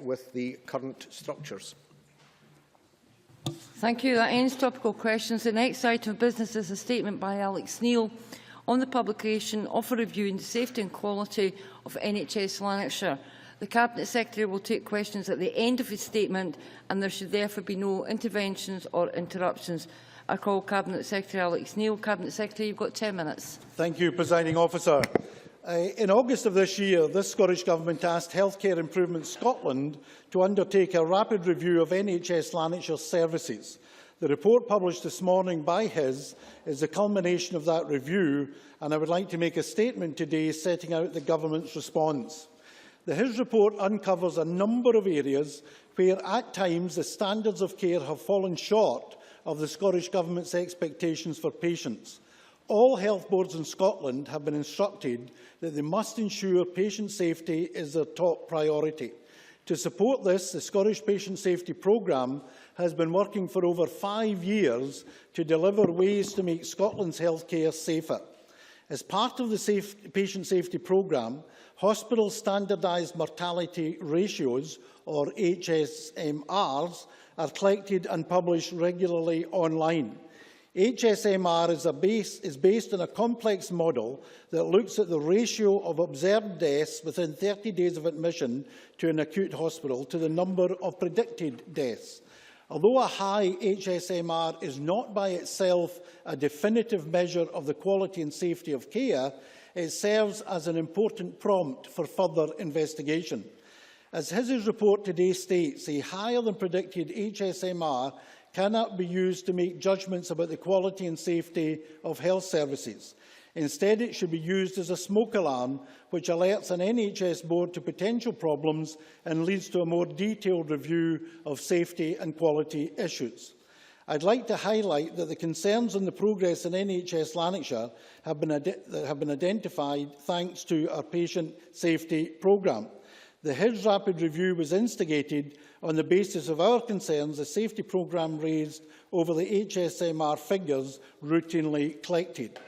with the current structures. Thank you. That ends topical questions. The next item of business is a statement by Alex Neil on the publication of a review into safety and quality of NHS Lanarkshire. The Cabinet Secretary will take questions at the end of his statement, and there should therefore be no interventions or interruptions. I call Cabinet Secretary Alex Neil. Cabinet Secretary, you've got 10 minutes. Thank you, Presiding Officer. In August of this year, this Scottish Government asked Healthcare Improvement Scotland to undertake a rapid review of NHS Lanarkshire services. The report published this morning by HIS is the culmination of that review, and I would like to make a statement today setting out the Government's response. The HIS report uncovers a number of areas where, at times, the standards of care have fallen short of the Scottish Government's expectations for patients. All health boards in Scotland have been instructed that they must ensure patient safety is their top priority. To support this, the Scottish Patient Safety Programme has been working for over 5 years to deliver ways to make Scotland's healthcare safer. As part of the Patient Safety Programme, hospital standardised mortality ratios, or HSMRs, are collected and published regularly online. HSMR is based on a complex model that looks at the ratio of observed deaths within 30 days of admission to an acute hospital to the number of predicted deaths. Although a high HSMR is not by itself a definitive measure of the quality and safety of care, it serves as an important prompt for further investigation. As his report today states, a higher than predicted HSMR cannot be used to make judgments about the quality and safety of health services. Instead, it should be used as a smoke alarm, which alerts an NHS board to potential problems and leads to a more detailed review of safety and quality issues. I'd like to highlight that the concerns on the progress in NHS Lanarkshire have been identified thanks to our Patient Safety Programme. The HIS rapid review was instigated on the basis of our concerns the safety programme raised over the HSMR figures routinely collected.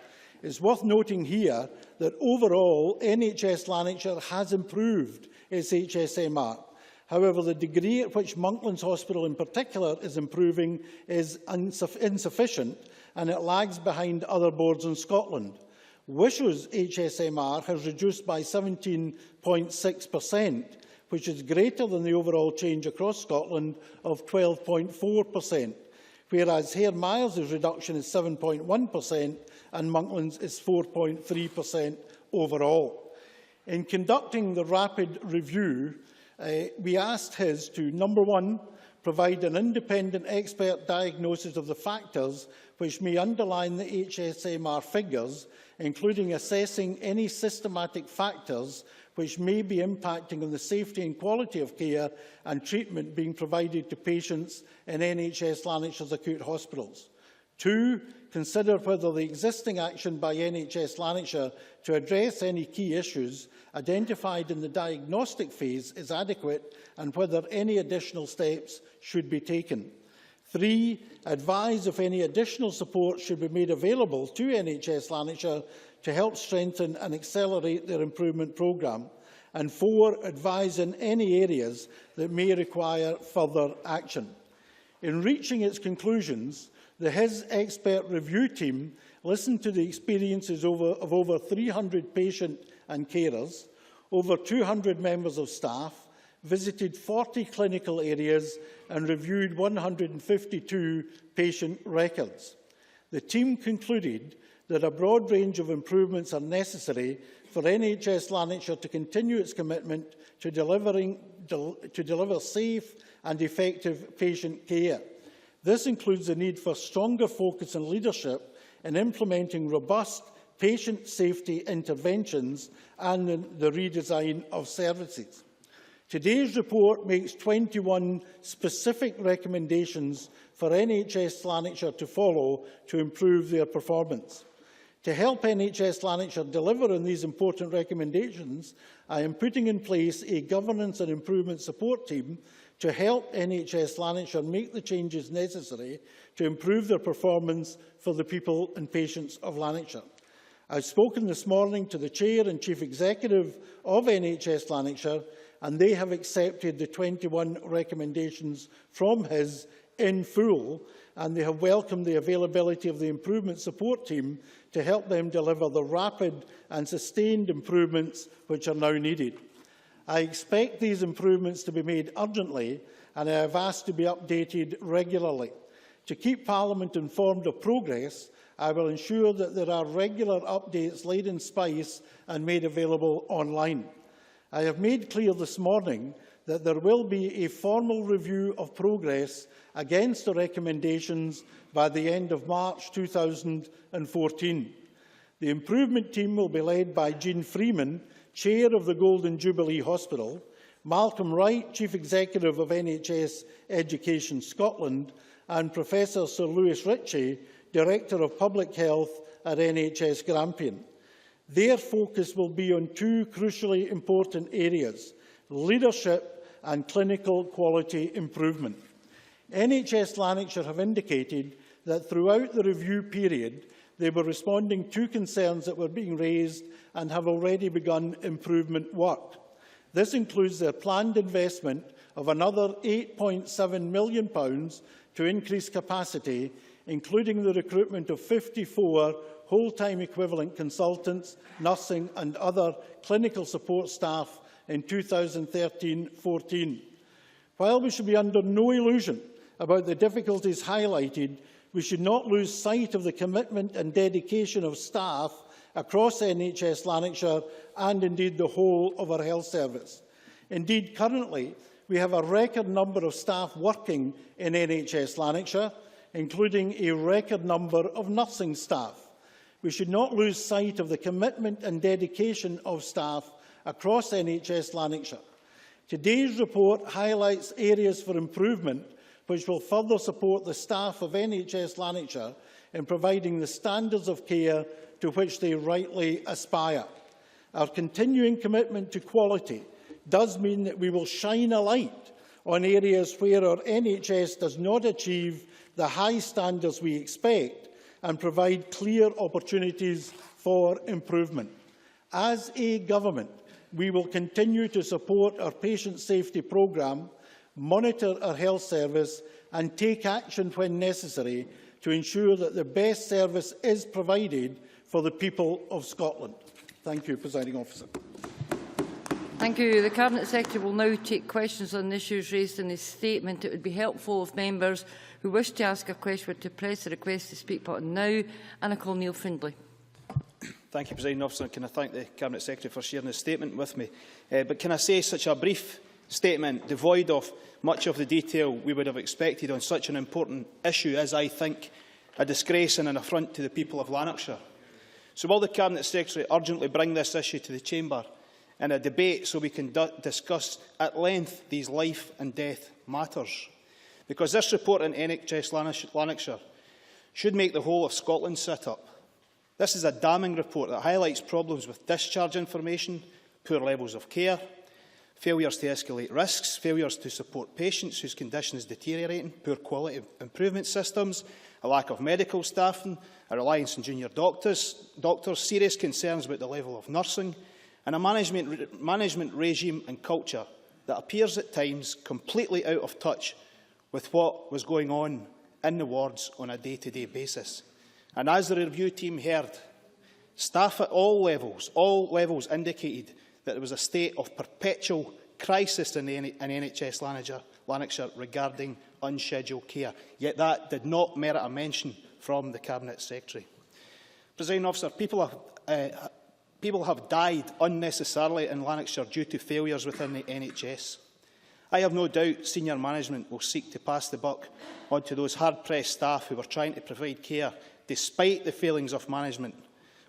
It is worth noting here that overall NHS Lanarkshire has improved its HSMR. However, the degree at which Monklands Hospital in particular is improving is insufficient, and it lags behind other boards in Scotland. Wish's HSMR has reduced by 17.6%, which is greater than the overall change across Scotland of 12.4%, whereas Hare Myers' reduction is 7.1% and Monklands is 4.3% overall. In conducting the rapid review, we asked HIS to, number one, provide an independent expert diagnosis of the factors which may underline the HSMR figures, including assessing any systematic factors which may be impacting on the safety and quality of care and treatment being provided to patients in NHS Lanarkshire's acute hospitals. Two, consider whether the existing action by NHS Lanarkshire to address any key issues identified in the diagnostic phase is adequate and whether any additional steps should be taken. Three, advise if any additional support should be made available to NHS Lanarkshire to help strengthen and accelerate their improvement programme. And four, advise in any areas that may require further action. In reaching its conclusions, the HIS expert review team listened to the experiences of over 300 patients and carers, over 200 members of staff, visited 40 clinical areas and reviewed 152 patient records. The team concluded that a broad range of improvements are necessary for NHS Lanarkshire to continue its commitment to deliver safe and effective patient care. This includes the need for stronger focus and leadership in implementing robust patient safety interventions and the redesign of services. Today's report makes 21 specific recommendations for NHS Lanarkshire to follow to improve their performance. To help NHS Lanarkshire deliver on these important recommendations, I am putting in place a governance and improvement support team to help NHS Lanarkshire make the changes necessary to improve their performance for the people and patients of Lanarkshire. I have spoken this morning to the Chair and Chief Executive of NHS Lanarkshire, and they have accepted the 21 recommendations from his in full, and they have welcomed the availability of the improvement support team to help them deliver the rapid and sustained improvements which are now needed. I expect these improvements to be made urgently, and I have asked to be updated regularly. To keep Parliament informed of progress, I will ensure that there are regular updates laid in spice and made available online. I have made clear this morning that there will be a formal review of progress against the recommendations by the end of March 2014. The improvement team will be led by Jean Freeman, Chair of the Golden Jubilee Hospital, Malcolm Wright, Chief Executive of NHS Education Scotland, and Professor Sir Lewis Ritchie, Director of Public Health at NHS Grampian. Their focus will be on two crucially important areas: leadership and clinical quality improvement. NHS Lanarkshire have indicated that throughout the review period, they were responding to concerns that were being raised and have already begun improvement work. This includes their planned investment of another £8.7 million to increase capacity, including the recruitment of 54 whole-time equivalent consultants, nursing and other clinical support staff in 2013-14. While we should be under no illusion about the difficulties highlighted, we should not lose sight of the commitment and dedication of staff across NHS Lanarkshire and indeed the whole of our health service. Indeed, currently, we have a record number of staff working in NHS Lanarkshire, including a record number of nursing staff. We should not lose sight of the commitment and dedication of staff across NHS Lanarkshire. Today's report highlights areas for improvement which will further support the staff of NHS Lanarkshire in providing the standards of care to which they rightly aspire. Our continuing commitment to quality does mean that we will shine a light on areas where our NHS does not achieve the high standards we expect and provide clear opportunities for improvement. As a government, we will continue to support our patient safety programme, monitor our health service and take action when necessary to ensure that the best service is provided for the people of Scotland. Thank you, Presiding Officer. Thank you. The Cabinet Secretary will now take questions on the issues raised in his statement. It would be helpful if members who wish to ask a question were to press the request to speak button now. And I call Neil Findlay. Thank you, Presiding Officer. Can I thank the Cabinet Secretary for sharing his statement with me? But can I say such a brief statement, devoid of much of the detail we would have expected on such an important issue, is, I think, a disgrace and an affront to the people of Lanarkshire. So will the Cabinet Secretary urgently bring this issue to the Chamber in a debate so we can discuss at length these life and death matters? Because this report in NHS Lanarkshire should make the whole of Scotland sit up. This is a damning report that highlights problems with discharge information, poor levels of care, failures to escalate risks, failures to support patients whose condition is deteriorating, poor quality improvement systems, a lack of medical staffing, a reliance on junior doctors, serious concerns about the level of nursing, and a management regime and culture that appears at times completely out of touch with what was going on in the wards on a day-to-day basis. And as the review team heard, staff at all levels indicated that there was a state of perpetual crisis in NHS Lanarkshire regarding unscheduled care. Yet that did not merit a mention from the Cabinet Secretary. Presiding Officer, people have died unnecessarily in Lanarkshire due to failures within the NHS. I have no doubt senior management will seek to pass the buck on to those hard-pressed staff who were trying to provide care despite the failings of management.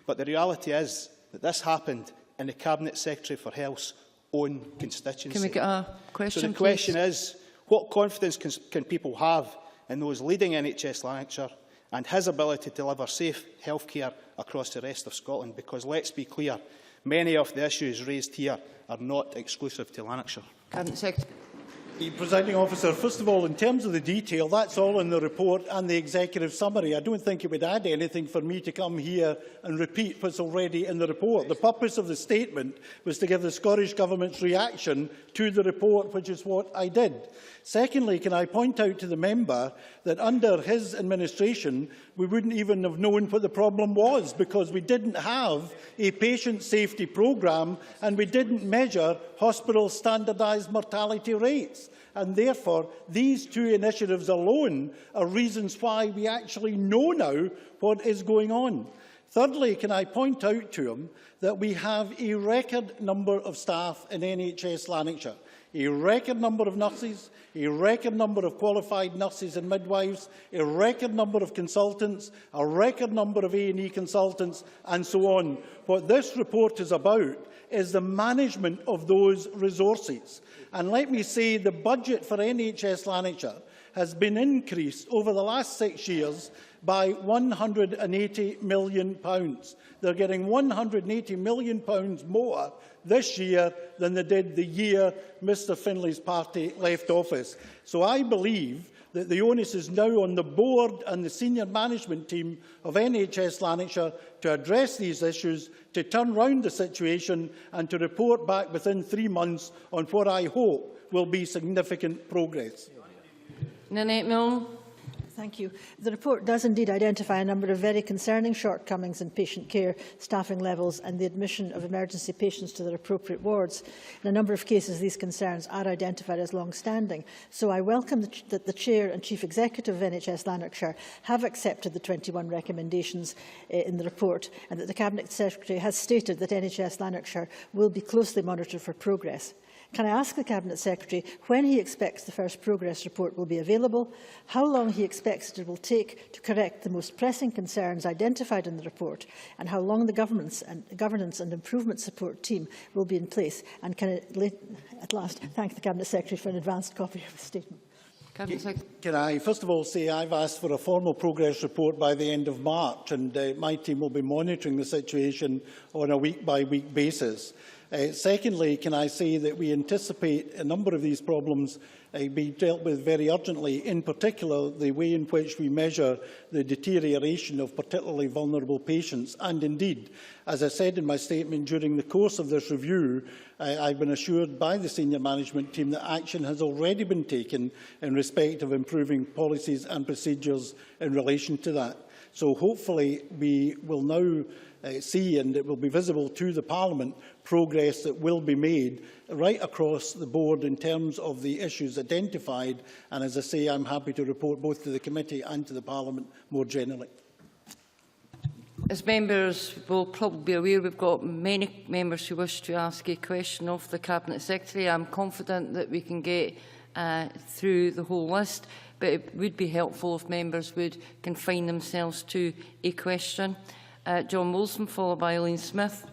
But the reality is that this happened in the Cabinet Secretary for Health's own constituency. Can we get a question, So the question is, what confidence can people have in those leading NHS Lanarkshire and his ability to deliver safe health care across the rest of Scotland? Because let's be clear, many of the issues raised here are not exclusive to Lanarkshire. Cabinet Secretary. Presiding Officer, first of all, in terms of the detail, that's all in the report and the executive summary. I don't think it would add anything for me to come here and repeat what's already in the report. The purpose of the statement was to give the Scottish Government's reaction to the report, which is what I did. Secondly, can I point out to the member that under his administration, we wouldn't even have known what the problem was, because we didn't have a patient safety programme and we didn't measure hospital standardised mortality rates. And therefore, these two initiatives alone are reasons why we actually know now what is going on. Thirdly, can I point out to him that we have a record number of staff in NHS Lanarkshire, a record number of nurses, a record number of qualified nurses and midwives, a record number of consultants, a record number of A&E consultants, and so on. What this report is about is the management of those resources. And let me say, the budget for NHS Lanarkshire has been increased over the last 6 years by £180 million. They're getting £180 million more this year than they did the year Mr Finlay's party left office. So I believe that the onus is now on the board and the senior management team of NHS Lanarkshire to address these issues, to turn round the situation and to report back within 3 months on what I hope will be significant progress. Nanette Milne. Thank you. The report does indeed identify a number of very concerning shortcomings in patient care, staffing levels and the admission of emergency patients to their appropriate wards. In a number of cases, these concerns are identified as long-standing. So I welcome that the Chair and Chief Executive of NHS Lanarkshire have accepted the 21 recommendations in the report, and that the Cabinet Secretary has stated that NHS Lanarkshire will be closely monitored for progress. Can I ask the Cabinet Secretary when he expects the first progress report will be available, how long he expects it will take to correct the most pressing concerns identified in the report, and how long the governance and improvement support team will be in place? And can I at last thank the Cabinet Secretary for an advanced copy of the statement? Can I first of all say I've asked for a formal progress report by the end of March, and my team will be monitoring the situation on a week-by-week basis. Secondly, can I say that we anticipate a number of these problems be dealt with very urgently, in particular the way in which we measure the deterioration of particularly vulnerable patients. And indeed, as I said in my statement, during the course of this review, I've been assured by the senior management team that action has already been taken in respect of improving policies and procedures in relation to that. So hopefully we will now see, and it will be visible to the Parliament, progress that will be made right across the board in terms of the issues identified. And as I say, I'm happy to report both to the committee and to the Parliament more generally. As members will probably be aware, we've got many members who wish to ask a question of the Cabinet Secretary. I'm confident that we can get through the whole list, but it would be helpful if members would confine themselves to a question. John Wilson, followed by Eileen Smith.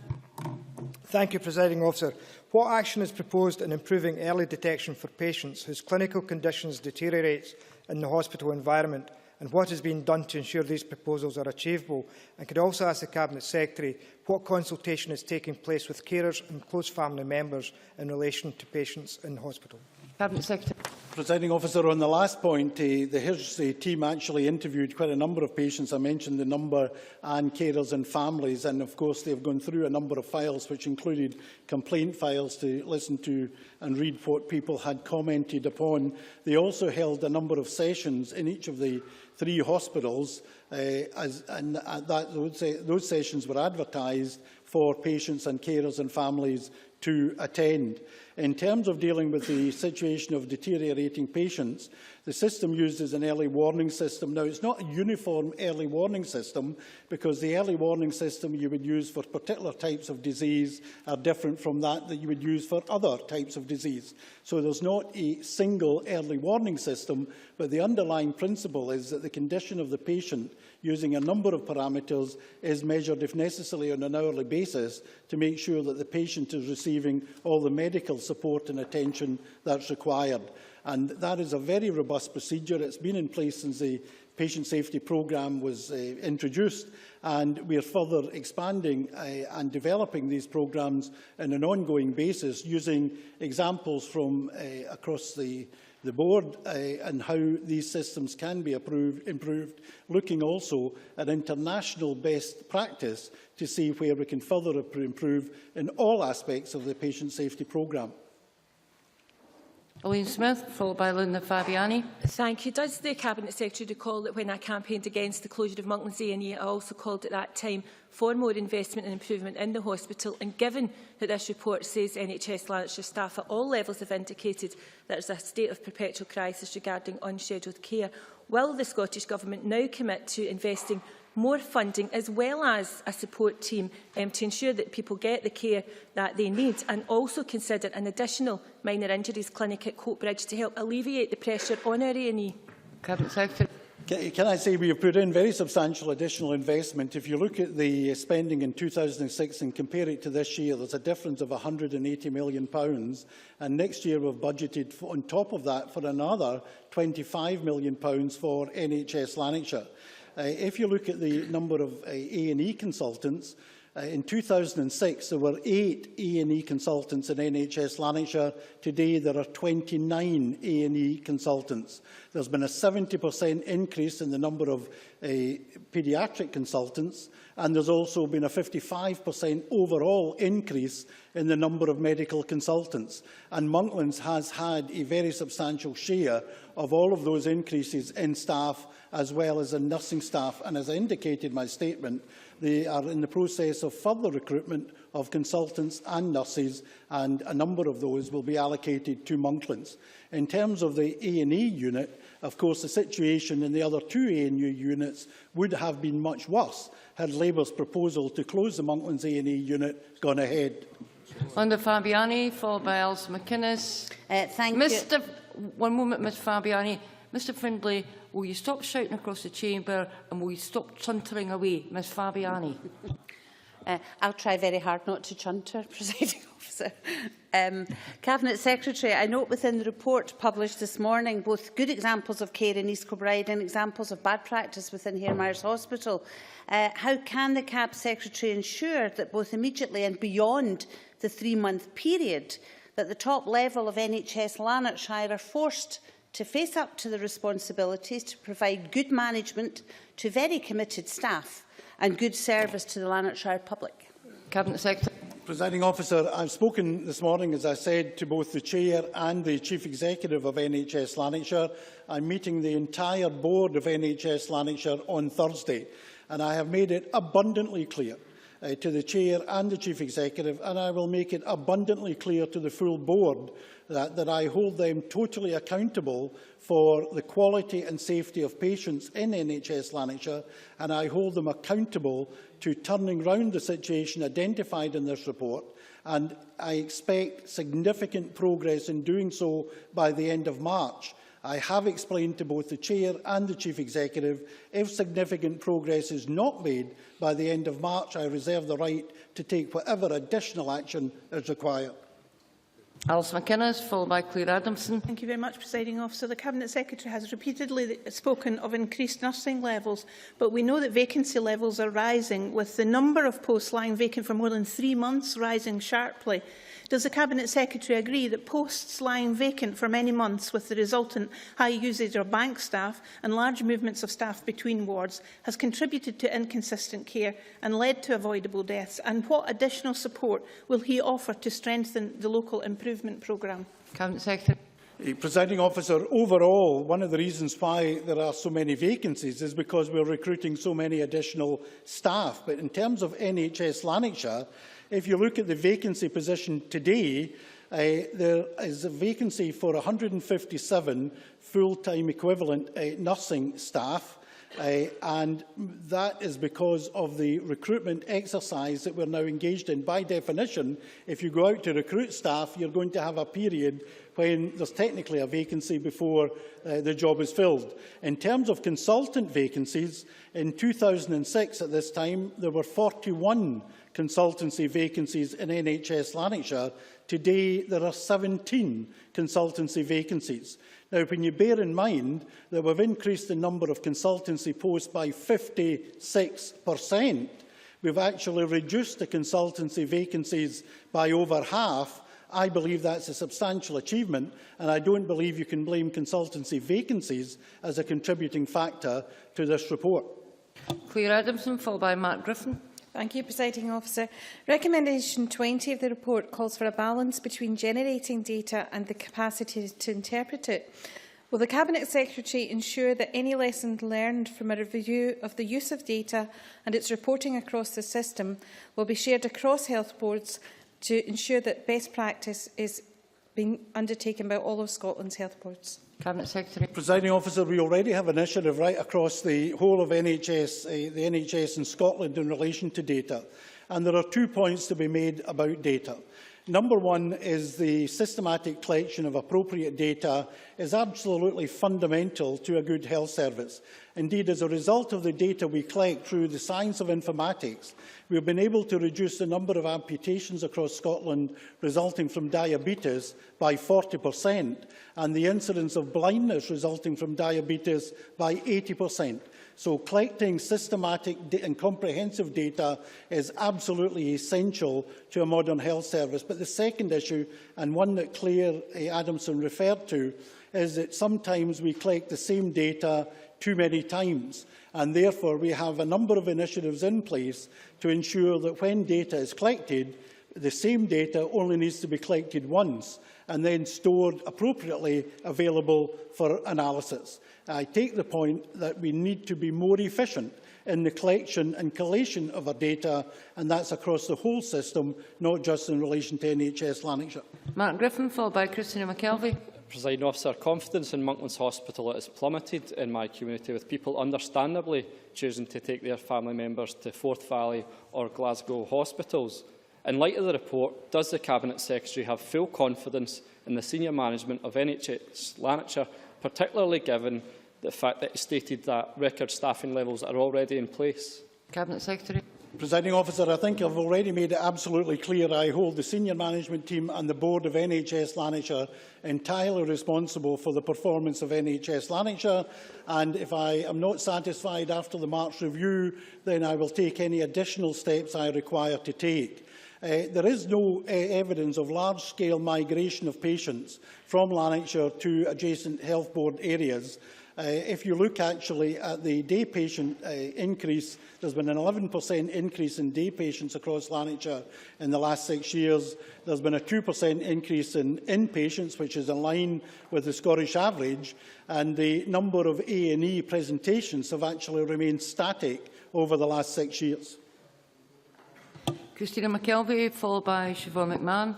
Thank you, Presiding Officer. What action is proposed in improving early detection for patients whose clinical conditions deteriorate in the hospital environment, and what has been done to ensure these proposals are achievable? And could also ask the Cabinet Secretary what consultation is taking place with carers and close family members in relation to patients in hospital? Cabinet Secretary. Presiding Officer, on the last point, the HIRS team actually interviewed quite a number of patients. I mentioned the number, and carers and families, and of course they've gone through a number of files, which included complaint files, to listen to and read what people had commented upon. They also held a number of sessions in each of the 3 hospitals, those sessions were advertised for patients and carers and families to attend. In terms of dealing with the situation of deteriorating patients, the system uses an early warning system. Now, it's not a uniform early warning system, because the early warning system you would use for particular types of disease are different from that you would use for other types of disease. So there's not a single early warning system, but the underlying principle is that the condition of the patient, using a number of parameters, is measured, if necessary, on an hourly basis to make sure that the patient is receiving all the medical support and attention that's required. And that is a very robust procedure. It's been in place since the Patient Safety Programme was introduced, and we are further expanding and developing these programmes on an ongoing basis, using examples from across the board and how these systems can be improved, looking also at international best practice to see where we can further improve in all aspects of the Patient Safety Programme. Elaine Smith, followed by Linda Fabiani. Thank you. Does the Cabinet Secretary recall that when I campaigned against the closure of Monklands A&E, I also called at that time for more investment and improvement in the hospital? And given that this report says NHS Lanarkshire staff at all levels have indicated there is a state of perpetual crisis regarding unscheduled care, will the Scottish Government now commit to investing more funding as well as a support team to ensure that people get the care that they need, and also consider an additional minor injuries clinic at Coatbridge to help alleviate the pressure on our A&E? Cabinet Secretary. Can I say we have put in very substantial additional investment? If you look at the spending in 2006 and compare it to this year, there's a difference of £180 million, and next year we've budgeted on top of that for another £25 million for NHS Lanarkshire. If you look at the number of A&E consultants, in 2006 there were 8 A&E consultants in NHS Lanarkshire. Today there are 29 A&E consultants. There's been a 70% increase in the number of paediatric consultants, and there's also been a 55% overall increase in the number of medical consultants. And Monklands has had a very substantial share of all of those increases in staff as well as in nursing staff. And as I indicated in my statement, they are in the process of further recruitment of consultants and nurses, and a number of those will be allocated to Monklands. In terms of the A&E unit, of course, the situation in the other 2 A&E units would have been much worse had Labour's proposal to close the Monklands A&E unit gone ahead. Linda Fabiani, followed by Alison McInnes. Thank you. One moment, Ms Fabiani. Mr Findlay, will you stop shouting across the chamber and will you stop chuntering away? Ms Fabiani. I'll try very hard not to chunter, Presiding Officer. Cabinet Secretary, I note within the report published this morning both good examples of care in East Kilbride and examples of bad practice within Hairmyres Hospital. How can the Cabinet Secretary ensure that both immediately and beyond the 3-month period that the top level of NHS Lanarkshire are forced to face up to the responsibilities to provide good management to very committed staff and good service to the Lanarkshire public? Cabinet Secretary. Presiding Officer, I've spoken this morning, as I said, to both the Chair and the Chief Executive of NHS Lanarkshire. I'm meeting the entire board of NHS Lanarkshire on Thursday, and I have made it abundantly clear to the Chair and the Chief Executive, and I will make it abundantly clear to the full board that I hold them totally accountable for the quality and safety of patients in NHS Lanarkshire, and I hold them accountable to turning round the situation identified in this report, and I expect significant progress in doing so by the end of March. I have explained to both the Chair and the Chief Executive, if significant progress is not made by the end of March, I reserve the right to take whatever additional action is required. Alison McInnes, followed by Claire Adamson. Thank you very much, Presiding Officer. The Cabinet Secretary has repeatedly spoken of increased nursing levels, but we know that vacancy levels are rising, with the number of posts lying vacant for more than 3 months rising sharply. Does the Cabinet Secretary agree that posts lying vacant for many months with the resultant high usage of bank staff and large movements of staff between wards has contributed to inconsistent care and led to avoidable deaths? And what additional support will he offer to strengthen the local improvement programme? Cabinet Secretary. Presiding Officer, overall, one of the reasons why there are so many vacancies is because we're recruiting so many additional staff. But in terms of NHS Lanarkshire, if you look at the vacancy position today, there is a vacancy for 157 full-time equivalent nursing staff, and that is because of the recruitment exercise that we're now engaged in. By definition, if you go out to recruit staff, you're going to have a period when there's technically a vacancy before the job is filled. In terms of consultant vacancies, in 2006 at this time there were 41 consultancy vacancies in NHS Lanarkshire. Today there are 17 consultancy vacancies. Now, when you bear in mind that we've increased the number of consultancy posts by 56%, we've actually reduced the consultancy vacancies by over half. I believe that's a substantial achievement, and I don't believe you can blame consultancy vacancies as a contributing factor to this report. Claire Adamson, followed by Mark Griffin. Thank you, Presiding Officer. Recommendation 20 of the report calls for a balance between generating data and the capacity to interpret it. Will the Cabinet Secretary ensure that any lessons learned from a review of the use of data and its reporting across the system will be shared across health boards to ensure that best practice is being undertaken by all of Scotland's health boards? Cabinet Secretary. Presiding Officer, we already have initiative right across the whole of NHS, the NHS in Scotland in relation to data. And there are 2 points to be made about data. Number one is the systematic collection of appropriate data is absolutely fundamental to a good health service. Indeed, as a result of the data we collect through the science of informatics, we have been able to reduce the number of amputations across Scotland resulting from diabetes by 40% and the incidence of blindness resulting from diabetes by 80%. So collecting systematic and comprehensive data is absolutely essential to a modern health service. But the second issue, and one that Claire Adamson referred to, is that sometimes we collect the same data too many times. And therefore, we have a number of initiatives in place to ensure that when data is collected, the same data only needs to be collected once and then stored appropriately available for analysis. I take the point that we need to be more efficient in the collection and collation of our data, and that's across the whole system, not just in relation to NHS Lanarkshire. Mark Griffin, followed by Christina McKelvey. Presiding Officer, confidence in Monklands Hospital has plummeted in my community, with people understandably choosing to take their family members to Forth Valley or Glasgow hospitals. In light of the report, does the Cabinet Secretary have full confidence in the senior management of NHS Lanarkshire, particularly given the fact that it stated that record staffing levels are already in place? Cabinet Secretary. Presiding Officer, I think I've already made it absolutely clear I hold the senior management team and the board of NHS Lanarkshire entirely responsible for the performance of NHS Lanarkshire, and if I am not satisfied after the March review, then I will take any additional steps I require to take. There is no evidence of large-scale migration of patients from Lanarkshire to adjacent health board areas. If you look actually at the day patient increase, there's been an 11% increase in day patients across Lanarkshire in the last 6 years. There's been a 2% increase in inpatients, which is in line with the Scottish average, and the number of A&E presentations have actually remained static over the last 6 years. Christina McKelvey, followed by Siobhan McMahon.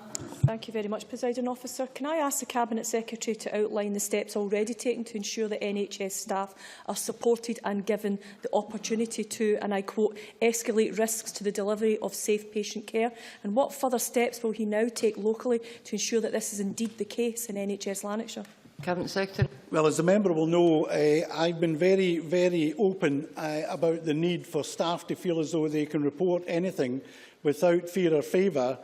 Thank you very much, Presiding Officer. Can I ask the Cabinet Secretary to outline the steps already taken to ensure that NHS staff are supported and given the opportunity to, and I quote, escalate risks to the delivery of safe patient care? And what further steps will he now take locally to ensure that this is indeed the case in NHS Lanarkshire? Cabinet Secretary. Well, as the member will know, I've been very, very open about the need for staff to feel as though they can report anything without fear or favour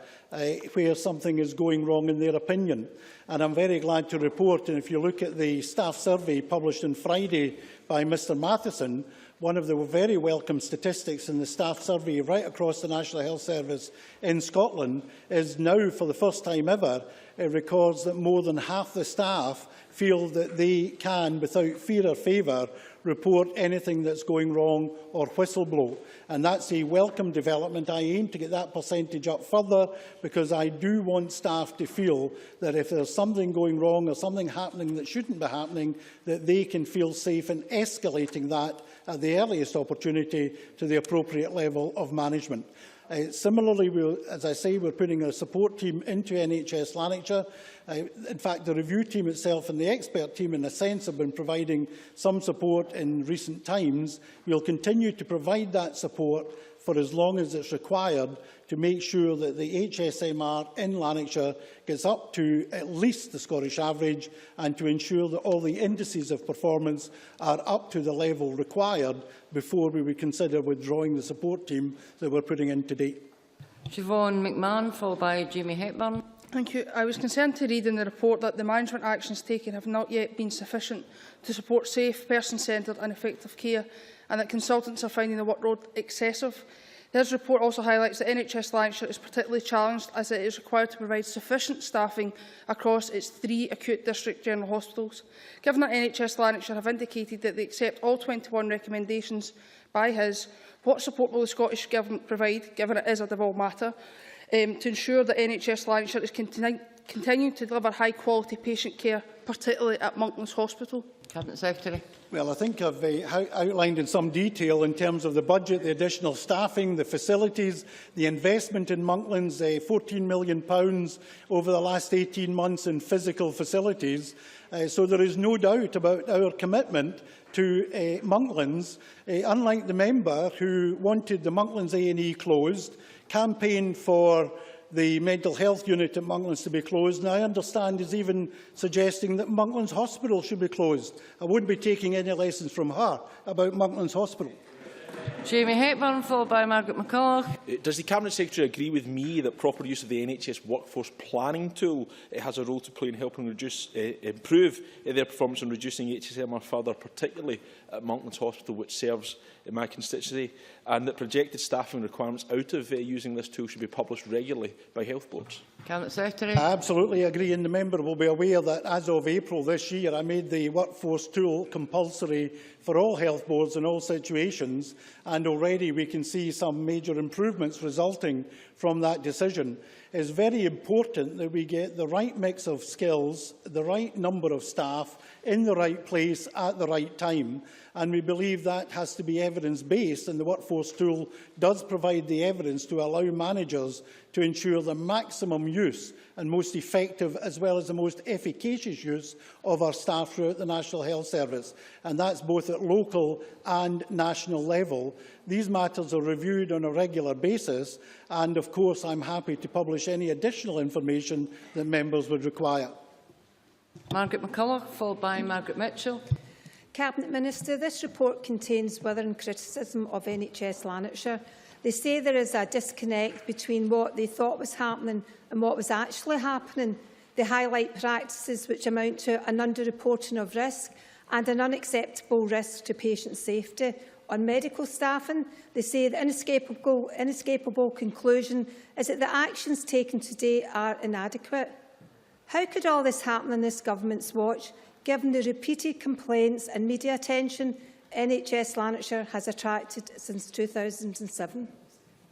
where something is going wrong in their opinion. And I'm very glad to report, and if you look at the staff survey published on Friday by Mr Matheson, one of the very welcome statistics in the staff survey right across the National Health Service in Scotland is now, for the first time ever, it records that more than half the staff feel that they can, without fear or favour, report anything that's going wrong or whistleblow. And that's a welcome development. I aim to get that percentage up further because I do want staff to feel that if there's something going wrong or something happening that shouldn't be happening, that they can feel safe in escalating that at the earliest opportunity to the appropriate level of management. Similarly, as I say, we're putting a support team into NHS Lanarkshire. In fact, the review team itself and the expert team, in a sense, have been providing some support in recent times. We'll continue to provide that support for as long as it's required to make sure that the HSMR in Lanarkshire gets up to at least the Scottish average, and to ensure that all the indices of performance are up to the level required before we would consider withdrawing the support team that we're putting in to date. Siobhan McMahon, followed by Jamie Hepburn. Thank you. I was concerned to read in the report that the management actions taken have not yet been sufficient to support safe, person-centred and effective care, and that consultants are finding the workload excessive. This report also highlights that NHS Lanarkshire is particularly challenged, as it is required to provide sufficient staffing across its 3 acute district general hospitals. Given that NHS Lanarkshire have indicated that they accept all 21 recommendations by his, what support will the Scottish Government provide, given it is a devolved matter, to ensure that NHS Lanarkshire is continuing to deliver high-quality patient care, particularly at Monklands Hospital? Cabinet Secretary. Well, I think I've outlined in some detail in terms of the budget, the additional staffing, the facilities, the investment in Monklands, £14 million over the last 18 months in physical facilities. So there is no doubt about our commitment to Monklands. Unlike the member who wanted the Monklands A&E closed, campaigned for the mental health unit at Monklands to be closed, and I understand is even suggesting that Monklands Hospital should be closed. I wouldn't be taking any lessons from her about Monklands Hospital. Jamie Hepburn, followed by Margaret McCulloch. Does the Cabinet Secretary agree with me that proper use of the NHS workforce planning tool has a role to play in helping improve their performance and reducing HSMR further, particularly at Monklands Hospital, which serves in my constituency, and that projected staffing requirements out of using this tool should be published regularly by health boards? Cabinet Secretary. I absolutely agree, and the member will be aware that as of April this year I made the workforce tool compulsory for all health boards in all situations, and already we can see some major improvements resulting from that decision. It is very important that we get the right mix of skills, the right number of staff in the right place at the right time, and we believe that has to be evidence-based, and the workforce tool does provide the evidence to allow managers to ensure the maximum use and most effective as well as the most efficacious use of our staff throughout the National Health Service, and that's both at local and national level. These matters are reviewed on a regular basis, and of course I'm happy to publish any additional information that members would require. Margaret McCulloch, followed by Margaret Mitchell. Cabinet Minister, this report contains withering criticism of NHS Lanarkshire. They say there is a disconnect between what they thought was happening and what was actually happening. They highlight practices which amount to an underreporting of risk and an unacceptable risk to patient safety. On medical staffing, they say the inescapable conclusion is that the actions taken today are inadequate. How could all this happen in this government's watch, given the repeated complaints and media attention NHS Lanarkshire has attracted since 2007?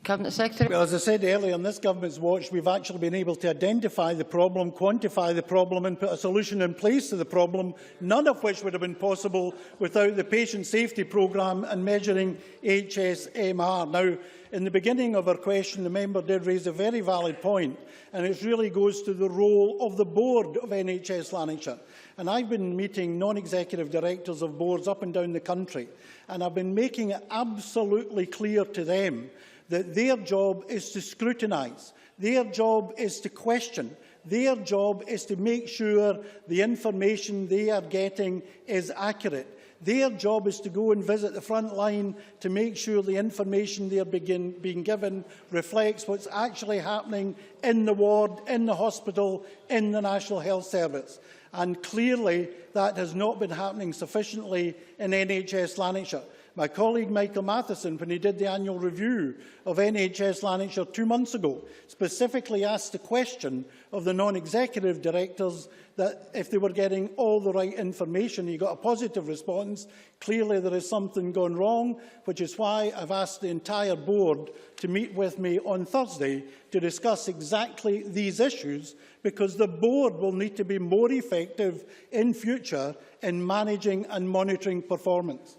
Cabinet Secretary. Well, as I said earlier, on this government's watch, we've actually been able to identify the problem, quantify the problem and put a solution in place to the problem, none of which would have been possible without the patient safety programme and measuring HSMR. Now, in the beginning of her question, the member did raise a very valid point, and it really goes to the role of the board of NHS Lanarkshire. And I've been meeting non-executive directors of boards up and down the country, and I've been making it absolutely clear to them that their job is to scrutinise, their job is to question, their job is to make sure the information they are getting is accurate. Their job is to go and visit the front line to make sure the information they are being given reflects what's actually happening in the ward, in the hospital, in the National Health Service. And clearly that has not been happening sufficiently in NHS Lanarkshire. My colleague Michael Matheson, when he did the annual review of NHS Lanarkshire 2 months ago, specifically asked the question of the non-executive directors that if they were getting all the right information, he got a positive response. Clearly there is something gone wrong, which is why I've asked the entire board to meet with me on Thursday to discuss exactly these issues, because the board will need to be more effective in future in managing and monitoring performance.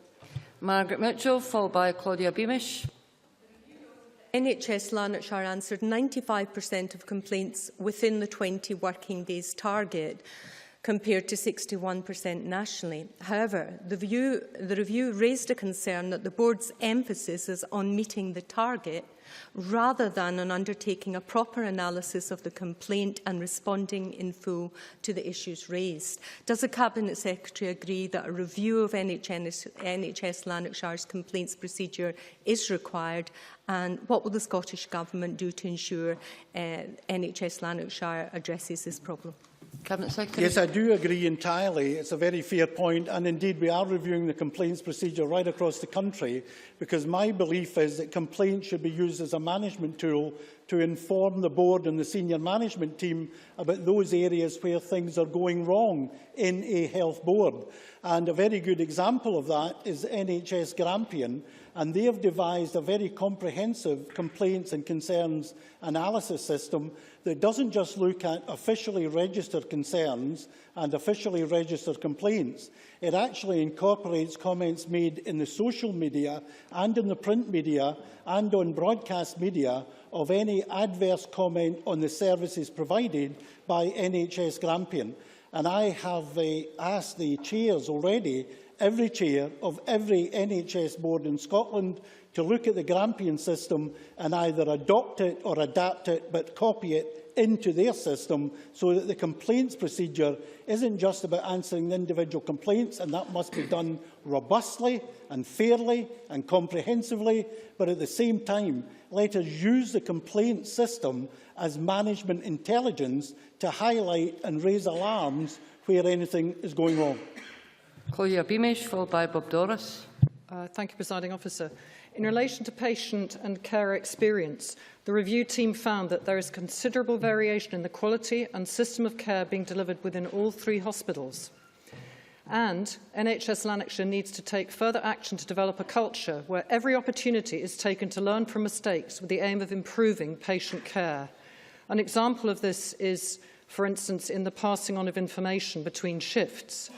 Margaret Mitchell, followed by Claudia Beamish. NHS Lanarkshire answered 95% of complaints within the 20 working days target. compared to 61% nationally. However, the review raised a concern that the board's emphasis is on meeting the target rather than on undertaking a proper analysis of the complaint and responding in full to the issues raised. Does the Cabinet Secretary agree that a review of NHS Lanarkshire's complaints procedure is required, and what will the Scottish Government do to ensure NHS Lanarkshire addresses this problem? Cabinet Secretary. Yes, I do agree entirely. It's a very fair point, and indeed we are reviewing the complaints procedure right across the country, because my belief is that complaints should be used as a management tool to inform the board and the senior management team about those areas where things are going wrong in a health board. And a very good example of that is NHS Grampian, and they have devised a very comprehensive complaints and concerns analysis system that doesn't just look at officially registered concerns and officially registered complaints. It actually incorporates comments made in the social media and in the print media and on broadcast media of any adverse comment on the services provided by NHS Grampian. And I have asked the chairs already, every chair of every NHS board in Scotland, to look at the Grampian system and either adopt it or adapt it, but copy it into their system, so that the complaints procedure isn't just about answering the individual complaints, and that must be done robustly and fairly and comprehensively, but at the same time, let us use the complaint system as management intelligence to highlight and raise alarms where anything is going wrong. Chloe Beamish, followed by Bob Doris. Thank you, Presiding Officer. In relation to patient and carer experience, the review team found that there is considerable variation in the quality and system of care being delivered within all 3 hospitals. And NHS Lanarkshire needs to take further action to develop a culture where every opportunity is taken to learn from mistakes with the aim of improving patient care. An example of this is, for instance, in the passing on of information between shifts.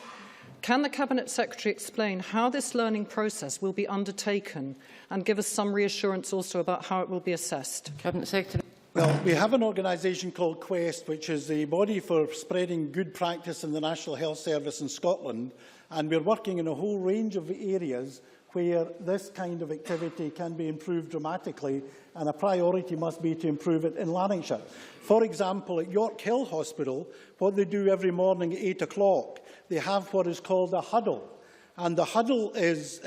Can the Cabinet Secretary explain how this learning process will be undertaken and give us some reassurance also about how it will be assessed? Cabinet Secretary. Well, we have an organisation called Quest, which is the body for spreading good practice in the National Health Service in Scotland, and we're working in a whole range of areas where this kind of activity can be improved dramatically, and a priority must be to improve it in Lanarkshire. For example, at York Hill Hospital, what they do every morning at 8 o'clock, they have what is called a huddle. And the huddle is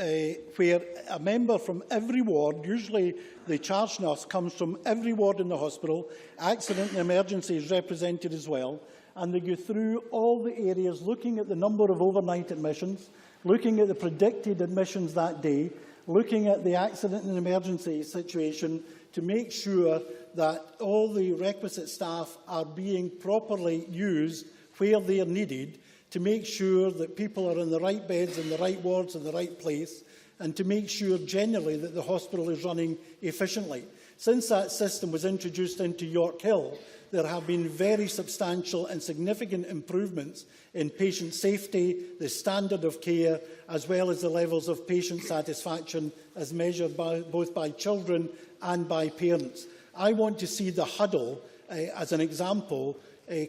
where a member from every ward, usually the charge nurse comes from every ward in the hospital, accident and emergency is represented as well, and they go through all the areas, looking at the number of overnight admissions, looking at the predicted admissions that day, looking at the accident and emergency situation to make sure that all the requisite staff are being properly used where they are needed, to make sure that people are in the right beds, in the right wards, in the right place, and to make sure generally that the hospital is running efficiently. Since that system was introduced into York Hill, there have been very substantial and significant improvements in patient safety, the standard of care, as well as the levels of patient satisfaction as measured both by children and by parents. I want to see the huddle as an example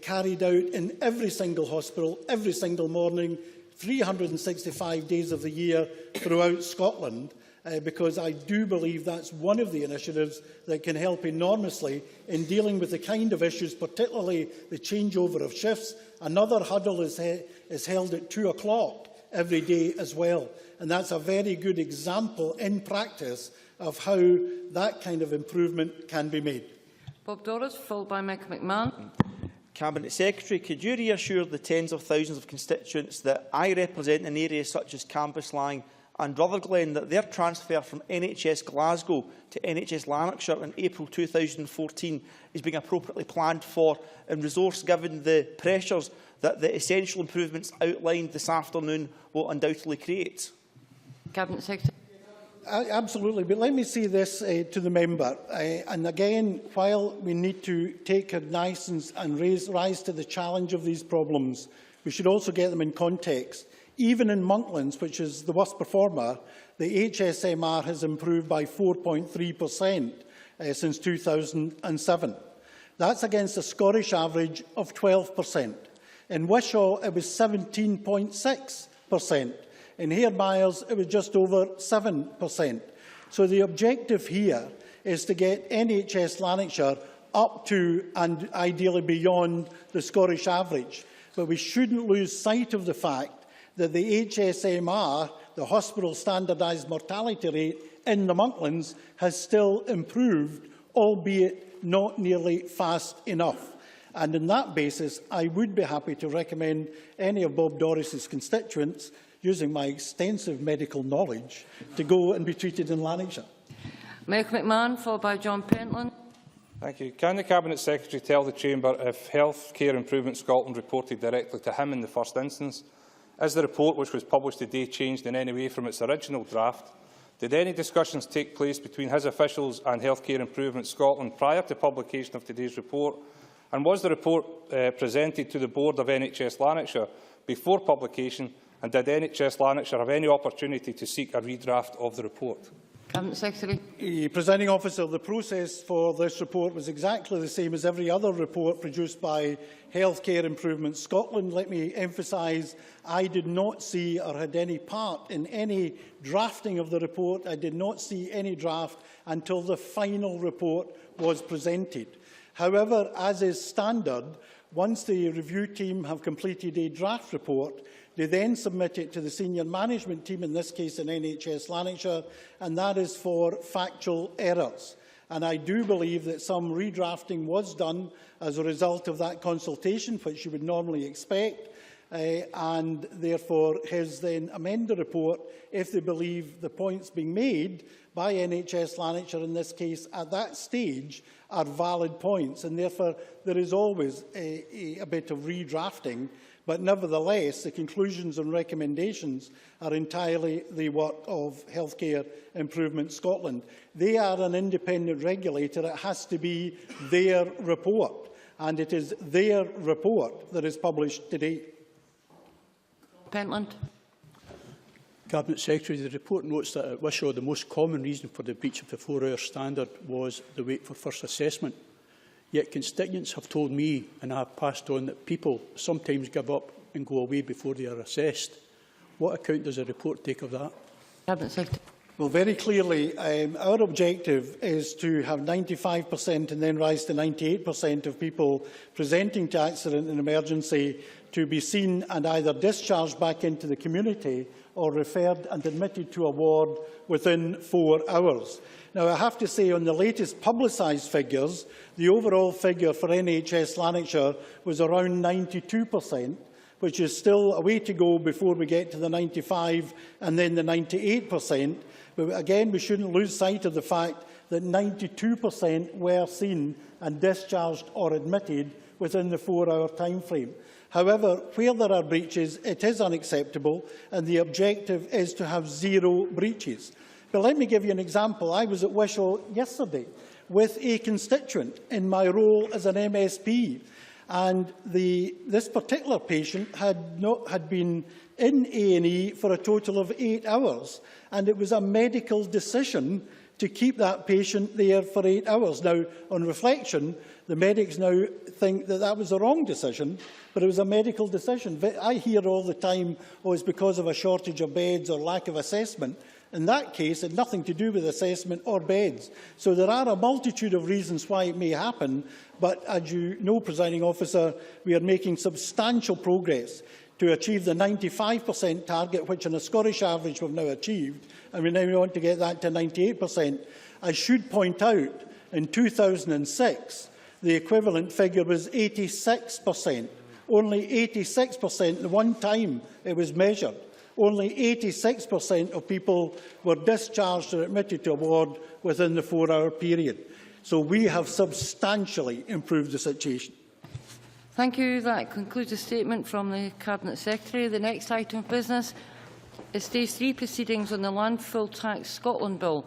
carried out in every single hospital, every single morning, 365 days of the year throughout Scotland, because I do believe that's one of the initiatives that can help enormously in dealing with the kind of issues, particularly the changeover of shifts. Another huddle is held at 2 o'clock every day as well, and that's a very good example in practice of how that kind of improvement can be made. Bob Doris, followed by Michael McMahon. Cabinet Secretary, could you reassure the tens of thousands of constituents that I represent in areas such as Cambuslang and Rutherglen that their transfer from NHS Glasgow to NHS Lanarkshire in April 2014 is being appropriately planned for and resourced, given the pressures that the essential improvements outlined this afternoon will undoubtedly create? Cabinet Secretary. Absolutely, but let me say this to the member. And again, while we need to take cognizance and rise to the challenge of these problems, we should also get them in context. Even in Monklands, which is the worst performer, the HSMR has improved by 4.3% since 2007. That's against a Scottish average of 12%. In Wishaw, it was 17.6%. In Hare Myers, it was just over 7%. So the objective here is to get NHS Lanarkshire up to and ideally beyond the Scottish average. But we shouldn't lose sight of the fact that the HSMR, the Hospital Standardised Mortality Rate in the Monklands, has still improved, albeit not nearly fast enough. And on that basis, I would be happy to recommend any of Bob Doris's constituents, using my extensive medical knowledge, to go and be treated in Lanarkshire. Malcolm McMahon, followed by John Pentland. Thank you. Can the Cabinet Secretary tell the Chamber if Health Care Improvement Scotland reported directly to him in the first instance? Is the report which was published today changed in any way from its original draft? Did any discussions take place between his officials and Health Care Improvement Scotland prior to publication of today's report? And was the report presented to the Board of NHS Lanarkshire before publication? And did NHS Lanarkshire have any opportunity to seek a redraft of the report? Cabinet Secretary. Presiding Officer, the process for this report was exactly the same as every other report produced by Health Care Improvement Scotland. Let me emphasise, I did not see or had any part in any drafting of the report. I did not see any draft until the final report was presented. However, as is standard, once the review team have completed a draft report, they then submit it to the senior management team, in this case in NHS Lanarkshire, and that is for factual errors. And I do believe that some redrafting was done as a result of that consultation, which you would normally expect, and therefore his then amend the report if they believe the points being made by NHS Lanarkshire, in this case at that stage, are valid points. And therefore there is always a bit of redrafting. But nevertheless, the conclusions and recommendations are entirely the work of Healthcare Improvement Scotland. They are an independent regulator. It has to be their report, and it is their report that is published today. Pentland. Cabinet Secretary, the report notes that at Wishaw the most common reason for the breach of the 4-hour standard was the wait for first assessment. Yet constituents have told me, and I have passed on, that people sometimes give up and go away before they are assessed. What account does the report take of that? Cabinet Secretary. Well, very clearly, our objective is to have 95% and then rise to 98% of people presenting to accident and emergency to be seen and either discharged back into the community or referred and admitted to a ward within 4 hours. Now, I have to say, on the latest publicised figures, the overall figure for NHS Lanarkshire was around 92%, which is still a way to go before we get to the 95% and then the 98%. But again, we shouldn't lose sight of the fact that 92% were seen and discharged or admitted within the 4-hour time frame. However, where there are breaches, it is unacceptable, and the objective is to have 0 breaches. But let me give you an example. I was at Wishaw yesterday with a constituent in my role as an MSP, and this particular patient had been in A&E for a total of 8 hours, and it was a medical decision to keep that patient there for 8 hours. Now, on reflection, the medics now think that that was a wrong decision, but it was a medical decision. I hear all the time, oh, it's because of a shortage of beds or lack of assessment. In that case, it had nothing to do with assessment or beds. So there are a multitude of reasons why it may happen, but as you know, Presiding Officer, we are making substantial progress to achieve the 95% target, which on a Scottish average we've now achieved, and we now want to get that to 98%. I should point out, in 2006, the equivalent figure was 86%. Only 86%, the one time it was measured. Only 86% of people were discharged or admitted to a ward within the 4-hour period. So we have substantially improved the situation. Thank you. That concludes the statement from the Cabinet Secretary. The next item of business is Stage 3 proceedings on the Landfill-Tax Scotland Bill.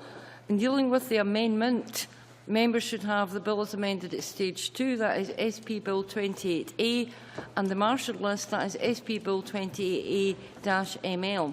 In dealing with the amendment, members should have the bill as amended at Stage 2, that is SP Bill 28A, and the marshalled list, that is SP Bill 28A-ML.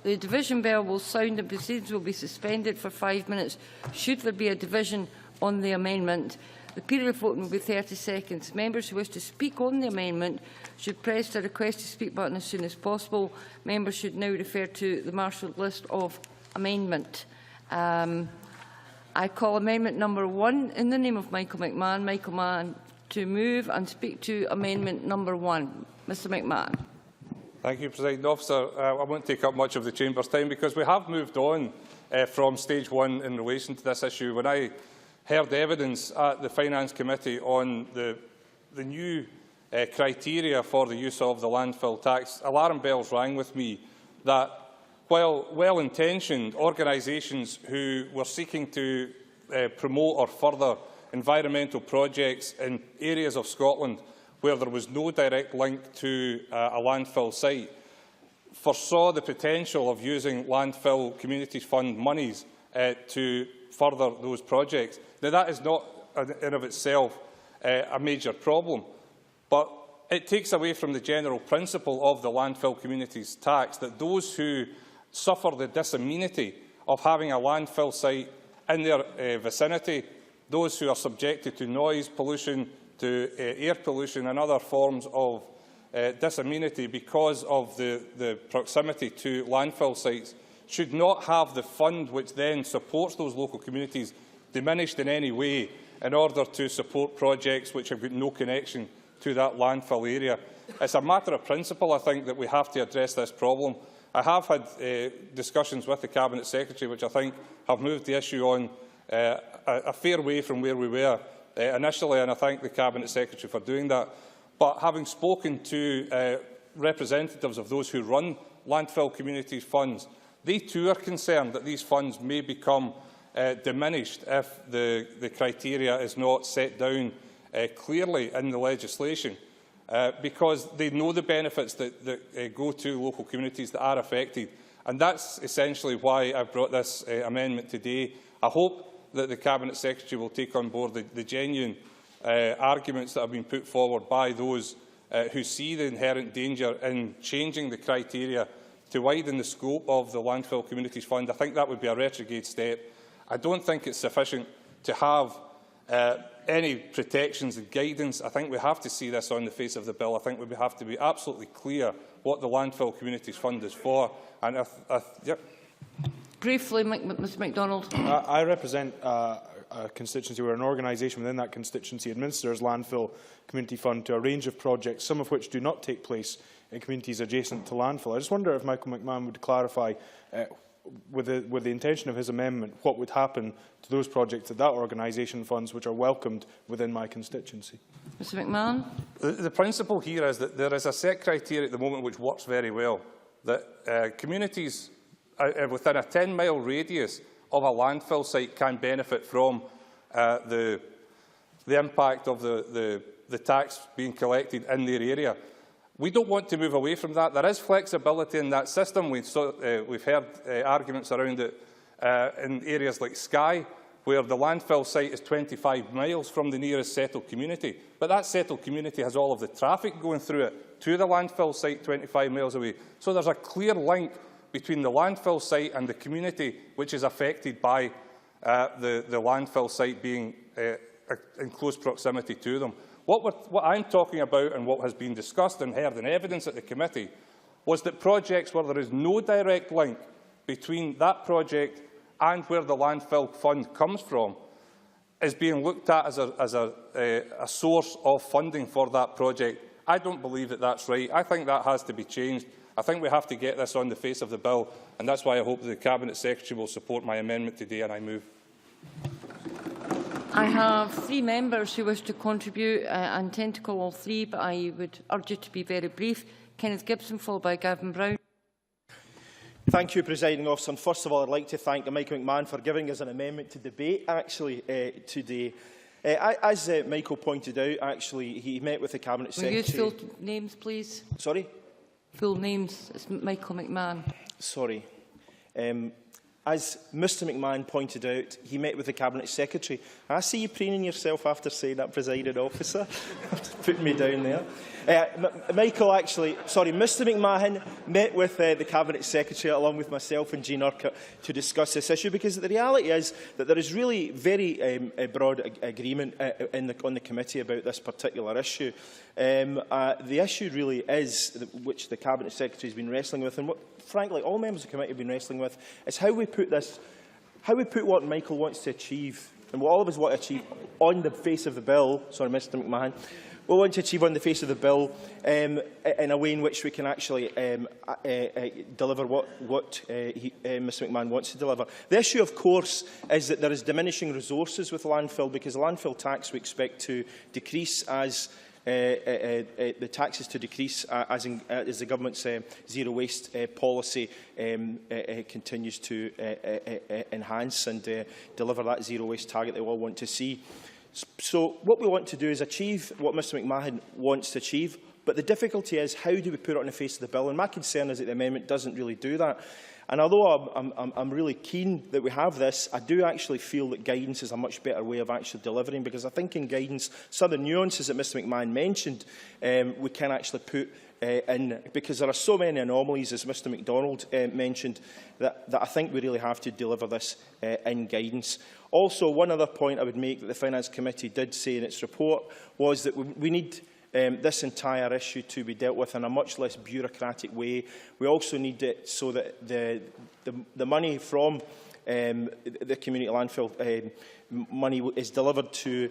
The division bell will sound and proceedings will be suspended for 5 minutes should there be a division on the amendment. The period of voting will be 30 seconds. Members who wish to speak on the amendment should press the request to speak button as soon as possible. Members should now refer to the marshalled list of amendment. I call amendment number 1 in the name of Michael McMahon. Michael McMahon to move and speak to amendment number 1. Mr McMahon. Thank you, Presiding Officer. I won't take up much of the Chamber's time because we have moved on from stage 1 in relation to this issue. When I heard evidence at the Finance Committee on the new criteria for the use of the landfill tax, alarm bells rang with me that while well-intentioned organisations who were seeking to promote or further environmental projects in areas of Scotland where there was no direct link to a landfill site, foresaw the potential of using landfill communities fund monies to further those projects. Now, that is not in and of itself a major problem, but it takes away from the general principle of the landfill communities tax that those who suffer the disamenity of having a landfill site in their vicinity, those who are subjected to noise pollution, to air pollution and other forms of disamenity because of the proximity to landfill sites, should not have the fund which then supports those local communities diminished in any way in order to support projects which have got no connection to that landfill area. It's a matter of principle, I think, that we have to address this problem. I have had discussions with the Cabinet Secretary, which I think have moved the issue on a fair way from where we were initially, and I thank the Cabinet Secretary for doing that. But having spoken to representatives of those who run landfill communities funds, they too are concerned that these funds may become diminished if the criteria is not set down clearly in the legislation, because they know the benefits that go to local communities that are affected. And that's essentially why I've brought this amendment today. I hope that the Cabinet Secretary will take on board the genuine arguments that have been put forward by those who see the inherent danger in changing the criteria to widen the scope of the Landfill Communities Fund. I think that would be a retrograde step. I don't think it's sufficient to have any protections and guidance. I think we have to see this on the face of the bill. I think we have to be absolutely clear what the Landfill Communities Fund is for. And Briefly, Mr MacDonald. I represent a constituency where an organisation within that constituency administers landfill community fund to a range of projects, some of which do not take place in communities adjacent to landfill. I just wonder if Michael McMahon would clarify, with the intention of his amendment, what would happen to those projects that organisation funds which are welcomed within my constituency. Mr McMahon. The principle here is that there is a set criteria at the moment which works very well, that communities within a 10-mile radius of a landfill site can benefit from the impact of the tax being collected in their area. We don't want to move away from that. There is flexibility in that system. We've heard arguments around it in areas like Skye, where the landfill site is 25 miles from the nearest settled community. But that settled community has all of the traffic going through it to the landfill site 25 miles away. So there's a clear link between the landfill site and the community which is affected by the landfill site being in close proximity to them. What I'm talking about and what has been discussed and heard in evidence at the committee was that projects where there is no direct link between that project and where the landfill fund comes from is being looked at as a source of funding for that project. I don't believe that that's right. I think that has to be changed. I think we have to get this on the face of the bill, and that's why I hope the Cabinet Secretary will support my amendment today, and I move. I have 3 members who wish to contribute and intend to call all 3, but I would urge you to be very brief. Kenneth Gibson, followed by Gavin Brown. Thank you, Presiding Officer. And first of all, I'd like to thank Michael McMahon for giving us an amendment to debate today. As Michael pointed out, actually, he met with the Cabinet Secretary. Will you use full names, please? Sorry? Full names. It's Michael McMahon. Sorry. as Mr McMahon pointed out, he met with the Cabinet Secretary. I see you preening yourself after saying that, presiding officer. Putting me down there. Mr McMahon met with the Cabinet Secretary along with myself and Jean Urquhart to discuss this issue, because the reality is that there is really very broad agreement on the committee about this particular issue. The issue really is, which the Cabinet Secretary has been wrestling with, and what frankly all members of the committee have been wrestling with, is how we put what Michael wants to achieve and what all of us want to achieve on the face of the bill. Sorry, Mr McMahon. We want to achieve on the face of the bill in a way in which we can actually deliver what Mr McMahon wants to deliver. The issue, of course, is that there is diminishing resources with landfill, because the landfill tax we expect to decrease as the taxes to decrease as the government's zero waste policy continues to enhance and deliver that zero waste target that we all want to see. So what we want to do is achieve what Mr McMahon wants to achieve, but the difficulty is, how do we put it on the face of the bill? And my concern is that the amendment doesn't really do that. And although I'm really keen that we have this, I do actually feel that guidance is a much better way of actually delivering, because I think in guidance, some of the nuances that Mr McMahon mentioned, we can actually put in, because there are so many anomalies, as Mr MacDonald mentioned, that I think we really have to deliver this in guidance. Also, one other point I would make that the Finance Committee did say in its report was that we need this entire issue to be dealt with in a much less bureaucratic way. We also need it so that the money from the community landfill money is delivered to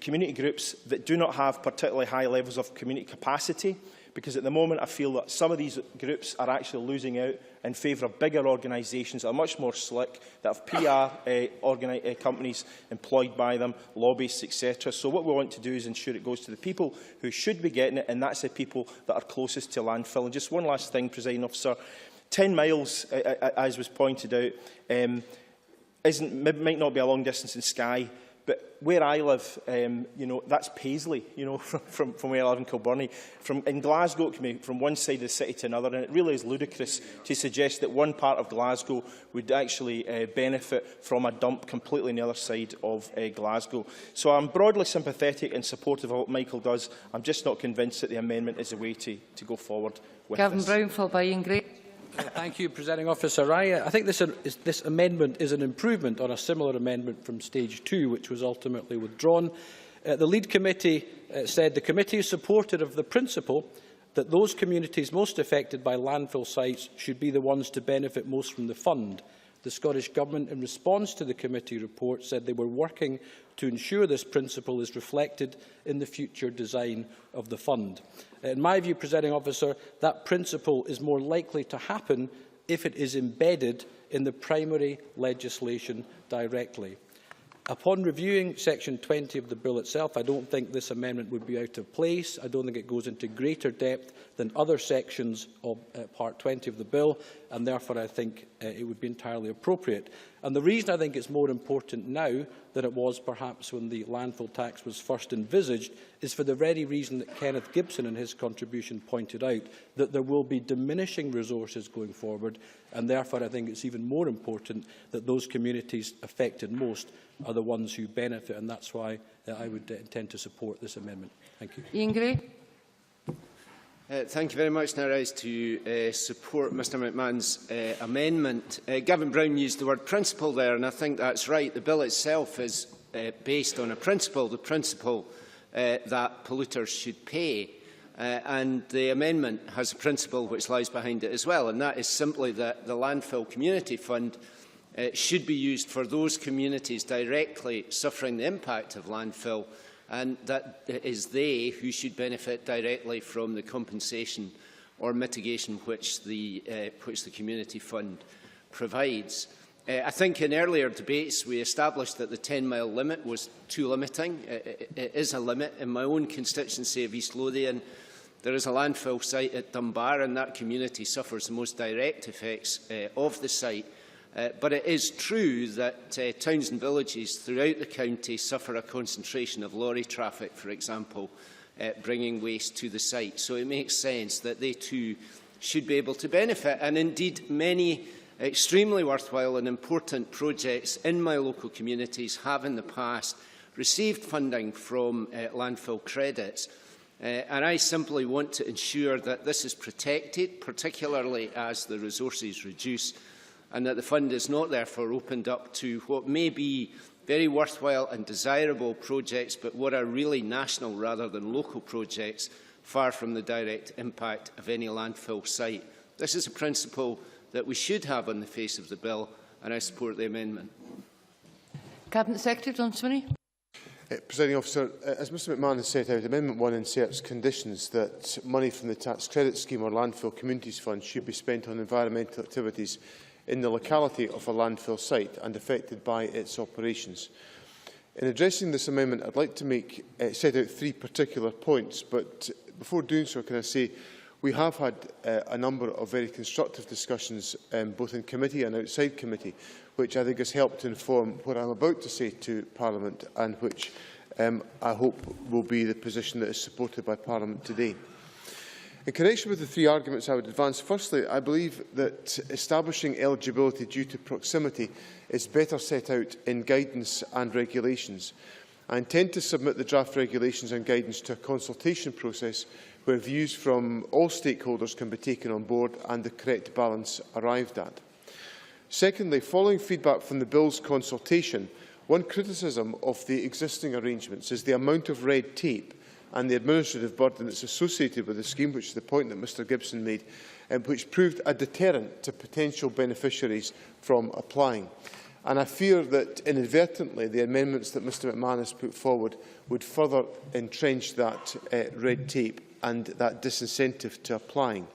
community groups that do not have particularly high levels of community capacity, because at the moment I feel that some of these groups are actually losing out in favour of bigger organisations that are much more slick, that have PR companies employed by them, lobbyists, etc. So what we want to do is ensure it goes to the people who should be getting it, and that's the people that are closest to landfill. And just one last thing, Presiding Officer. 10 miles, as was pointed out, might not be a long distance in Skye, but where I live, that's Paisley, from where I live in Kilburnie. In Glasgow, it can be from one side of the city to another, and it really is ludicrous to suggest that one part of Glasgow would actually benefit from a dump completely on the other side of Glasgow. So I'm broadly sympathetic and supportive of what Michael does. I'm just not convinced that the amendment is the way to go forward with Gavin this. Brown, followed by Ian Gray. Thank you, Presiding Officer. I think this amendment is an improvement on a similar amendment from stage 2, which was ultimately withdrawn. The lead committee said the committee is supportive of the principle that those communities most affected by landfill sites should be the ones to benefit most from the fund. The Scottish Government, in response to the committee report, said they were working to ensure this principle is reflected in the future design of the fund. In my view, Presiding Officer, that principle is more likely to happen if it is embedded in the primary legislation directly. Upon reviewing section 20 of the bill itself, I don't think this amendment would be out of place. I don't think it goes into greater depth than other sections of Part 20 of the bill, and therefore I think it would be entirely appropriate. And the reason I think it's more important now than it was perhaps when the landfill tax was first envisaged is for the very reason that Kenneth Gibson in his contribution pointed out, that there will be diminishing resources going forward, and therefore I think it's even more important that those communities affected most are the ones who benefit, and that's why I would intend to support this amendment. Thank you. Ian Gray. Thank you very much. Now I rise to support Mr McMahon's amendment. Gavin Brown used the word principle there, and I think that's right. The bill itself is based on a principle, the principle that polluters should pay. And the amendment has a principle which lies behind it as well, and that is simply that the Landfill Community Fund should be used for those communities directly suffering the impact of landfill, and that is they who should benefit directly from the compensation or mitigation which the Community Fund provides. I think in earlier debates we established that the 10-mile limit was too limiting. It is a limit. In my own constituency of East Lothian, there is a landfill site at Dunbar, and that community suffers the most direct effects of the site. But it is true that towns and villages throughout the county suffer a concentration of lorry traffic, for example, bringing waste to the site. So it makes sense that they too should be able to benefit. And indeed, many extremely worthwhile and important projects in my local communities have in the past received funding from landfill credits. And I simply want to ensure that this is protected, particularly as the resources reduce, and that the fund is not therefore opened up to what may be very worthwhile and desirable projects, but what are really national rather than local projects, far from the direct impact of any landfill site. This is a principle that we should have on the face of the bill, and I support the amendment. Cabinet Secretary John Swinney. Presiding Officer, as Mr McMahon has set out, Amendment 1 inserts conditions that money from the tax credit scheme or landfill communities fund should be spent on environmental activities in the locality of a landfill site and affected by its operations. In addressing this amendment, I'd like to set out 3 particular points, but before doing so, can I say we have had a number of very constructive discussions both in committee and outside committee, which I think has helped to inform what I'm about to say to Parliament and which I hope will be the position that is supported by Parliament today. In connection with the 3 arguments I would advance, firstly, I believe that establishing eligibility due to proximity is better set out in guidance and regulations. I intend to submit the draft regulations and guidance to a consultation process where views from all stakeholders can be taken on board and the correct balance arrived at. Secondly, following feedback from the Bill's consultation, one criticism of the existing arrangements is the amount of red tape and the administrative burden that is associated with the scheme, which is the point that Mr Gibson made, which proved a deterrent to potential beneficiaries from applying. And I fear that inadvertently the amendments that Mr McMahon has put forward would further entrench that red tape and that disincentive to applying.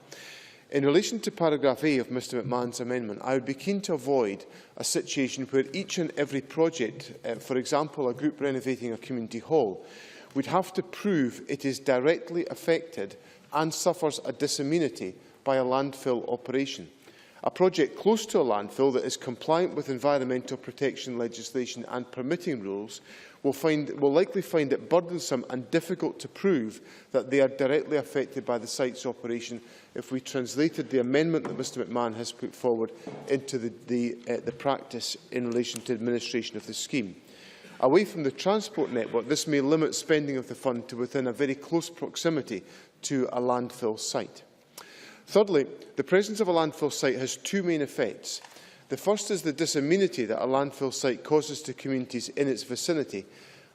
In relation to paragraph A of Mr McMahon's amendment, I would be keen to avoid a situation where each and every project, for example a group renovating a community hall, would have to prove it is directly affected and suffers a disamenity by a landfill operation. A project close to a landfill that is compliant with environmental protection legislation and permitting rules will likely find it burdensome and difficult to prove that they are directly affected by the site's operation if we translated the amendment that Mr McMahon has put forward into the practice in relation to administration of the scheme. Away from the transport network, this may limit spending of the fund to within a very close proximity to a landfill site. Thirdly, the presence of a landfill site has 2 main effects. The first is the disamenity that a landfill site causes to communities in its vicinity,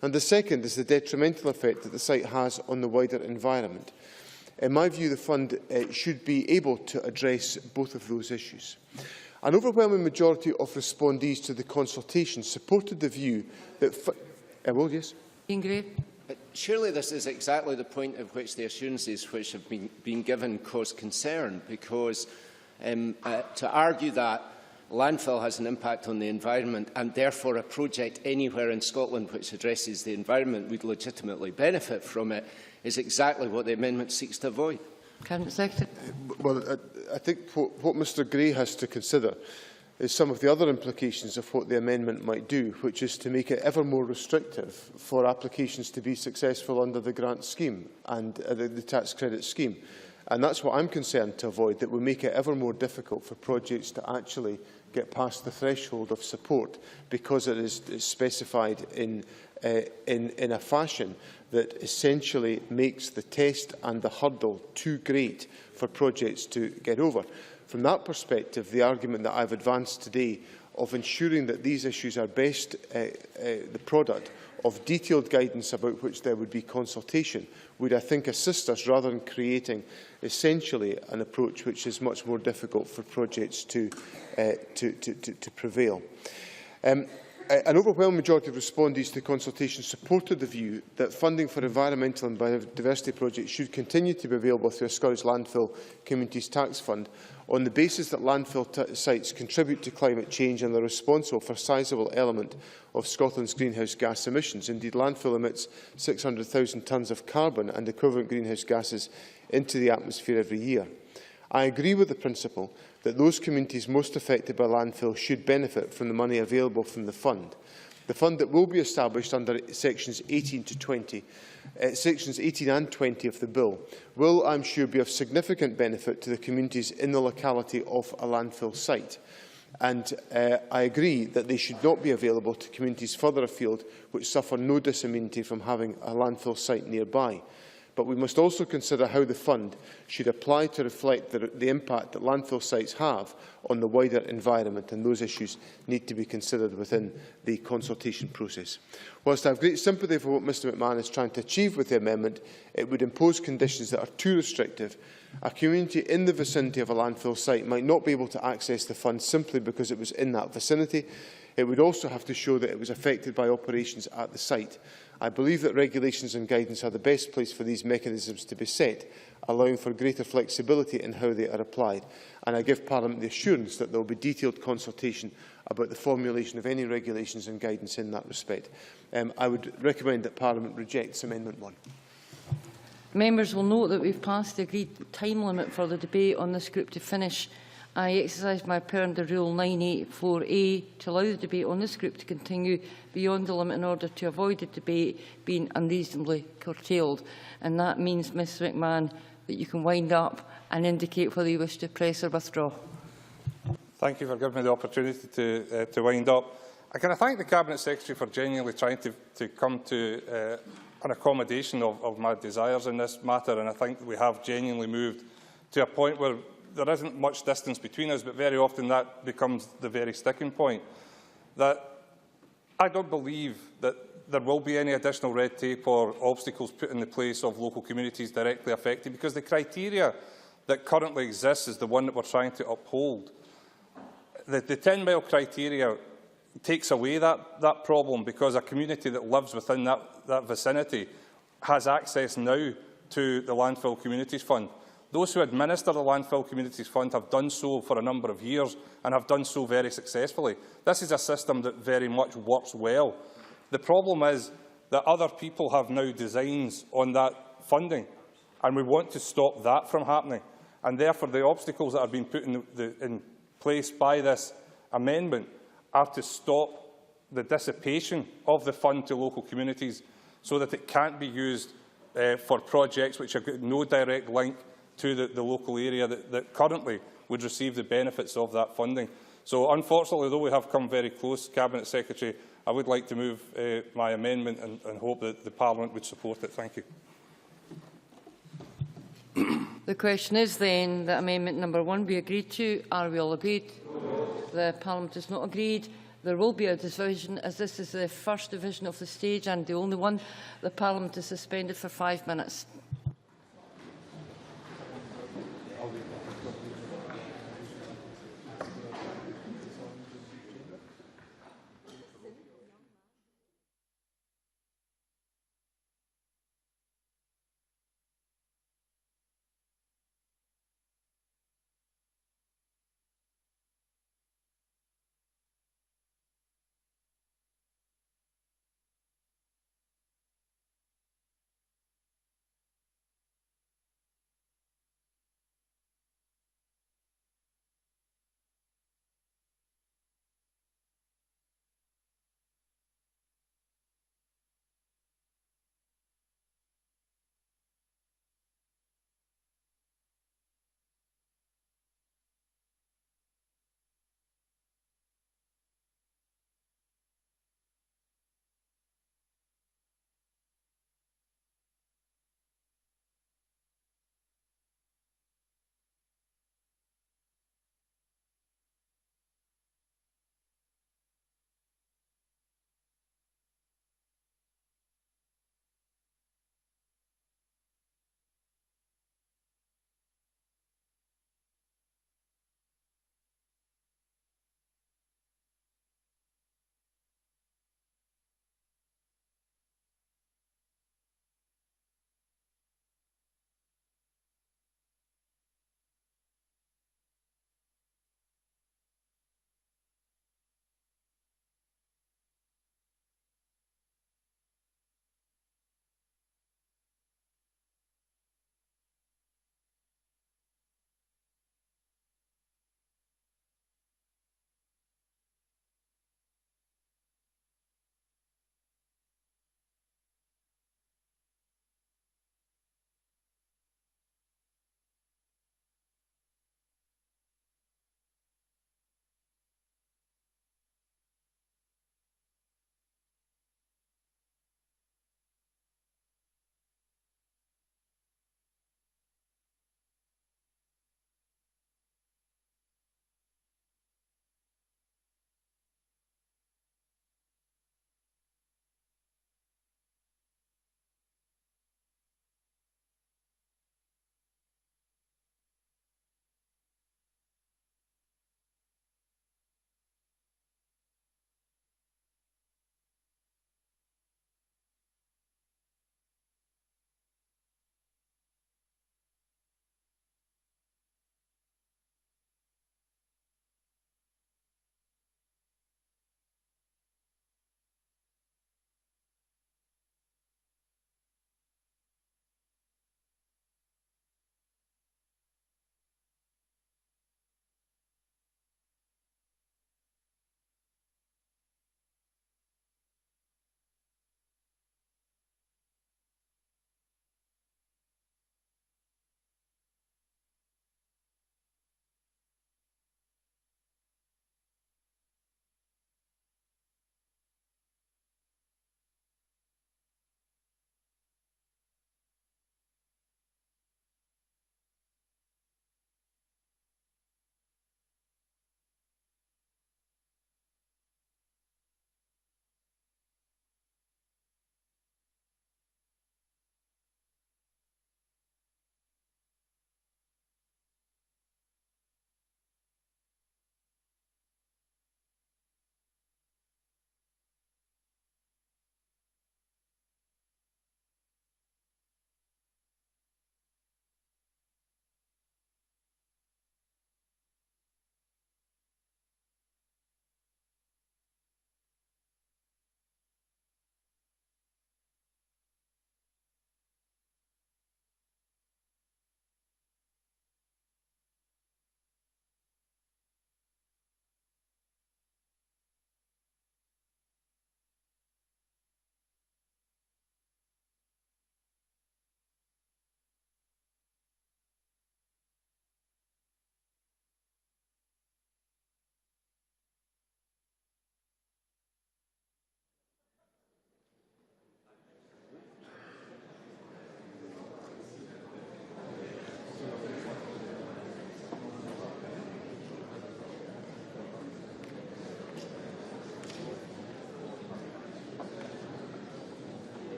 and the second is the detrimental effect that the site has on the wider environment. In my view, the fund should be able to address both of those issues. An overwhelming majority of respondees to the consultation supported the view that... yes? Surely this is exactly the point at which the assurances which have been given cause concern, because to argue that landfill has an impact on the environment and therefore a project anywhere in Scotland which addresses the environment would legitimately benefit from it is exactly what the amendment seeks to avoid. Cabinet Secretary. Well, I think what Mr Gray has to consider is some of the other implications of what the amendment might do, which is to make it ever more restrictive for applications to be successful under the grant scheme and the tax credit scheme. And that's what I'm concerned to avoid, that we make it ever more difficult for projects to actually get past the threshold of support because it is specified in a fashion that essentially makes the test and the hurdle too great for projects to get over. From that perspective, the argument that I've advanced today of ensuring that these issues are best the product of detailed guidance about which there would be consultation would, I think, assist us rather than creating essentially an approach which is much more difficult for projects to prevail. An overwhelming majority of respondees to the consultation supported the view that funding for environmental and biodiversity projects should continue to be available through a Scottish Landfill Communities Tax Fund on the basis that landfill sites contribute to climate change and are responsible for a sizeable element of Scotland's greenhouse gas emissions. Indeed, landfill emits 600,000 tonnes of carbon and equivalent greenhouse gases into the atmosphere every year. I agree with the principle that those communities most affected by landfill should benefit from the money available from the fund. The fund that will be established under sections 18 and 20 of the bill will, I'm sure, be of significant benefit to the communities in the locality of a landfill site. And I agree that they should not be available to communities further afield which suffer no disimmunity from having a landfill site nearby. But we must also consider how the fund should apply to reflect the impact that landfill sites have on the wider environment, and those issues need to be considered within the consultation process. Whilst I have great sympathy for what Mr McMahon is trying to achieve with the amendment, it would impose conditions that are too restrictive. A community in the vicinity of a landfill site might not be able to access the fund simply because it was in that vicinity. It would also have to show that it was affected by operations at the site. I believe that regulations and guidance are the best place for these mechanisms to be set, allowing for greater flexibility in how they are applied. And I give Parliament the assurance that there will be detailed consultation about the formulation of any regulations and guidance in that respect. I would recommend that Parliament rejects Amendment 1. Members will note that we've passed the agreed time limit for the debate on this group to finish. I exercise my power under Rule 984A to allow the debate on this group to continue beyond the limit in order to avoid the debate being unreasonably curtailed. And that means, Ms McMahon, that you can wind up and indicate whether you wish to press or withdraw. Thank you for giving me the opportunity to wind up. I can thank the Cabinet Secretary for genuinely trying to come to an accommodation of my desires in this matter, and I think that we have genuinely moved to a point where there isn't much distance between us, but very often that becomes the very sticking point. That I don't believe that there will be any additional red tape or obstacles put in the place of local communities directly affected, because the criteria that currently exists is the one that we're trying to uphold. The 10-mile criteria takes away that problem, because a community that lives within that vicinity has access now to the Landfill Communities Fund. Those who administer the Landfill Communities Fund have done so for a number of years and have done so very successfully. This is a system that very much works well. The problem is that other people have now designs on that funding, and we want to stop that from happening. And therefore, the obstacles that are being put in place by this amendment are to stop the dissipation of the fund to local communities so that it can't be used for projects which have got no direct link to the local area that currently would receive the benefits of that funding. So, unfortunately, though we have come very close, Cabinet Secretary, I would like to move my amendment and hope that the Parliament would support it. Thank you. The question is then that Amendment number 1 be agreed to. Are we all agreed? The Parliament is not agreed. There will be a division, as this is the first division of the stage and the only one. The Parliament is suspended for 5 minutes.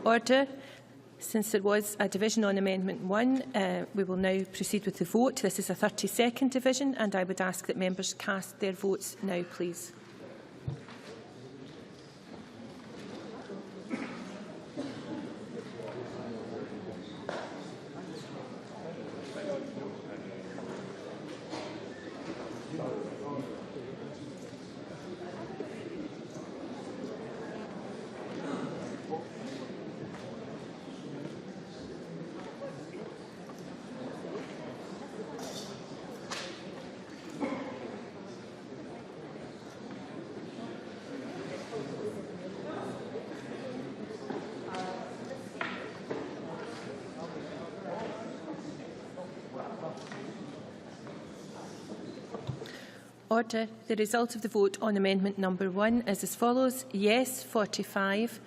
Order. Since there was a division on Amendment 1, we will now proceed with the vote. This is a 32nd division, and I would ask that members cast their votes now, please. Order. The result of the vote on Amendment number 1 is as follows. Yes 45,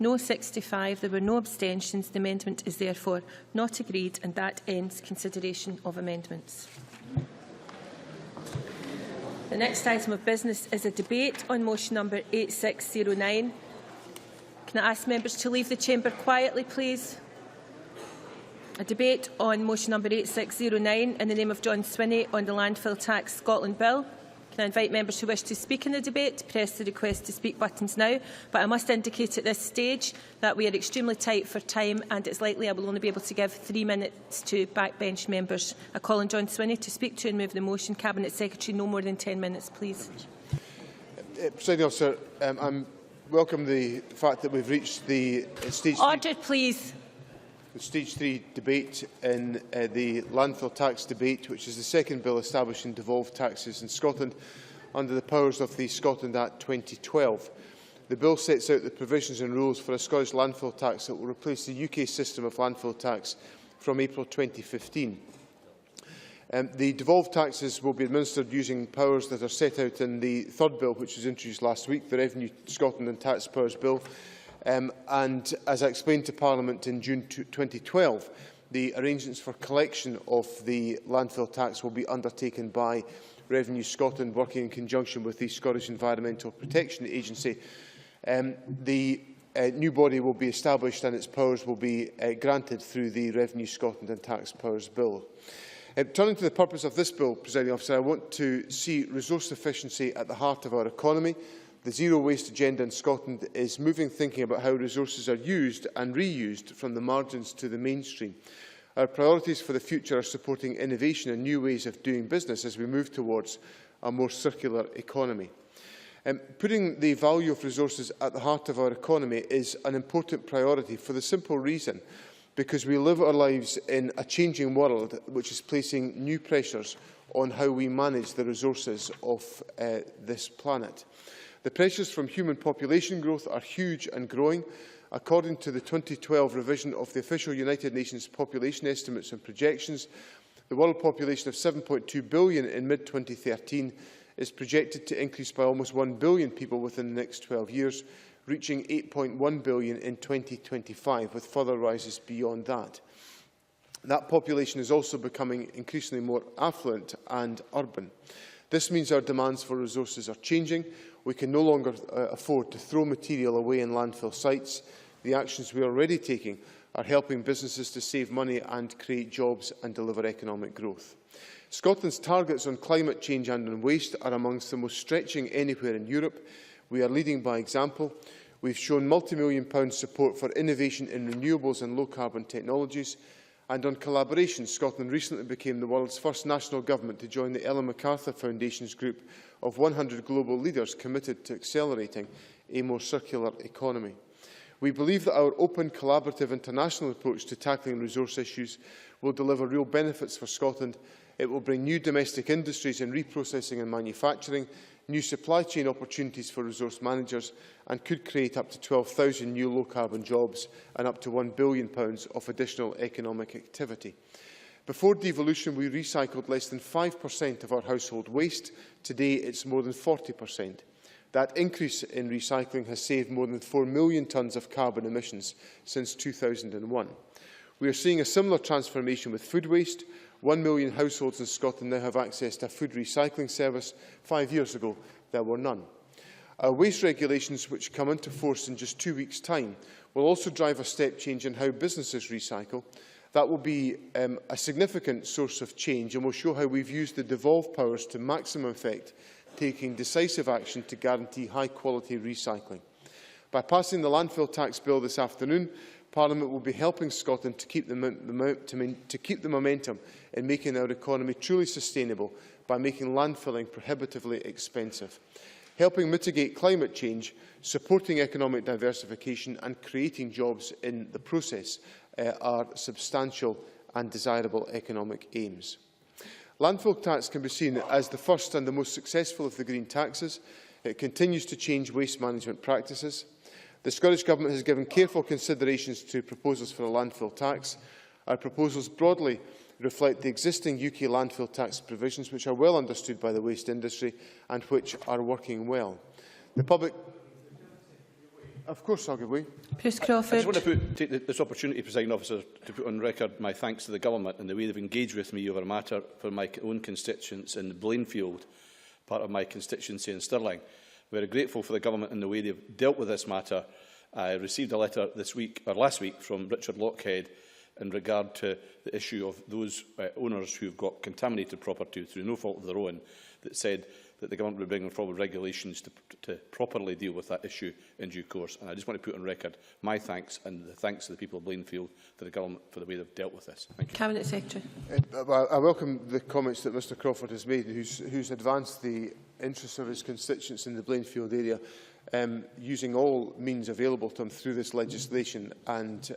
no 65. There were no abstentions. The amendment is therefore not agreed, and that ends consideration of amendments. The next item of business is a debate on motion number 8609. Can I ask members to leave the chamber quietly, please? A debate on motion number 8609 in the name of John Swinney on the Landfill-Tax Scotland Bill. Can I invite members who wish to speak in the debate? Press the request to speak buttons now. But I must indicate at this stage that we are extremely tight for time, and it's likely I will only be able to give 3 minutes to backbench members. I call on John Swinney to speak to and move the motion. Cabinet Secretary, no more than 10 minutes, please. Presiding Officer, I welcome the fact that we've reached the stage. Order, please. The Stage 3 debate in the landfill tax debate, which is the second bill establishing devolved taxes in Scotland under the powers of the Scotland Act 2012. The bill sets out the provisions and rules for a Scottish landfill tax that will replace the UK system of landfill tax from April 2015. The devolved taxes will be administered using powers that are set out in the third bill, which was introduced last week, the Revenue Scotland and Tax Powers Bill. And as I explained to Parliament in June 2012, the arrangements for collection of the landfill tax will be undertaken by Revenue Scotland, working in conjunction with the Scottish Environmental Protection Agency. The new body will be established and its powers will be granted through the Revenue Scotland and Tax Powers Bill. Turning to the purpose of this bill, Presiding Officer, I want to see resource efficiency at the heart of our economy. The zero waste agenda in Scotland is moving thinking about how resources are used and reused from the margins to the mainstream. Our priorities for the future are supporting innovation and new ways of doing business as we move towards a more circular economy. Putting the value of resources at the heart of our economy is an important priority for the simple reason because we live our lives in a changing world which is placing new pressures on how we manage the resources of this planet. The pressures from human population growth are huge and growing. According to the 2012 revision of the official United Nations population estimates and projections, the world population of 7.2 billion in mid-2013 is projected to increase by almost 1 billion people within the next 12 years, reaching 8.1 billion in 2025, with further rises beyond that. That population is also becoming increasingly more affluent and urban. This means our demands for resources are changing. We can no longer afford to throw material away in landfill sites. The actions we are already taking are helping businesses to save money and create jobs and deliver economic growth. Scotland's targets on climate change and on waste are amongst the most stretching anywhere in Europe. We are leading by example. We've shown multi-million-pound support for innovation in renewables and low-carbon technologies. And on collaboration, Scotland recently became the world's first national government to join the Ellen MacArthur Foundation's group of 100 global leaders committed to accelerating a more circular economy. We believe that our open, collaborative international approach to tackling resource issues will deliver real benefits for Scotland. It will bring new domestic industries in reprocessing and manufacturing, new supply chain opportunities for resource managers, and could create up to 12,000 new low-carbon jobs and up to £1 billion of additional economic activity. Before devolution, we recycled less than 5% of our household waste. Today, it's more than 40%. That increase in recycling has saved more than 4 million tonnes of carbon emissions since 2001. We are seeing a similar transformation with food waste. 1 million households in Scotland now have access to a food recycling service. 5 years ago, there were none. Our waste regulations, which come into force in just 2 weeks' time, will also drive a step change in how businesses recycle. That will be a significant source of change and will show how we've used the devolved powers to maximum effect, taking decisive action to guarantee high-quality recycling. By passing the Landfill-Tax Bill this afternoon, Parliament will be helping Scotland to keep the momentum in making our economy truly sustainable by making landfilling prohibitively expensive. Helping mitigate climate change, supporting economic diversification and creating jobs in the process are substantial and desirable economic aims. Landfill tax can be seen as the first and the most successful of the green taxes. It continues to change waste management practices. The Scottish Government has given careful considerations to proposals for a landfill tax. Our proposals broadly reflect the existing UK landfill tax provisions, which are well understood by the waste industry and which are working well. The public... Of course, I'll give way. Bruce Crawford. I just want to take this opportunity, Presiding Officer, to put on record my thanks to the Government and the way they've engaged with me over a matter for my own constituents in the Blainfield, part of my constituency in Stirling. I'm very grateful for the Government and the way they've dealt with this matter. I received a letter this week, or last week, from Richard Lockhead in regard to the issue of those owners who have got contaminated property through no fault of their own, that said that the Government would bring forward regulations to properly deal with that issue in due course. And I just want to put on record my thanks and the thanks to the people of Blainfield to the Government for the way they've dealt with this. Thank you. Cabinet Secretary. I welcome the comments that Mr Crawford has made, who's advanced the interests of his constituents in the Blainfield area, using all means available to him through this legislation, and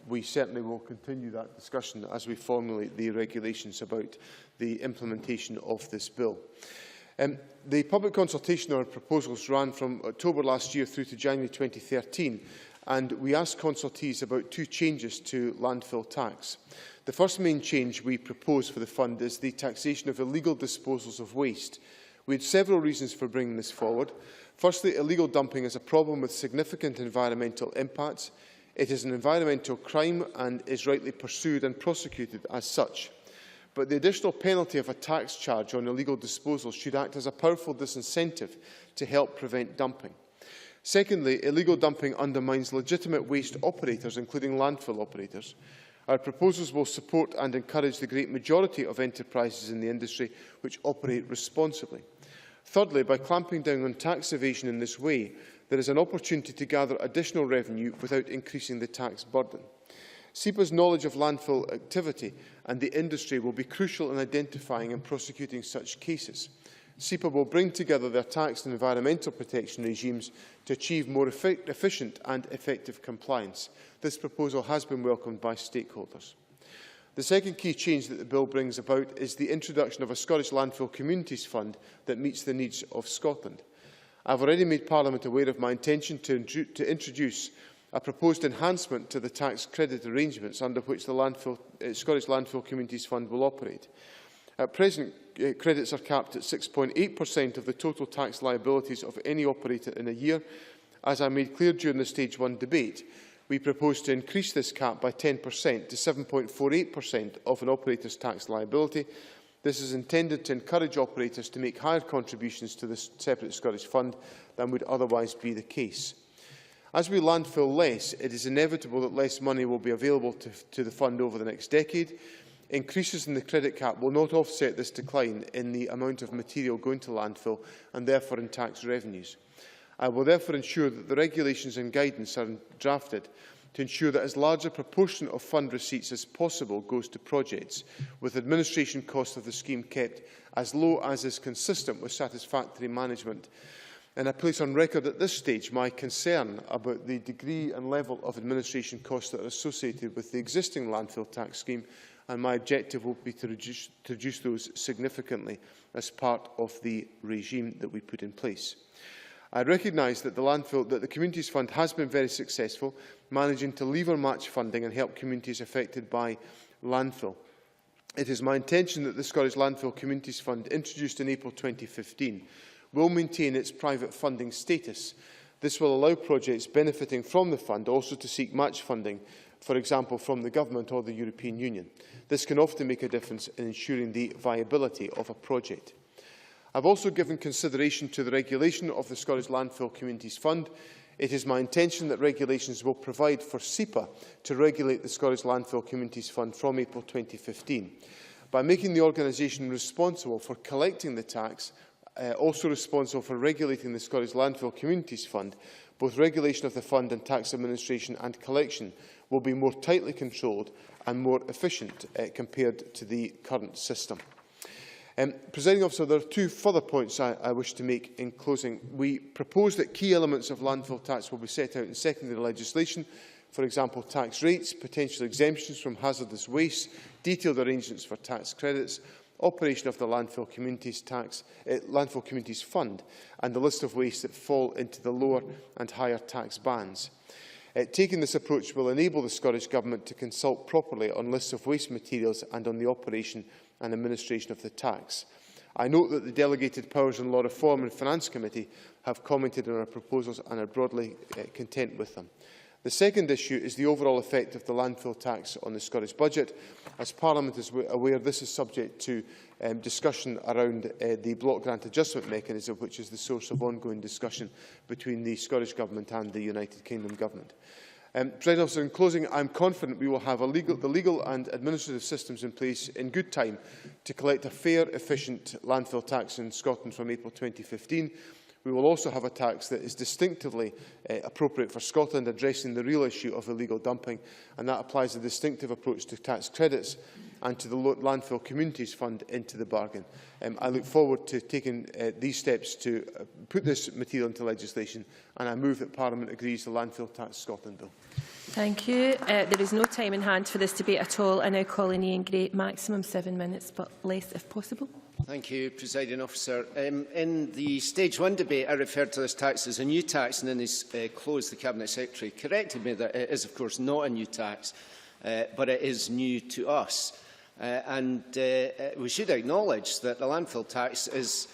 we certainly will continue that discussion as we formulate the regulations about the implementation of this bill. The public consultation on our proposals ran from October last year through to January 2013, and we asked consultees about 2 changes to landfill tax. The first main change we propose for the fund is the taxation of illegal disposals of waste. We had several reasons for bringing this forward. Firstly, illegal dumping is a problem with significant environmental impacts. It is an environmental crime and is rightly pursued and prosecuted as such. But the additional penalty of a tax charge on illegal disposal should act as a powerful disincentive to help prevent dumping. Secondly, illegal dumping undermines legitimate waste operators, including landfill operators. Our proposals will support and encourage the great majority of enterprises in the industry which operate responsibly. Thirdly, by clamping down on tax evasion in this way, there is an opportunity to gather additional revenue without increasing the tax burden. SEPA's knowledge of landfill activity and the industry will be crucial in identifying and prosecuting such cases. SEPA will bring together their tax and environmental protection regimes to achieve more efficient and effective compliance. This proposal has been welcomed by stakeholders. The second key change that the bill brings about is the introduction of a Scottish Landfill Communities Fund that meets the needs of Scotland. I have already made Parliament aware of my intention to introduce a proposed enhancement to the tax credit arrangements under which the Scottish Landfill Communities Fund will operate. At present, credits are capped at 6.8% of the total tax liabilities of any operator in a year. As I made clear during the Stage 1 debate, we propose to increase this cap by 10% to 7.48% of an operator's tax liability. This is intended to encourage operators to make higher contributions to this separate Scottish fund than would otherwise be the case. As we landfill less, it is inevitable that less money will be available to the fund over the next decade. Increases in the credit cap will not offset this decline in the amount of material going to landfill and therefore in tax revenues. I will therefore ensure that the regulations and guidance are drafted to ensure that as large a proportion of fund receipts as possible goes to projects, with administration costs of the scheme kept as low as is consistent with satisfactory management. And I place on record at this stage my concern about the degree and level of administration costs that are associated with the existing landfill tax scheme, and my objective will be to reduce those significantly as part of the regime that we put in place. I recognise that the Communities Fund has been very successful, managing to lever match funding and help communities affected by landfill. It is my intention that the Scottish Landfill Communities Fund, introduced in April 2015, will maintain its private funding status. This will allow projects benefiting from the fund also to seek match funding, for example from the Government or the European Union. This can often make a difference in ensuring the viability of a project. I have also given consideration to the regulation of the Scottish Landfill Communities Fund. It is my intention that regulations will provide for SEPA to regulate the Scottish Landfill Communities Fund from April 2015. By making the organisation responsible for collecting the tax, also responsible for regulating the Scottish Landfill Communities Fund, both regulation of the fund and tax administration and collection will be more tightly controlled and more efficient compared to the current system. Presiding Officer, there are two further points I wish to make in closing. We propose that key elements of landfill tax will be set out in secondary legislation, for example, tax rates, potential exemptions from hazardous waste, detailed arrangements for tax credits, operation of the Landfill Communities Fund, and the list of wastes that fall into the lower and higher tax bands. Taking this approach will enable the Scottish Government to consult properly on lists of waste materials and on the operation and administration of the tax. I note that the Delegated Powers and Law Reform and Finance Committee have commented on our proposals and are broadly content with them. The second issue is the overall effect of the landfill tax on the Scottish budget. As Parliament is aware, this is subject to discussion around the block grant adjustment mechanism, which is the source of ongoing discussion between the Scottish Government and the United Kingdom Government. President Officer, in closing, I am confident we will have the legal and administrative systems in place in good time to collect a fair, efficient landfill tax in Scotland from April 2015. We will also have a tax that is distinctively appropriate for Scotland, addressing the real issue of illegal dumping, and that applies a distinctive approach to tax credits and to the Landfill Communities Fund into the bargain. I look forward to taking these steps to put this material into legislation, and I move that Parliament agrees the Landfill Tax Scotland Bill. Thank you. There is no time in hand for this debate at all. I now call in Ian Gray, maximum 7 minutes, but less if possible. Thank you, Presiding Officer. In the Stage 1 debate, I referred to this tax as a new tax, and in his close, the Cabinet Secretary corrected me that it is, of course, not a new tax, but it is new to us. We should acknowledge that the landfill tax is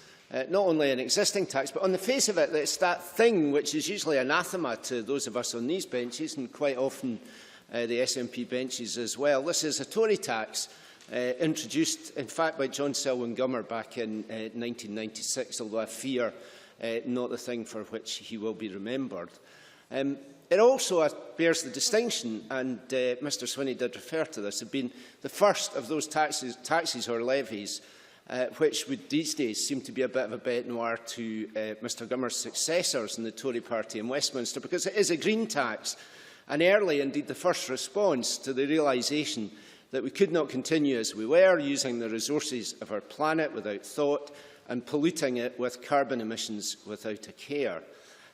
not only an existing tax, but on the face of it, it's that thing which is usually anathema to those of us on these benches, and quite often the SNP benches as well. This is a Tory tax introduced, in fact, by John Selwyn Gummer back in 1996, although I fear not the thing for which he will be remembered. It also bears the distinction, and Mr Swinney did refer to this, of being the first of those taxes or levies which would these days seem to be a bit of a bête noire to Mr Gummer's successors in the Tory party in Westminster, because it is a green tax, and early, indeed, the first response to the realisation that we could not continue as we were, using the resources of our planet without thought and polluting it with carbon emissions without a care.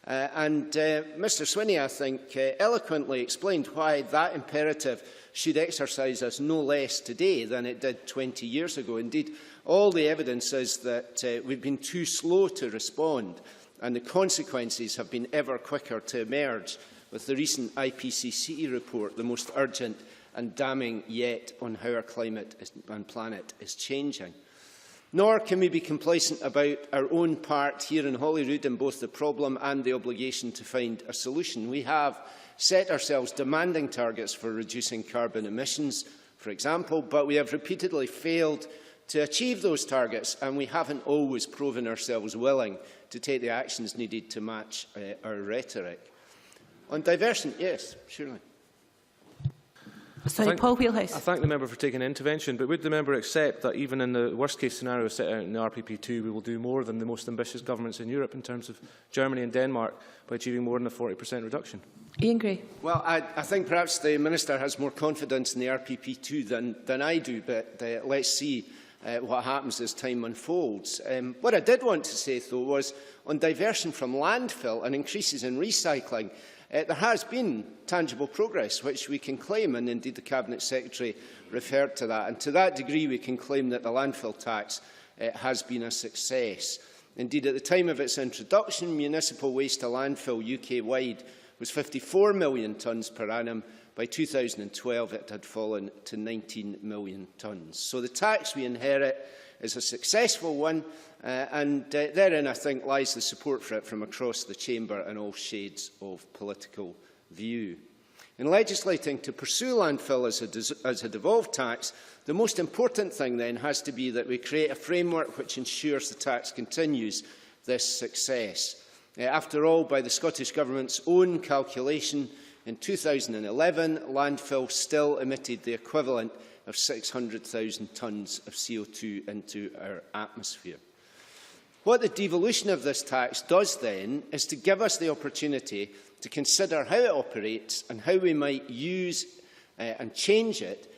Mr Swinney, I think, eloquently explained why that imperative should exercise us no less today than it did 20 years ago. Indeed, all the evidence is that we've been too slow to respond, and the consequences have been ever quicker to emerge, with the recent IPCC report the most urgent and damning yet on how our climate and planet is changing. Nor can we be complacent about our own part here in Holyrood in both the problem and the obligation to find a solution. We have set ourselves demanding targets for reducing carbon emissions, for example, but we have repeatedly failed to achieve those targets, and we haven't always proven ourselves willing to take the actions needed to match our rhetoric. On diversion, yes, surely. Sorry, Paul Wheelhouse. I thank the member for taking an intervention, but would the member accept that even in the worst-case scenario set out in the RPP2, we will do more than the most ambitious governments in Europe in terms of Germany and Denmark by achieving more than a 40% reduction? Ian Gray. Well, I think perhaps the Minister has more confidence in the RPP2 than I do, but let's see what happens as time unfolds. What I did want to say, though, was on diversion from landfill and increases in recycling, there has been tangible progress, which we can claim, and indeed the Cabinet Secretary referred to that. And to that degree, we can claim that the landfill tax has been a success. Indeed, at the time of its introduction, municipal waste to landfill UK-wide was 54 million tonnes per annum. By 2012, it had fallen to 19 million tonnes. So the tax we inherit is a successful one, and therein, I think, lies the support for it from across the chamber and all shades of political view. In legislating to pursue landfill as a devolved tax, the most important thing then has to be that we create a framework which ensures the tax continues this success. After all, by the Scottish Government's own calculation, in 2011, landfill still emitted the equivalent of 600,000 tonnes of CO2 into our atmosphere. What the devolution of this tax does then is to give us the opportunity to consider how it operates and how we might use and change it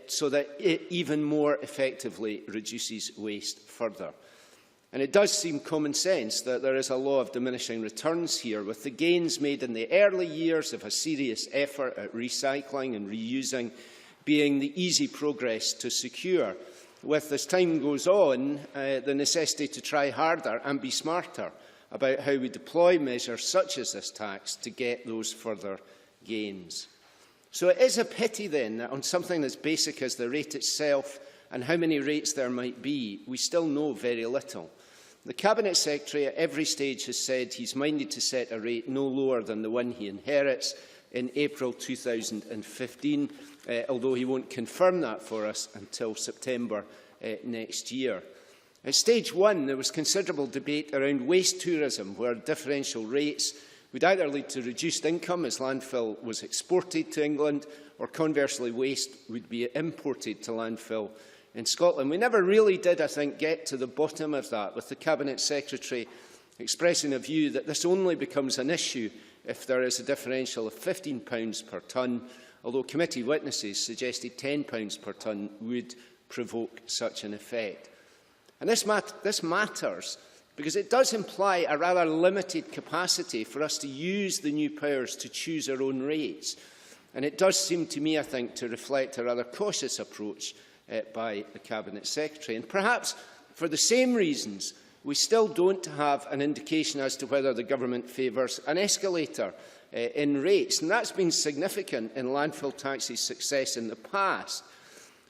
so that it even more effectively reduces waste further. And it does seem common sense that there is a law of diminishing returns here, with the gains made in the early years of a serious effort at recycling and reusing being the easy progress to secure, with, as time goes on, the necessity to try harder and be smarter about how we deploy measures such as this tax to get those further gains. So it is a pity then that on something as basic as the rate itself and how many rates there might be, we still know very little. The Cabinet Secretary at every stage has said he's minded to set a rate no lower than the one he inherits in April 2015, although he won't confirm that for us until September next year. At stage one, there was considerable debate around waste tourism, where differential rates would either lead to reduced income as landfill was exported to England, or conversely waste would be imported to landfill in Scotland. We never really did, I think, get to the bottom of that, with the Cabinet Secretary expressing a view that this only becomes an issue if there is a differential of £15 per tonne, although committee witnesses suggested £10 per tonne would provoke such an effect. And this matters because it does imply a rather limited capacity for us to use the new powers to choose our own rates. And it does seem to me, I think, to reflect a rather cautious approach by the Cabinet Secretary. And perhaps for the same reasons, we still don't have an indication as to whether the Government favours an escalator in rates. And that's been significant in Landfill-Tax's success in the past,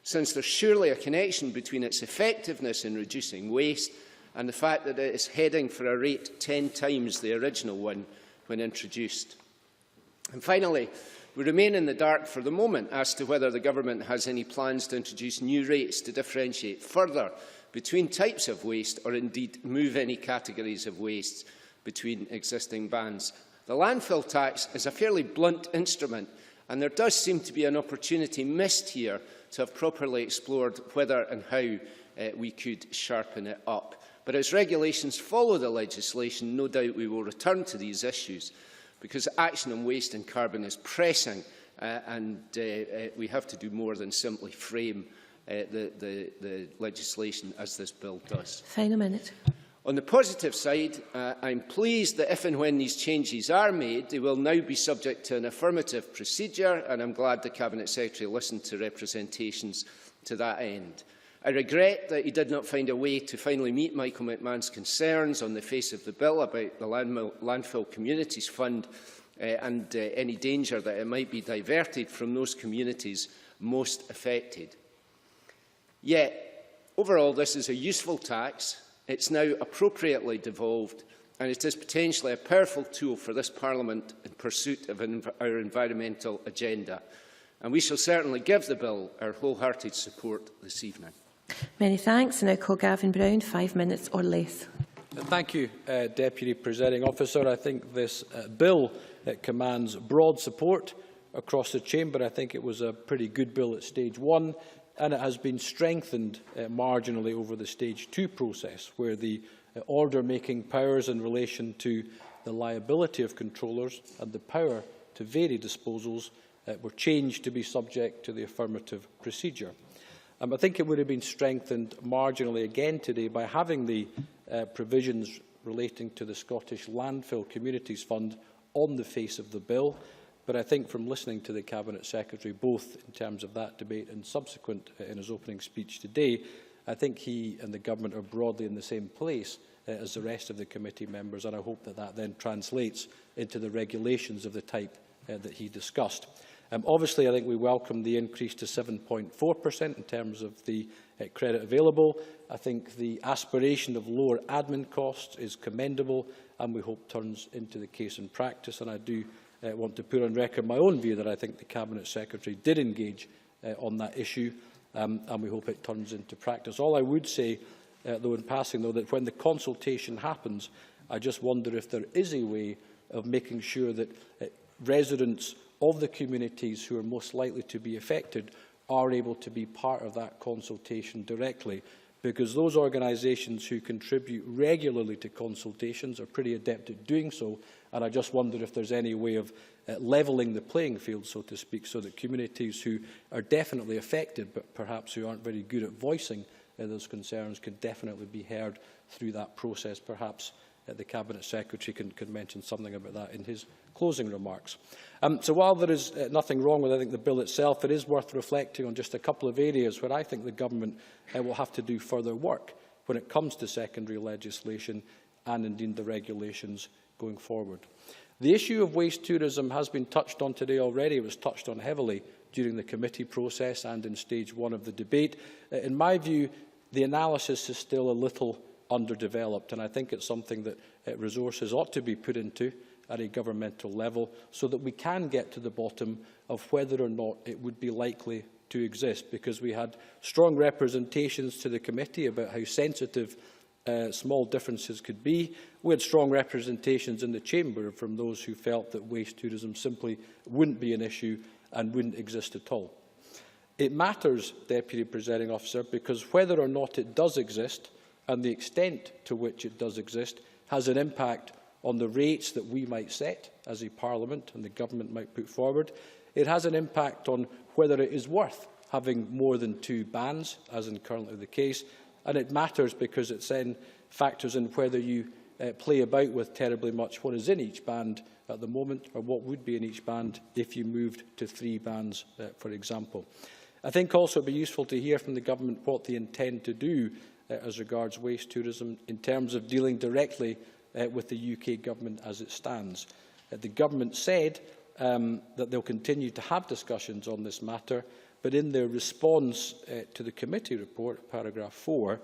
since there's surely a connection between its effectiveness in reducing waste and the fact that it is heading for a rate 10 times the original one when introduced. And finally, we remain in the dark for the moment as to whether the Government has any plans to introduce new rates to differentiate further between types of waste, or indeed move any categories of waste between existing bands. The landfill tax is a fairly blunt instrument, and there does seem to be an opportunity missed here to have properly explored whether and how we could sharpen it up. But as regulations follow the legislation, no doubt we will return to these issues, because action on waste and carbon is pressing, and we have to do more than simply frame the legislation as this bill does. Final minute. On the positive side, I'm pleased that if and when these changes are made, they will now be subject to an affirmative procedure, and I'm glad the Cabinet Secretary listened to representations to that end. I regret that he did not find a way to finally meet Michael McMahon's concerns on the face of the bill about the Landfill Communities Fund and any danger that it might be diverted from those communities most affected. Yet, overall, this is a useful tax. It's now appropriately devolved, and it is potentially a powerful tool for this Parliament in pursuit of our environmental agenda. And we shall certainly give the bill our wholehearted support this evening. Many thanks. And I call Gavin Brown, 5 minutes or less. Thank you, Deputy Presiding Officer. I think this bill commands broad support across the chamber. I think it was a pretty good bill at stage one, and it has been strengthened marginally over the stage two process, where the order-making powers in relation to the liability of controllers and the power to vary disposals were changed to be subject to the affirmative procedure. I think it would have been strengthened marginally again today by having the provisions relating to the Scottish Landfill Communities Fund on the face of the bill. But I think from listening to the Cabinet Secretary, both in terms of that debate and subsequent in his opening speech today, I think he and the Government are broadly in the same place as the rest of the committee members, and I hope that that then translates into the regulations of the type that he discussed. Obviously, I think we welcome the increase to 7.4% in terms of the credit available. I think the aspiration of lower admin costs is commendable, and we hope turns into the case in practice. And I do want to put on record my own view that I think the Cabinet Secretary did engage on that issue, and we hope it turns into practice. All I would say, though, in passing, though, that when the consultation happens, I just wonder if there is a way of making sure that residents of the communities who are most likely to be affected are able to be part of that consultation directly, because those organisations who contribute regularly to consultations are pretty adept at doing so, and I just wonder if there's any way of levelling the playing field, so to speak, so that communities who are definitely affected, but perhaps who aren't very good at voicing those concerns, can definitely be heard through that process. Perhaps the Cabinet Secretary can mention something about that in his closing remarks. So while there is nothing wrong with, I think, the bill itself, it is worth reflecting on just a couple of areas where I think the Government will have to do further work when it comes to secondary legislation and indeed the regulations going forward. The issue of waste tourism has been touched on today already. It was touched on heavily during the committee process and in stage 1 of the debate. In my view, the analysis is still a little underdeveloped, and I think it's something that resources ought to be put into at a governmental level so that we can get to the bottom of whether or not it would be likely to exist, because we had strong representations to the committee about how sensitive small differences could be. We had strong representations in the chamber from those who felt that waste tourism simply wouldn't be an issue and wouldn't exist at all. It matters, Deputy Presiding Officer, because whether or not it does exist and the extent to which it does exist has an impact on the rates that we might set as a Parliament and the Government might put forward. It has an impact on whether it is worth having more than 2 bans, as is currently the case, and it matters because it then factors in whether you play about with terribly much what is in each band at the moment, or what would be in each band if you moved to 3 bans, for example. I think also it would be useful to hear from the Government what they intend to do as regards waste tourism in terms of dealing directly with the UK Government as it stands. The Government said that they'll continue to have discussions on this matter, but in their response to the committee report, paragraph 4,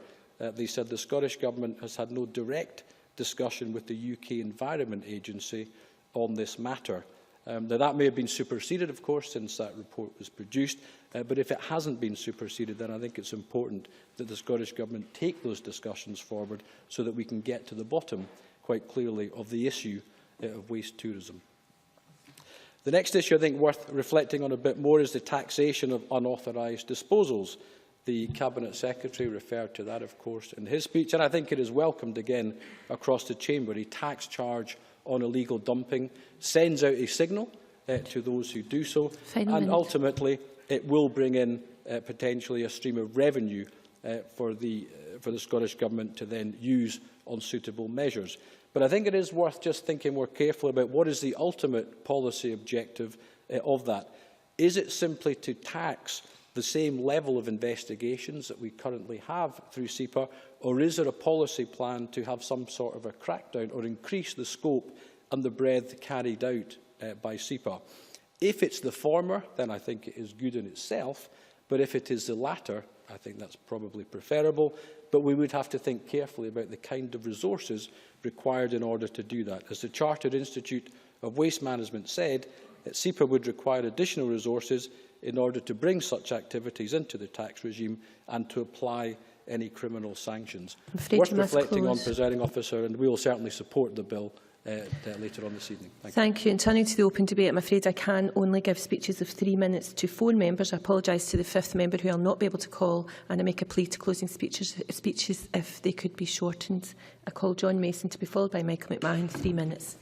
they said the Scottish Government has had no direct discussion with the UK Environment Agency on this matter. Now, that may have been superseded, of course, since that report was produced, but if it hasn't been superseded, then I think it's important that the Scottish Government take those discussions forward so that we can get to the bottom, quite clearly, of the issue of waste tourism. The next issue I think worth reflecting on a bit more is the taxation of unauthorised disposals. The Cabinet Secretary referred to that, of course, in his speech, and I think it is welcomed again across the Chamber. A tax charge on illegal dumping sends out a signal to those who do so, and ultimately it will bring in potentially a stream of revenue for the Scottish Government to then use on suitable measures. But I think it is worth just thinking more carefully about what is the ultimate policy objective of that. Is it simply to tax the same level of investigations that we currently have through SEPA, or is there a policy plan to have some sort of a crackdown or increase the scope and the breadth carried out by SEPA? If it's the former, then I think it is good in itself, but if it is the latter, I think that's probably preferable. But we would have to think carefully about the kind of resources required in order to do that. As the Chartered Institute of Waste Management said, SEPA would require additional resources in order to bring such activities into the tax regime and to apply any criminal sanctions. Worth reflecting on, Presiding Officer, and we will certainly support the bill later on this evening. Thank you. And turning to the open debate, I'm afraid I can only give speeches of 3 minutes to 4 members. I apologise to the 5th member who I'll not be able to call, and I make a plea to closing speeches if they could be shortened. I call John Mason to be followed by Michael McMahon. 3 minutes.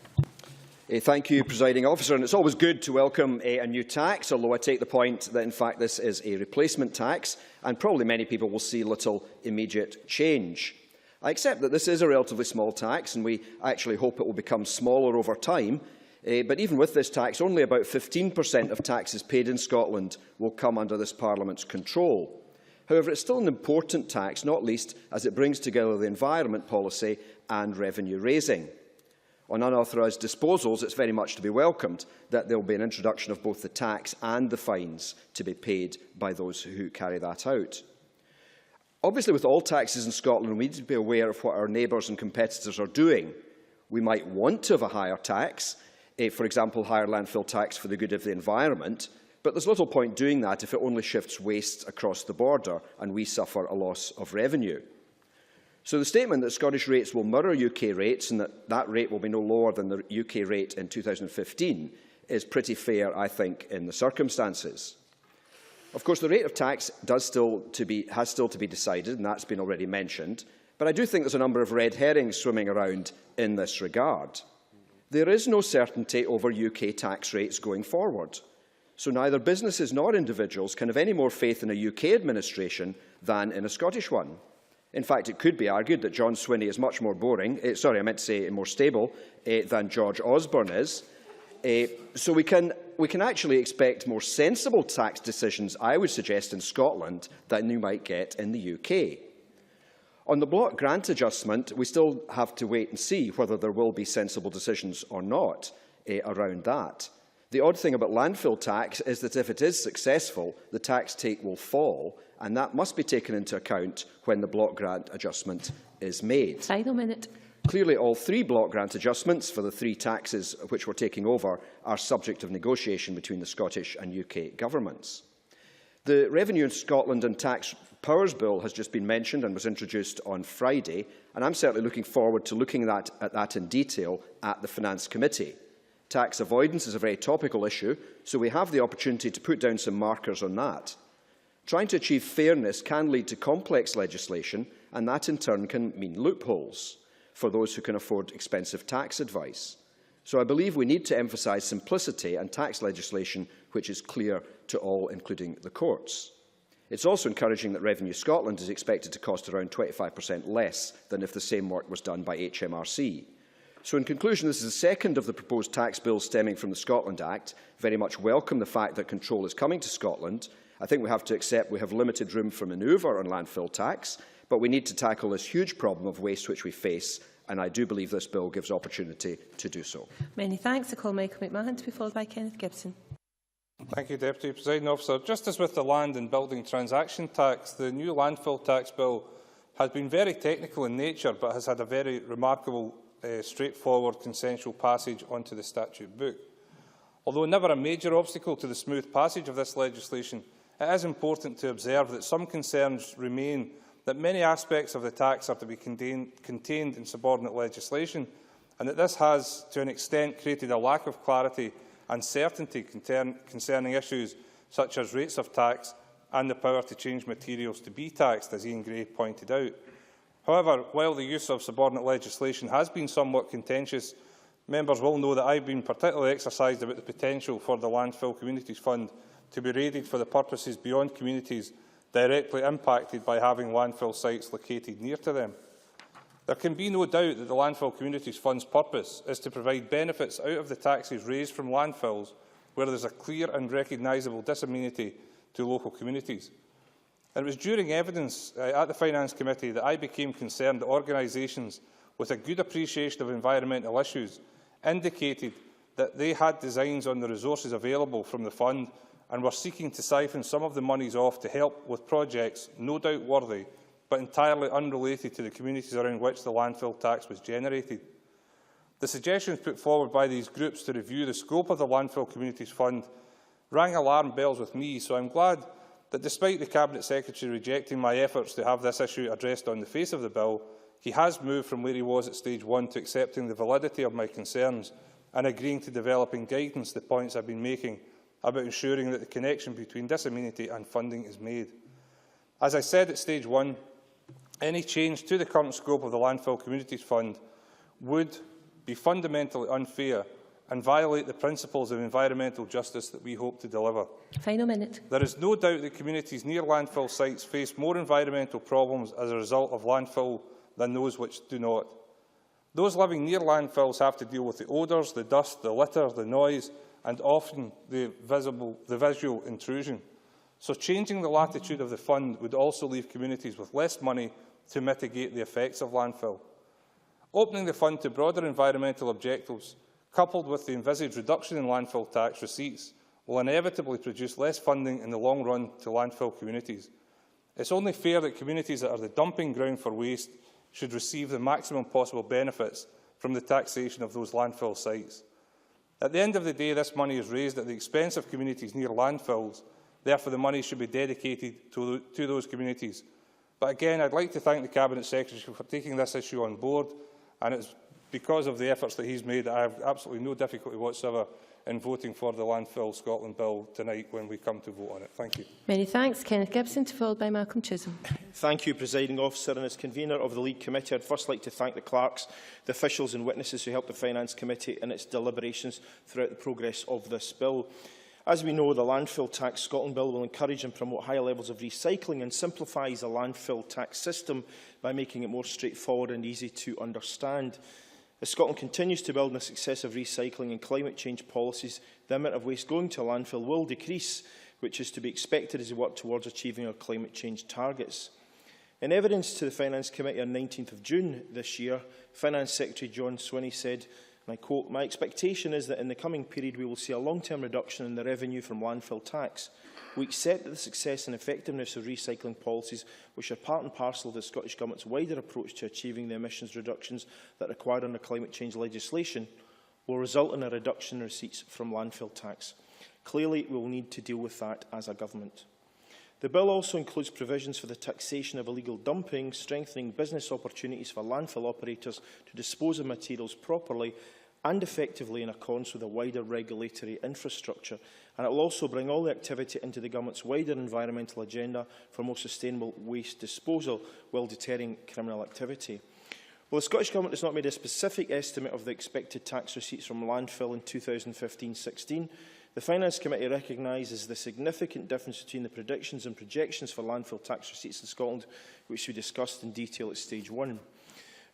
Thank you, Presiding Officer. And it's always good to welcome a new tax, although I take the point that in fact this is a replacement tax, and probably many people will see little immediate change. I accept that this is a relatively small tax, and we actually hope it will become smaller over time. But even with this tax, only about 15% of taxes paid in Scotland will come under this Parliament's control. However, it's still an important tax, not least as it brings together the environment policy and revenue raising. On unauthorised disposals, it's very much to be welcomed that there will be an introduction of both the tax and the fines to be paid by those who carry that out. Obviously, with all taxes in Scotland, we need to be aware of what our neighbours and competitors are doing. We might want to have a higher tax, For example, higher landfill tax for the good of the environment, but there's little point doing that if it only shifts waste across the border and we suffer a loss of revenue. So the statement that Scottish rates will mirror UK rates and that rate will be no lower than the UK rate in 2015 is pretty fair, I think, in the circumstances. Of course, the rate of tax has still to be decided, and that's been already mentioned, but I do think there's a number of red herrings swimming around in this regard. There is no certainty over UK tax rates going forward, so neither businesses nor individuals can have any more faith in a UK administration than in a Scottish one. In fact, it could be argued that John Swinney is much more boring, more stable than George Osborne is. So we can actually expect more sensible tax decisions, I would suggest, in Scotland than you might get in the UK. On the block grant adjustment, we still have to wait and see whether there will be sensible decisions or not around that. The odd thing about landfill tax is that if it is successful, the tax take will fall, and that must be taken into account when the block grant adjustment is made. Final minute. Clearly, all three block grant adjustments for the three taxes which we're taking over are subject of negotiation between the Scottish and UK governments. The Revenue in Scotland and Tax Powers Bill has just been mentioned and was introduced on Friday, and I'm certainly looking forward to looking at that in detail at the Finance Committee. Tax avoidance is a very topical issue, so we have the opportunity to put down some markers on that. Trying to achieve fairness can lead to complex legislation, and that in turn can mean loopholes for those who can afford expensive tax advice. So I believe we need to emphasise simplicity and tax legislation which is clear to all, including the courts. It's also encouraging that Revenue Scotland is expected to cost around 25% less than if the same work was done by HMRC. So in conclusion, this is the second of the proposed tax bills stemming from the Scotland Act. Very much welcome the fact that control is coming to Scotland. I think we have to accept we have limited room for manoeuvre on landfill tax, but we need to tackle this huge problem of waste which we face, and I do believe this bill gives opportunity to do so. Many thanks. I call Michael McMahon to be followed by Kenneth Gibson. Thank you, Deputy Presiding Officer. Just as with the land and building transaction tax, the new landfill tax bill has been very technical in nature, but has had a very remarkable, straightforward consensual passage onto the statute book. Although never a major obstacle to the smooth passage of this legislation, it is important to observe that some concerns remain that many aspects of the tax are to be contained in subordinate legislation, and that this has, to an extent, created a lack of clarity and certainty concerning issues such as rates of tax and the power to change materials to be taxed, as Ian Gray pointed out. However, while the use of subordinate legislation has been somewhat contentious, members will know that I have been particularly exercised about the potential for the Landfill Communities Fund to be raided for the purposes beyond communities directly impacted by having landfill sites located near to them. There can be no doubt that the Landfill Communities Fund's purpose is to provide benefits out of the taxes raised from landfills where there is a clear and recognisable disamenity to local communities. And it was during evidence at the Finance Committee that I became concerned that organisations with a good appreciation of environmental issues indicated that they had designs on the resources available from the fund and were seeking to siphon some of the monies off to help with projects no doubt worthy, but entirely unrelated to the communities around which the landfill tax was generated. The suggestions put forward by these groups to review the scope of the Landfill Communities Fund rang alarm bells with me, so I am glad that despite the Cabinet Secretary rejecting my efforts to have this issue addressed on the face of the bill, he has moved from where he was at stage 1 to accepting the validity of my concerns and agreeing to developing guidance the points I have been making about ensuring that the connection between disamenity and funding is made. As I said at stage 1, any change to the current scope of the Landfill Communities Fund would be fundamentally unfair and violate the principles of environmental justice that we hope to deliver. Final minute. There is no doubt that communities near landfill sites face more environmental problems as a result of landfill than those which do not. Those living near landfills have to deal with the odours, the dust, the litter, the noise, and often the visual intrusion. So changing the latitude of the fund would also leave communities with less money to mitigate the effects of landfill. Opening the fund to broader environmental objectives, coupled with the envisaged reduction in landfill tax receipts, will inevitably produce less funding in the long run to landfill communities. It's only fair that communities that are the dumping ground for waste should receive the maximum possible benefits from the taxation of those landfill sites. At the end of the day, this money is raised at the expense of communities near landfills. Therefore, the money should be dedicated to those communities. But again, I'd like to thank the Cabinet Secretary for taking this issue on board, and it's because of the efforts that he's made that I have absolutely no difficulty whatsoever in voting for the Landfill Scotland Bill tonight when we come to vote on it. Thank you. Many thanks. Kenneth Gibson, followed by Malcolm Chisholm. Thank you, Presiding Officer. And as convener of the Lead Committee, I'd first like to thank the clerks, the officials and witnesses who helped the Finance Committee in its deliberations throughout the progress of this bill. As we know, the Landfill-Tax Scotland Bill will encourage and promote higher levels of recycling and simplifies the landfill tax system by making it more straightforward and easy to understand. As Scotland continues to build on the success of recycling and climate change policies, the amount of waste going to landfill will decrease, which is to be expected as we work towards achieving our climate change targets. In evidence to the Finance Committee on 19th of June this year, Finance Secretary John Swinney said, and I quote, "My expectation is that in the coming period we will see a long-term reduction in the revenue from landfill tax. We accept that the success and effectiveness of recycling policies, which are part and parcel of the Scottish Government's wider approach to achieving the emissions reductions that are required under climate change legislation, will result in a reduction in receipts from landfill tax. Clearly, we will need to deal with that as a government." The bill also includes provisions for the taxation of illegal dumping, strengthening business opportunities for landfill operators to dispose of materials properly and effectively in accordance with a wider regulatory infrastructure. And it will also bring all the activity into the Government's wider environmental agenda for more sustainable waste disposal while deterring criminal activity. Well, the Scottish Government has not made a specific estimate of the expected tax receipts from landfill in 2015-16. The Finance Committee recognises the significant difference between the predictions and projections for landfill tax receipts in Scotland, which we discussed in detail at Stage 1.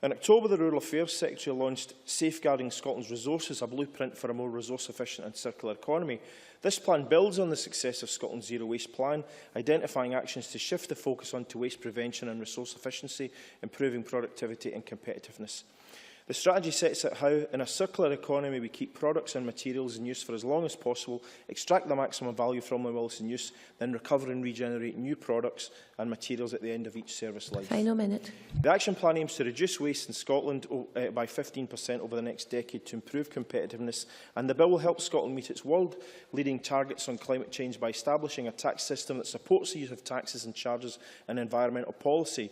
In October, the Rural Affairs Secretary launched Safeguarding Scotland's Resources, a blueprint for a more resource-efficient and circular economy. This plan builds on the success of Scotland's Zero Waste Plan, identifying actions to shift the focus onto waste prevention and resource efficiency, improving productivity and competitiveness. The strategy sets out how, in a circular economy, we keep products and materials in use for as long as possible, extract the maximum value from them while it's in use, then recover and regenerate new products and materials at the end of each service life. Final minute. The action plan aims to reduce waste in Scotland by 15% over the next decade to improve competitiveness, and the bill will help Scotland meet its world-leading targets on climate change by establishing a tax system that supports the use of taxes and charges and environmental policy.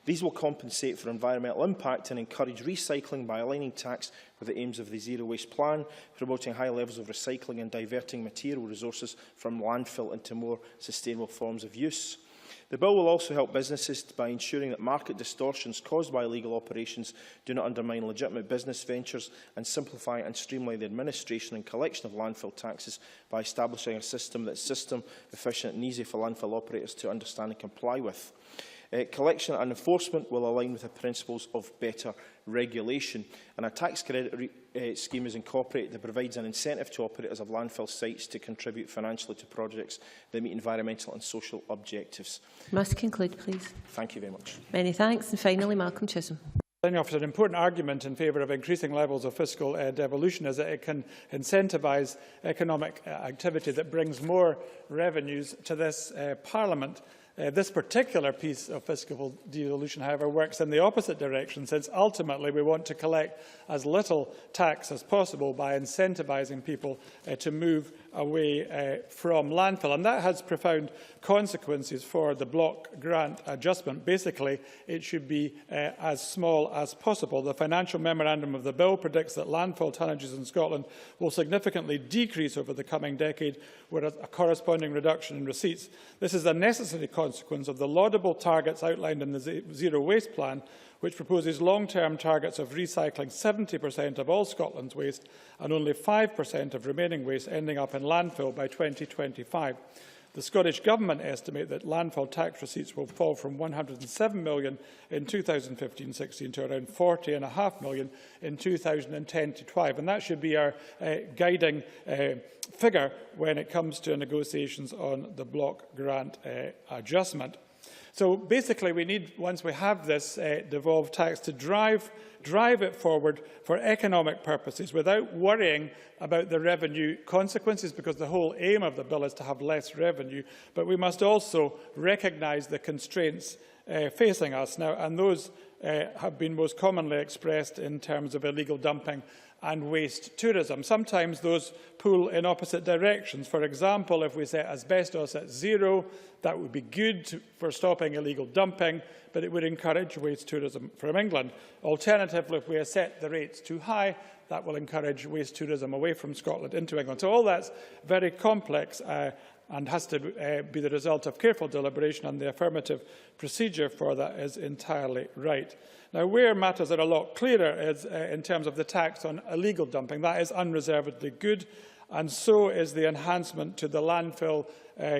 These will compensate for environmental impact and encourage recycling by aligning tax with the aims of the Zero Waste Plan, promoting high levels of recycling and diverting material resources from landfill into more sustainable forms of use. The bill will also help businesses by ensuring that market distortions caused by illegal operations do not undermine legitimate business ventures, and simplify and streamline the administration and collection of landfill taxes by establishing a system that is system efficient and easy for landfill operators to understand and comply with. Collection and enforcement will align with the principles of better regulation, and a tax credit scheme is incorporated that provides an incentive to operators of landfill sites to contribute financially to projects that meet environmental and social objectives. Must conclude, please. Thank you very much. Many thanks. And finally, Malcolm Chisholm. An important argument in favour of increasing levels of fiscal devolution is that it can incentivise economic activity that brings more revenues to this Parliament. This particular piece of fiscal devolution, however, works in the opposite direction, since ultimately we want to collect as little tax as possible by incentivising people to move away from landfill. And that has profound consequences for the block grant adjustment. Basically, it should be as small as possible. The financial memorandum of the bill predicts that landfill tonnages in Scotland will significantly decrease over the coming decade, with a corresponding reduction in receipts. This is a necessary consequence of the laudable targets outlined in the Zero Waste Plan, which proposes long-term targets of recycling 70% of all Scotland's waste and only 5% of remaining waste ending up in landfill by 2025. The Scottish Government estimate that landfill tax receipts will fall from £107 million in 2015-16 to around £40.5 million in 2010-12, and that should be our guiding figure when it comes to negotiations on the block grant adjustment. So basically we need, once we have this devolved tax, to drive it forward for economic purposes without worrying about the revenue consequences, because the whole aim of the bill is to have less revenue. But we must also recognise the constraints facing us now, and those have been most commonly expressed in terms of illegal dumping and waste tourism. Sometimes those pull in opposite directions. For example, if we set asbestos at 0, that would be good for stopping illegal dumping, but it would encourage waste tourism from England. Alternatively, if we set the rates too high, that will encourage waste tourism away from Scotland into England. So all that's very complex and has to be the result of careful deliberation, and the affirmative procedure for that is entirely right. Now, where matters are a lot clearer is in terms of the tax on illegal dumping. That is unreservedly good, and so is the enhancement to the Landfill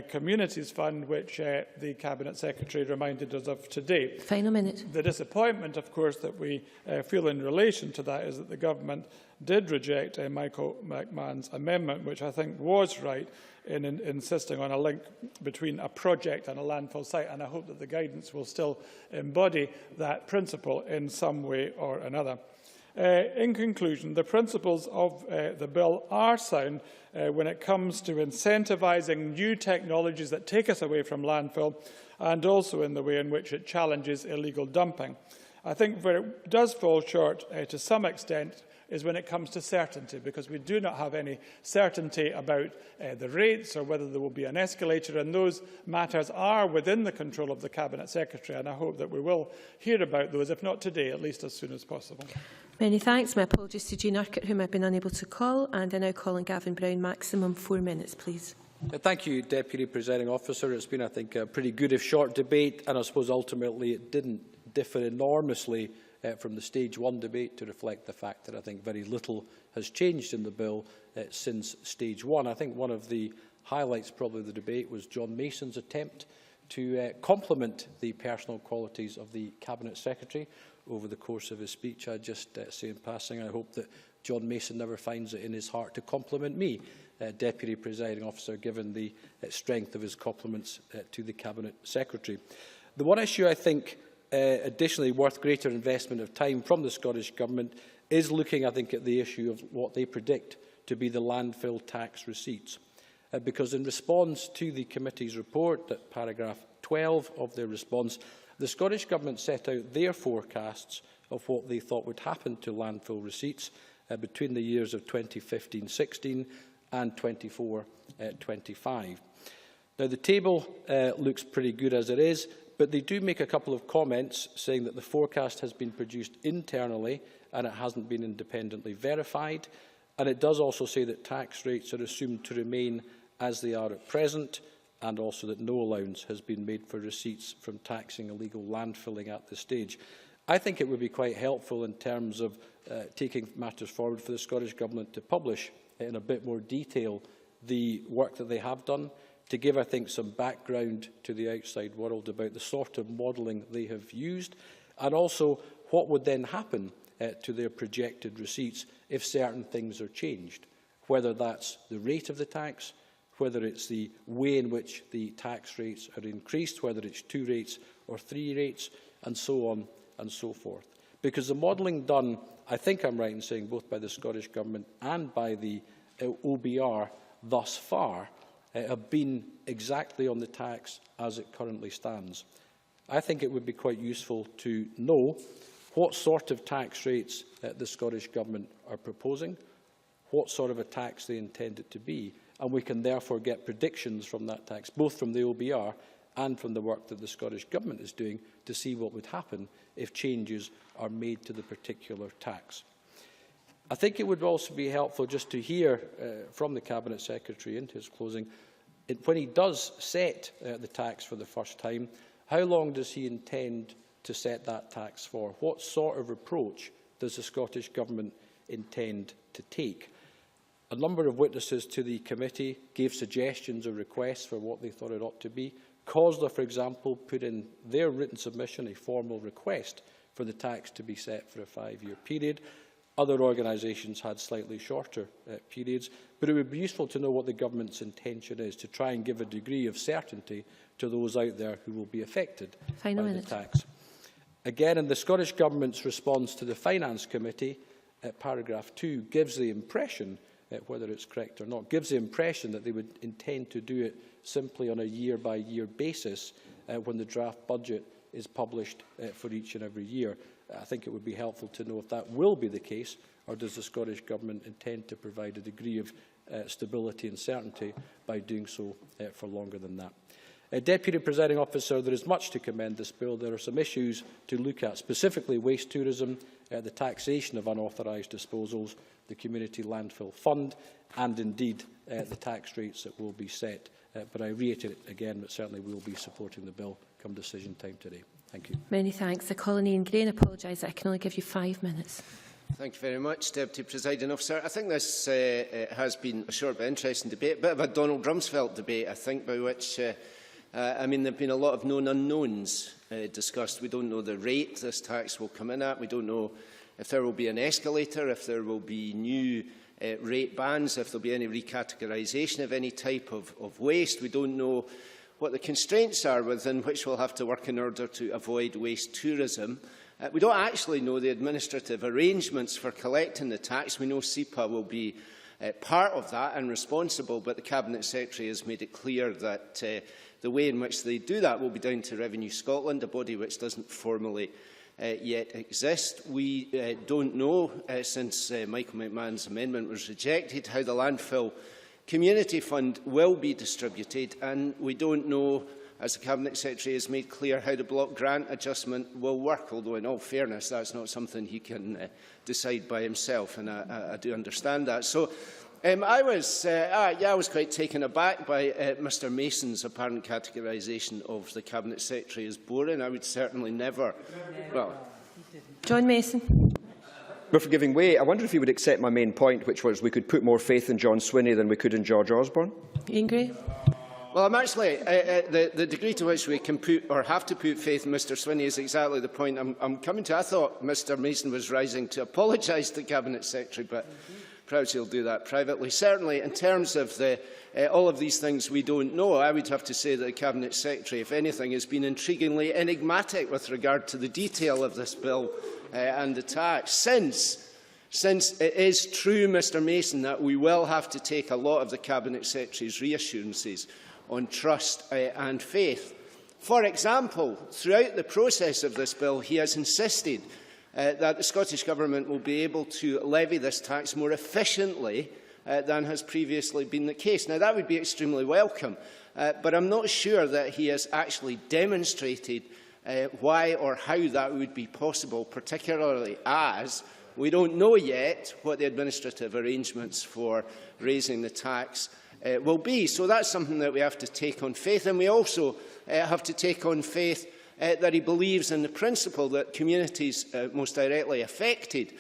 Communities Fund, which the Cabinet Secretary reminded us of today. Final minute. The disappointment, of course, that we feel in relation to that is that the Government did reject Michael McMahon's amendment, which I think was right, in insisting on a link between a project and a landfill site, and I hope that the guidance will still embody that principle in some way or another. In conclusion, the principles of the bill are sound when it comes to incentivising new technologies that take us away from landfill, and also in the way in which it challenges illegal dumping. I think where it does fall short to some extent is when it comes to certainty, because we do not have any certainty about the rates or whether there will be an escalator, and those matters are within the control of the Cabinet Secretary, and I hope that we will hear about those, if not today, at least as soon as possible. Many thanks. My apologies to Jean Urquhart, whom I've been unable to call, and I now call on Gavin Brown. Maximum 4 minutes, please. Thank you, Deputy Presiding Officer. It's been, I think, a pretty good if short debate, and I suppose ultimately it didn't differ enormously from the Stage 1 debate, to reflect the fact that I think very little has changed in the bill since Stage 1. I think one of the highlights probably of the debate was John Mason's attempt to compliment the personal qualities of the Cabinet Secretary over the course of his speech. I just say in passing, I hope that John Mason never finds it in his heart to compliment me, Deputy Presiding Officer, given the strength of his compliments to the Cabinet Secretary. The one issue I think additionally worth greater investment of time from the Scottish Government is looking, I think, at the issue of what they predict to be the landfill-tax receipts. Because in response to the committee's report, at paragraph 12 of their response, the Scottish Government set out their forecasts of what they thought would happen to landfill receipts between the years of 2015-16 and 24-25. Now, the table looks pretty good as it is, but they do make a couple of comments saying that the forecast has been produced internally and it hasn't been independently verified. And it does also say that tax rates are assumed to remain as they are at present, and also that no allowance has been made for receipts from taxing illegal landfilling at this stage. I think it would be quite helpful in terms of taking matters forward for the Scottish Government to publish in a bit more detail the work that they have done, to give, I think, some background to the outside world about the sort of modelling they have used, and also what would then happen to their projected receipts if certain things are changed, whether that's the rate of the tax, whether it's the way in which the tax rates are increased, whether it's 2 rates or 3 rates, and so on and so forth. Because the modelling done, I think I'm right in saying, both by the Scottish Government and by the OBR thus far, have been exactly on the tax as it currently stands. I think it would be quite useful to know what sort of tax rates the Scottish Government are proposing, what sort of a tax they intend it to be, and we can therefore get predictions from that tax, both from the OBR and from the work that the Scottish Government is doing, to see what would happen if changes are made to the particular tax. I think it would also be helpful just to hear from the Cabinet Secretary in his closing, when he does set the tax for the first time, how long does he intend to set that tax for? What sort of approach does the Scottish Government intend to take? A number of witnesses to the committee gave suggestions or requests for what they thought it ought to be. COSLA, for example, put in their written submission a formal request for the tax to be set for a 5-year period. Other organisations had slightly shorter periods, but it would be useful to know what the Government's intention is to try and give a degree of certainty to those out there who will be affected by the tax. Again, in the Scottish Government's response to the Finance Committee, paragraph 2 gives the impression, whether it's correct or not, gives the impression that they would intend to do it simply on a year-by-year basis when the draft budget is published for each and every year. I think it would be helpful to know if that will be the case, or does the Scottish Government intend to provide a degree of stability and certainty by doing so for longer than that. Deputy Presiding Officer, there is much to commend this bill. There are some issues to look at, specifically waste tourism, the taxation of unauthorised disposals, the Community Landfill Fund, and indeed the tax rates that will be set. But I reiterate again that certainly we will be supporting the bill come decision time today. Thank you. Many thanks. I call on Ian Gray and apologise that I can only give you 5 minutes. Thank you very much, Deputy Presiding Officer. I think this has been a short but interesting debate, a bit of a Donald Rumsfeld debate, I think, by which I mean, there have been a lot of known unknowns discussed. We don't know the rate this tax will come in at. We don't know if there will be an escalator, if there will be new rate bands, if there will be any recategorisation of any type of waste. We don't know what the constraints are within which we'll have to work in order to avoid waste tourism. We don't actually know the administrative arrangements for collecting the tax. We know SEPA will be part of that and responsible, but the Cabinet Secretary has made it clear that the way in which they do that will be down to Revenue Scotland, a body which doesn't formally yet exist. We don't know, since Michael McMahon's amendment was rejected, how the Landfill Community Fund will be distributed, and we don't know, as the Cabinet Secretary has made clear, how the block grant adjustment will work, although in all fairness that's not something he can decide by himself, and I do understand that. So I was quite taken aback by Mr Mason's apparent categorisation of the Cabinet Secretary as boring. I would certainly never. Well, John Mason. For giving way, I wonder if you would accept my main point, which was we could put more faith in John Swinney than we could in George Osborne. Ian Gray. well, I'm actually the degree to which we can put or have to put faith in Mr Swinney is exactly the point I'm coming to. I thought Mr Mason was rising to apologise to the Cabinet Secretary, but perhaps he'll do that privately. Certainly, in terms of all of these things we don't know, I would have to say that the Cabinet Secretary, if anything, has been intriguingly enigmatic with regard to the detail of this bill and the tax. Since it is true, Mr Mason, that we will have to take a lot of the Cabinet Secretary's reassurances on trust and faith. For example, throughout the process of this bill, he has insisted that the Scottish Government will be able to levy this tax more efficiently than has previously been the case. Now, that would be extremely welcome, but I'm not sure that he has actually demonstrated why or how that would be possible, particularly as we don't know yet what the administrative arrangements for raising the tax will be. So that's something that we have to take on faith, and we also have to take on faith that he believes in the principle that communities most directly affected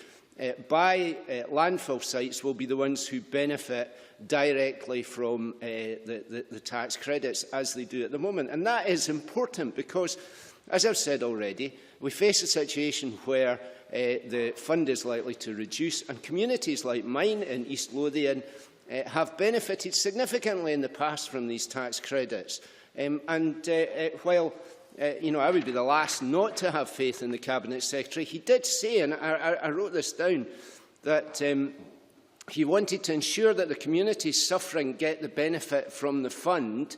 by landfill sites will be the ones who benefit directly from the tax credits, as they do at the moment. And that is important because, as I've said already, we face a situation where the fund is likely to reduce, and communities like mine in East Lothian have benefited significantly in the past from these tax credits. While I would be the last not to have faith in the Cabinet Secretary, he did say, and I wrote this down, that he wanted to ensure that the communities suffering get the benefit from the fund,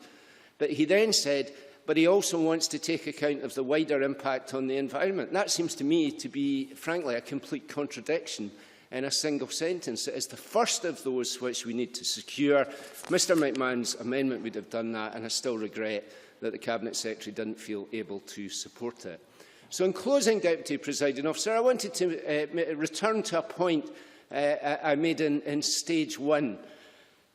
but he then said, but he also wants to take account of the wider impact on the environment. And that seems to me to be, frankly, a complete contradiction in a single sentence. It is the first of those which we need to secure. Mr McMahon's amendment would have done that, and I still regret that the Cabinet Secretary didn't feel able to support it. So in closing, Deputy Presiding Officer, I wanted to return to a point I made in stage one,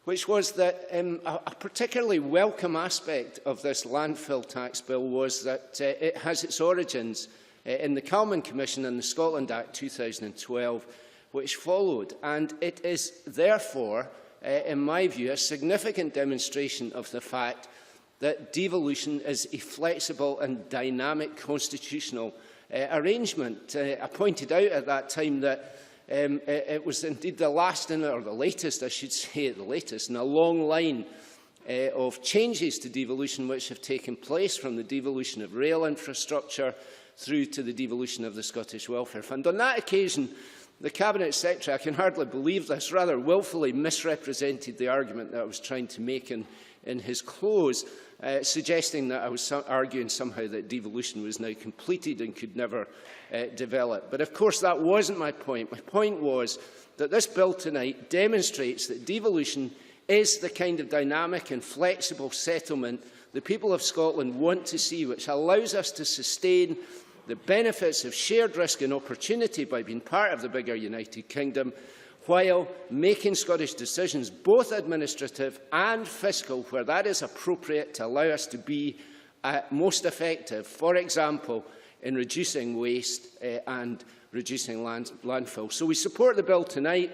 which was that a particularly welcome aspect of this landfill tax bill was that it has its origins in the Calman Commission and the Scotland Act 2012, which followed. And it is therefore, in my view, a significant demonstration of the fact that devolution is a flexible and dynamic constitutional arrangement. I pointed out at that time that it was indeed the last, or the latest, I should say, the latest in a long line of changes to devolution which have taken place, from the devolution of rail infrastructure through to the devolution of the Scottish Welfare Fund. On that occasion, the Cabinet Secretary, I can hardly believe this, rather wilfully misrepresented the argument that I was trying to make in in his close, suggesting that I was arguing somehow that devolution was now completed and could never develop. But of course that wasn't my point. My point was that this bill tonight demonstrates that devolution is the kind of dynamic and flexible settlement the people of Scotland want to see, which allows us to sustain the benefits of shared risk and opportunity by being part of the bigger United Kingdom, while making Scottish decisions, both administrative and fiscal, where that is appropriate to allow us to be most effective, for example, in reducing waste and reducing landfill. So we support the bill tonight,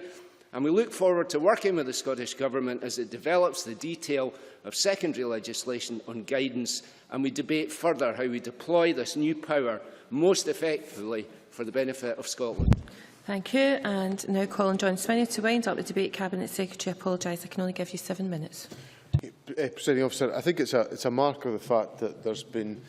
and we look forward to working with the Scottish Government as it develops the detail of secondary legislation on guidance, and we debate further how we deploy this new power most effectively for the benefit of Scotland. Thank you. And now Colin John Swinney to wind up the debate. Cabinet Secretary, I apologise, I can only give you 7 minutes. Presiding Officer, I think it's a mark of the fact that there's been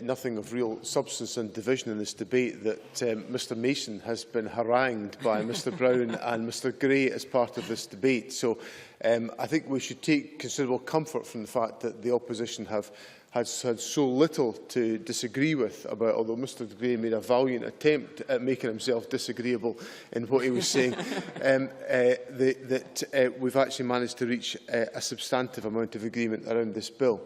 nothing of real substance and division in this debate, that Mr Mason has been harangued by Mr Brown and Mr Gray as part of this debate. So I think we should take considerable comfort from the fact that the opposition has had so little to disagree with about, although Mr Gray made a valiant attempt at making himself disagreeable in what he was saying, that we've actually managed to reach a substantive amount of agreement around this bill.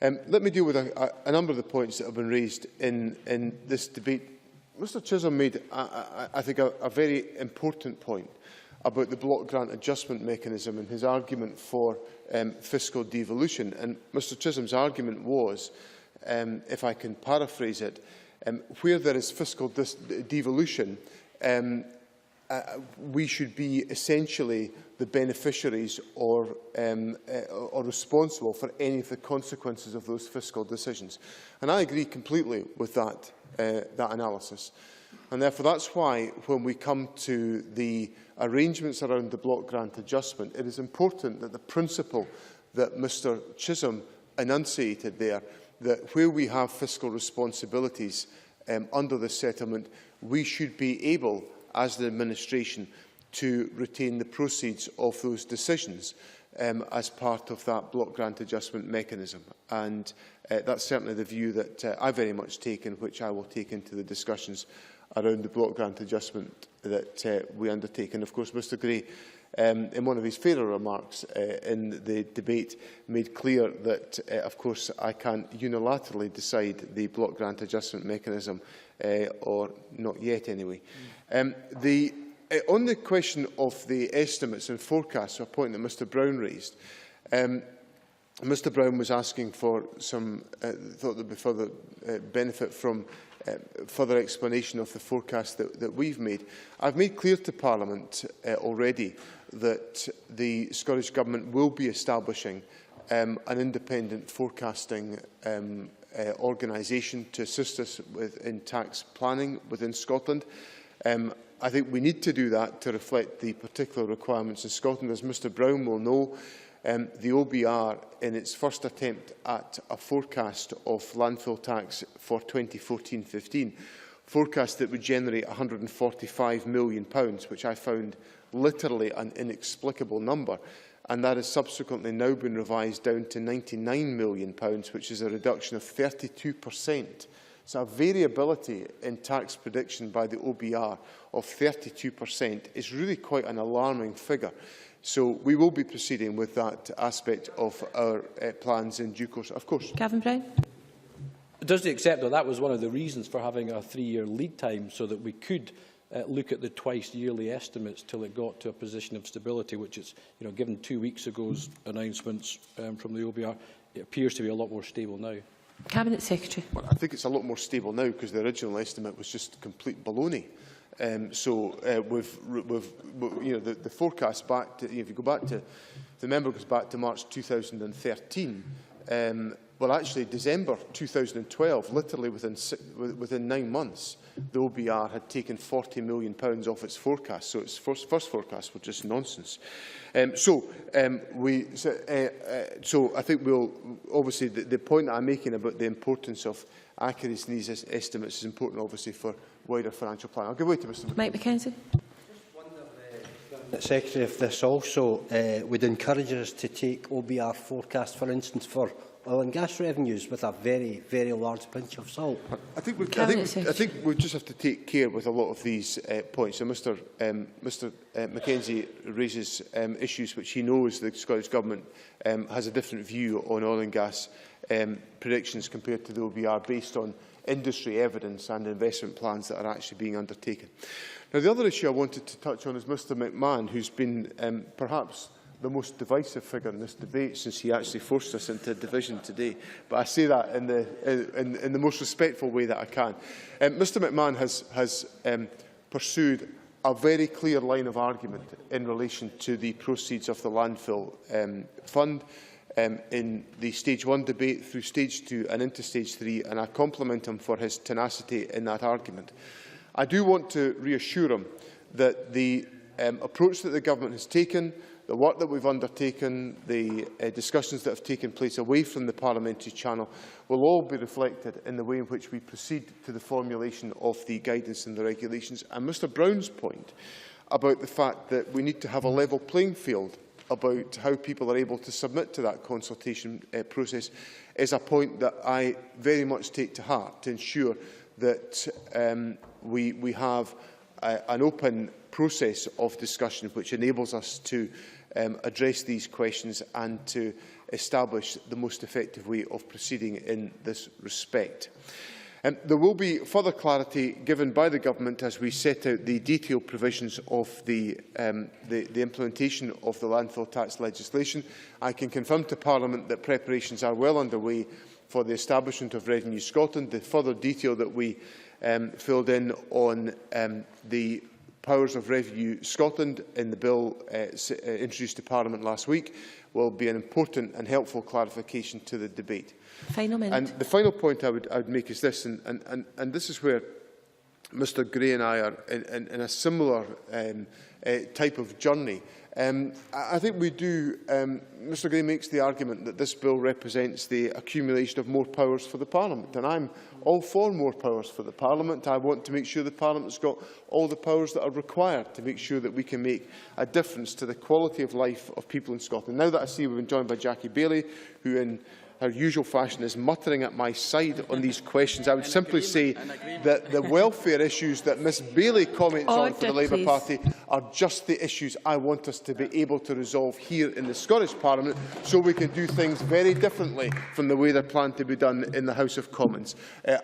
Let me deal with a number of the points that have been raised in this debate. Mr Chisholm made, I think, a very important point about the block grant adjustment mechanism and his argument for fiscal devolution. And Mr Chisholm's argument was, if I can paraphrase it, where there is fiscal devolution, we should be essentially the beneficiaries or responsible for any of the consequences of those fiscal decisions. And I agree completely with that analysis. And therefore, that's why, when we come to the arrangements around the block grant adjustment, it is important that the principle that Mr Chisholm enunciated there, that where we have fiscal responsibilities under this settlement, we should be able, as the administration, to retain the proceeds of those decisions as part of that block grant adjustment mechanism. And that's certainly the view that I very much take, and which I will take into the discussions around the block grant adjustment that we undertake. And of course, Mr Gray, in one of his fairer remarks in the debate, made clear that, of course, I can't unilaterally decide the block grant adjustment mechanism, or not yet anyway. On the question of the estimates and forecasts, a point that Mr Brown raised, Mr Brown was asking for some, thought there would be further benefit from further explanation of the forecast that we've made. I've made clear to Parliament already that the Scottish Government will be establishing an independent forecasting organisation to assist us in tax planning within Scotland. I think we need to do that to reflect the particular requirements in Scotland. As Mr Brown will know, the OBR, in its first attempt at a forecast of landfill tax for 2014-15, forecast that would generate £145 million, which I found literally an inexplicable number. And that has subsequently now been revised down to £99 million, which is a reduction of 32%. So a variability in tax prediction by the OBR of 32% is really quite an alarming figure. So we will be proceeding with that aspect of our plans in due course, of course. Gavin Brown. Does he accept that that was one of the reasons for having a 3-year lead time, so that we could look at the twice-yearly estimates till it got to a position of stability, which is, given 2 weeks ago's announcements from the OBR, it appears to be a lot more stable now. Cabinet Secretary. Well, I think it's a lot more stable now, because the original estimate was just complete baloney. The forecast back to, if you go back to, the member goes back to March 2013, well, actually, December 2012, literally within 9 months, the OBR had taken £40 million off its forecast. So its first forecasts were just nonsense. So I think we'll, obviously, the point that I'm making about the importance of accuracy in these estimates is important, obviously, for wider financial planning. I'll give way to Mr. Mike McKenzie. Secretary if this also would encourage us to take OBR forecast, for instance, for oil and gas revenues with a very, very large pinch of salt. I think we just have to take care with a lot of these points. And Mr Mackenzie raises issues which he knows the Scottish Government has a different view on oil and gas predictions compared to the OBR based on industry evidence and investment plans that are actually being undertaken. Now, the other issue I wanted to touch on is Mr McMahon, who's been perhaps the most divisive figure in this debate since he actually forced us into a division today. But I say that in the most respectful way that I can. Mr McMahon has pursued a very clear line of argument in relation to the proceeds of the landfill fund in the Stage 1 debate through Stage 2 and into Stage 3, and I compliment him for his tenacity in that argument. I do want to reassure him that the approach that the Government has taken, the work that we've undertaken, the discussions that have taken place away from the parliamentary channel will all be reflected in the way in which we proceed to the formulation of the guidance and the regulations. And Mr Brown's point about the fact that we need to have a level playing field about how people are able to submit to that consultation process is a point that I very much take to heart, to ensure that we have an open process of discussion which enables us to address these questions and to establish the most effective way of proceeding in this respect. There will be further clarity given by the Government as we set out the detailed provisions of the implementation of the landfill-tax legislation. I can confirm to Parliament that preparations are well underway for the establishment of Revenue Scotland. The further detail that we filled in on the powers of Revenue Scotland in the bill introduced to Parliament last week will be an important and helpful clarification to the debate. Final minute. And the final point I would make is this, and this is where Mr Gray and I are in a similar type of journey. I think we do. Mr Gray makes the argument that this bill represents the accumulation of more powers for the Parliament, and I'm all for more powers for the Parliament. I want to make sure the Parliament has got all the powers that are required to make sure that we can make a difference to the quality of life of people in Scotland. Now that I see we've been joined by Jackie Bailey, who in her usual fashion is muttering at my side on these questions, I would simply say that the welfare issues that Ms Bailey comments on for the Labour Party are just the issues I want us to be able to resolve here in the Scottish Parliament, so we can do things very differently from the way they're planned to be done in the House of Commons.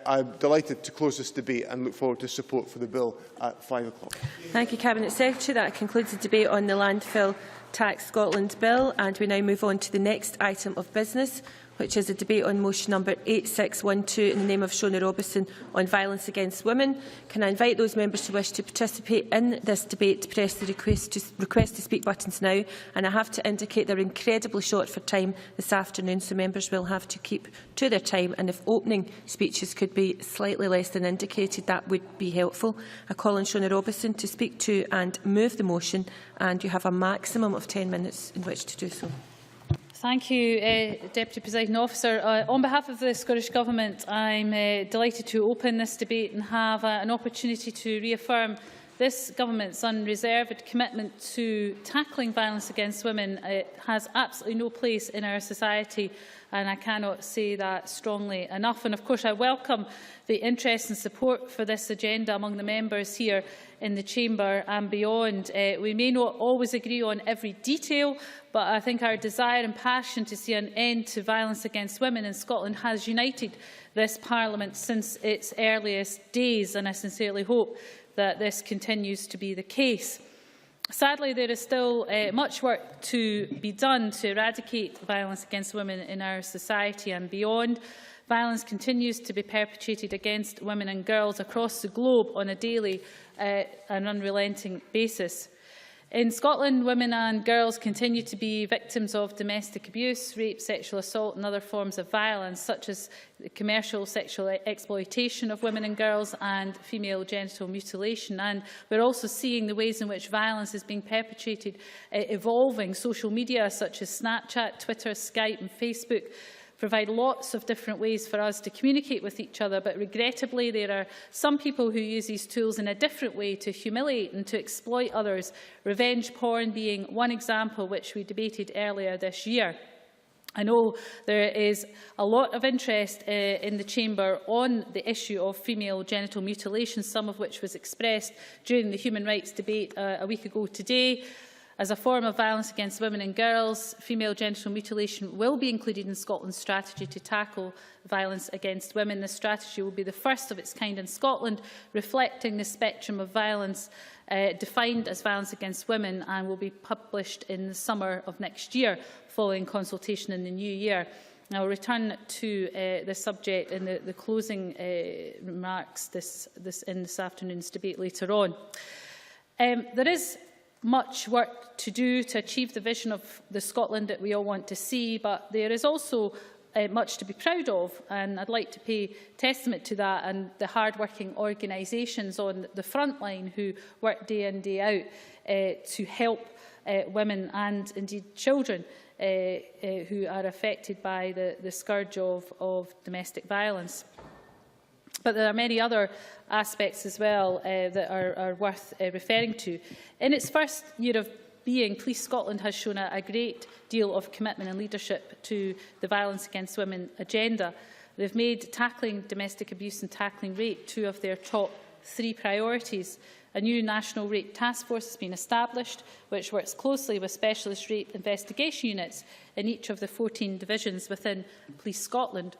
I'm delighted to close this debate and look forward to support for the bill at 5 o'clock. Thank you, Cabinet Secretary. That concludes the debate on the Landfill-Tax Scotland Bill, and we now move on to the next item of business, which is a debate on motion number 8612 in the name of Shona Robertson on violence against women. Can I invite those members who wish to participate in this debate to press the request to speak buttons now? And I have to indicate they're incredibly short for time this afternoon, so members will have to keep to their time, and if opening speeches could be slightly less than indicated, that would be helpful. I call on Shona Robertson to speak to and move the motion, and you have a maximum of 10 minutes in which to do so. Thank you, Deputy Presiding Officer. On behalf of the Scottish Government, I'm delighted to open this debate and have an opportunity to reaffirm this Government's unreserved commitment to tackling violence against women. It has absolutely no place in our society, and I cannot say that strongly enough. And of course, I welcome the interest and support for this agenda among the members here in the Chamber and beyond. We may not always agree on every detail, but I think our desire and passion to see an end to violence against women in Scotland has united this Parliament since its earliest days, and I sincerely hope that this continues to be the case. Sadly, there is still much work to be done to eradicate violence against women in our society and beyond. Violence continues to be perpetrated against women and girls across the globe on a daily and unrelenting basis. In Scotland, women and girls continue to be victims of domestic abuse, rape, sexual assault and other forms of violence, such as the commercial sexual exploitation of women and girls and female genital mutilation. And we're also seeing the ways in which violence is being perpetrated evolving. Social media such as Snapchat, Twitter, Skype and Facebook provide lots of different ways for us to communicate with each other, but regrettably there are some people who use these tools in a different way to humiliate and to exploit others, revenge porn being one example which we debated earlier this year. I know there is a lot of interest in the Chamber on the issue of female genital mutilation, some of which was expressed during the human rights debate a week ago today. As a form of violence against women and girls, female genital mutilation will be included in Scotland's strategy to tackle violence against women. This strategy will be the first of its kind in Scotland, reflecting the spectrum of violence defined as violence against women, and will be published in the summer of next year, following consultation in the new year. I will return to this subject in the closing remarks in this afternoon's debate later on. There is much work to do to achieve the vision of the Scotland that we all want to see, but there is also much to be proud of, and I'd like to pay testament to that and the hard-working organisations on the front line who work day in, day out to help women and indeed children who are affected by the scourge of domestic violence. But there are many other aspects as well that are worth referring to. In its first year of being, Police Scotland has shown a great deal of commitment and leadership to the violence against women agenda. They've made tackling domestic abuse and tackling rape two of their top 3 priorities. A new national rape task force has been established, which works closely with specialist rape investigation units in each of the 14 divisions within Police Scotland.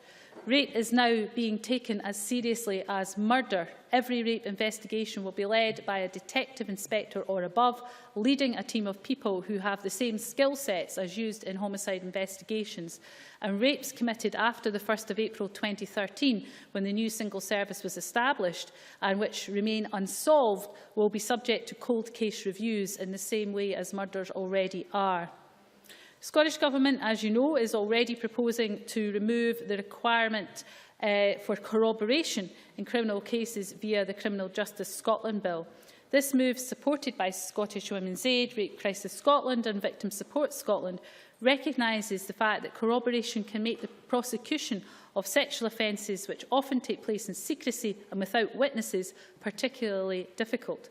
Rape is now being taken as seriously as murder. Every rape investigation will be led by a detective inspector or above, leading a team of people who have the same skill sets as used in homicide investigations. And rapes committed after the 1st of April 2013, when the new single service was established, and which remain unsolved, will be subject to cold case reviews in the same way as murders already are. The Scottish Government, as you know, is already proposing to remove the requirement for corroboration in criminal cases via the Criminal Justice Scotland Bill. This move, supported by Scottish Women's Aid, Rape Crisis Scotland and Victim Support Scotland, recognises the fact that corroboration can make the prosecution of sexual offences, which often take place in secrecy and without witnesses, particularly difficult.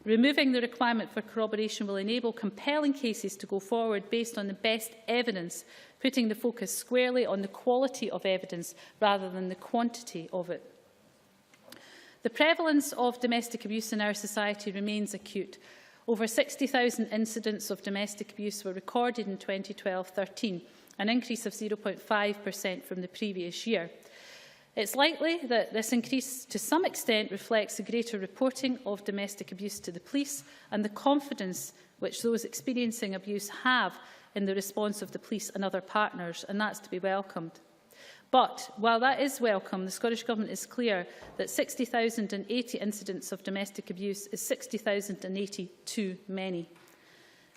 Removing the requirement for corroboration will enable compelling cases to go forward based on the best evidence, putting the focus squarely on the quality of evidence rather than the quantity of it. The prevalence of domestic abuse in our society remains acute. Over 60,000 incidents of domestic abuse were recorded in 2012-13, an increase of 0.5% from the previous year. It's likely that this increase to some extent reflects the greater reporting of domestic abuse to the police and the confidence which those experiencing abuse have in the response of the police and other partners, and that's to be welcomed. But while that is welcome, the Scottish Government is clear that 60,080 incidents of domestic abuse is 60,080 too many.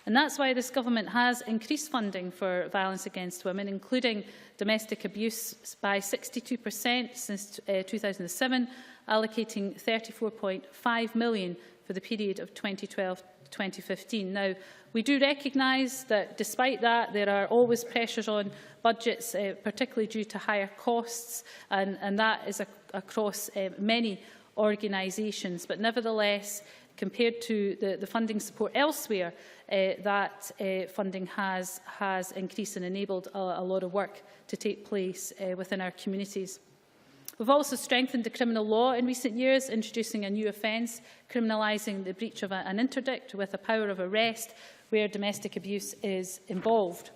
And that's why this Government has increased funding for violence against women, including domestic abuse, by 62% since 2007, allocating £34.5 million for the period of 2012 to 2015. Now, we do recognise that despite that, there are always pressures on budgets, particularly due to higher costs, and that is across many organisations. But nevertheless, compared to the funding support elsewhere, that funding has increased and enabled a lot of work to take place within our communities. We've also strengthened the criminal law in recent years, introducing a new offence, criminalising the breach of an interdict with a power of arrest where domestic abuse is involved.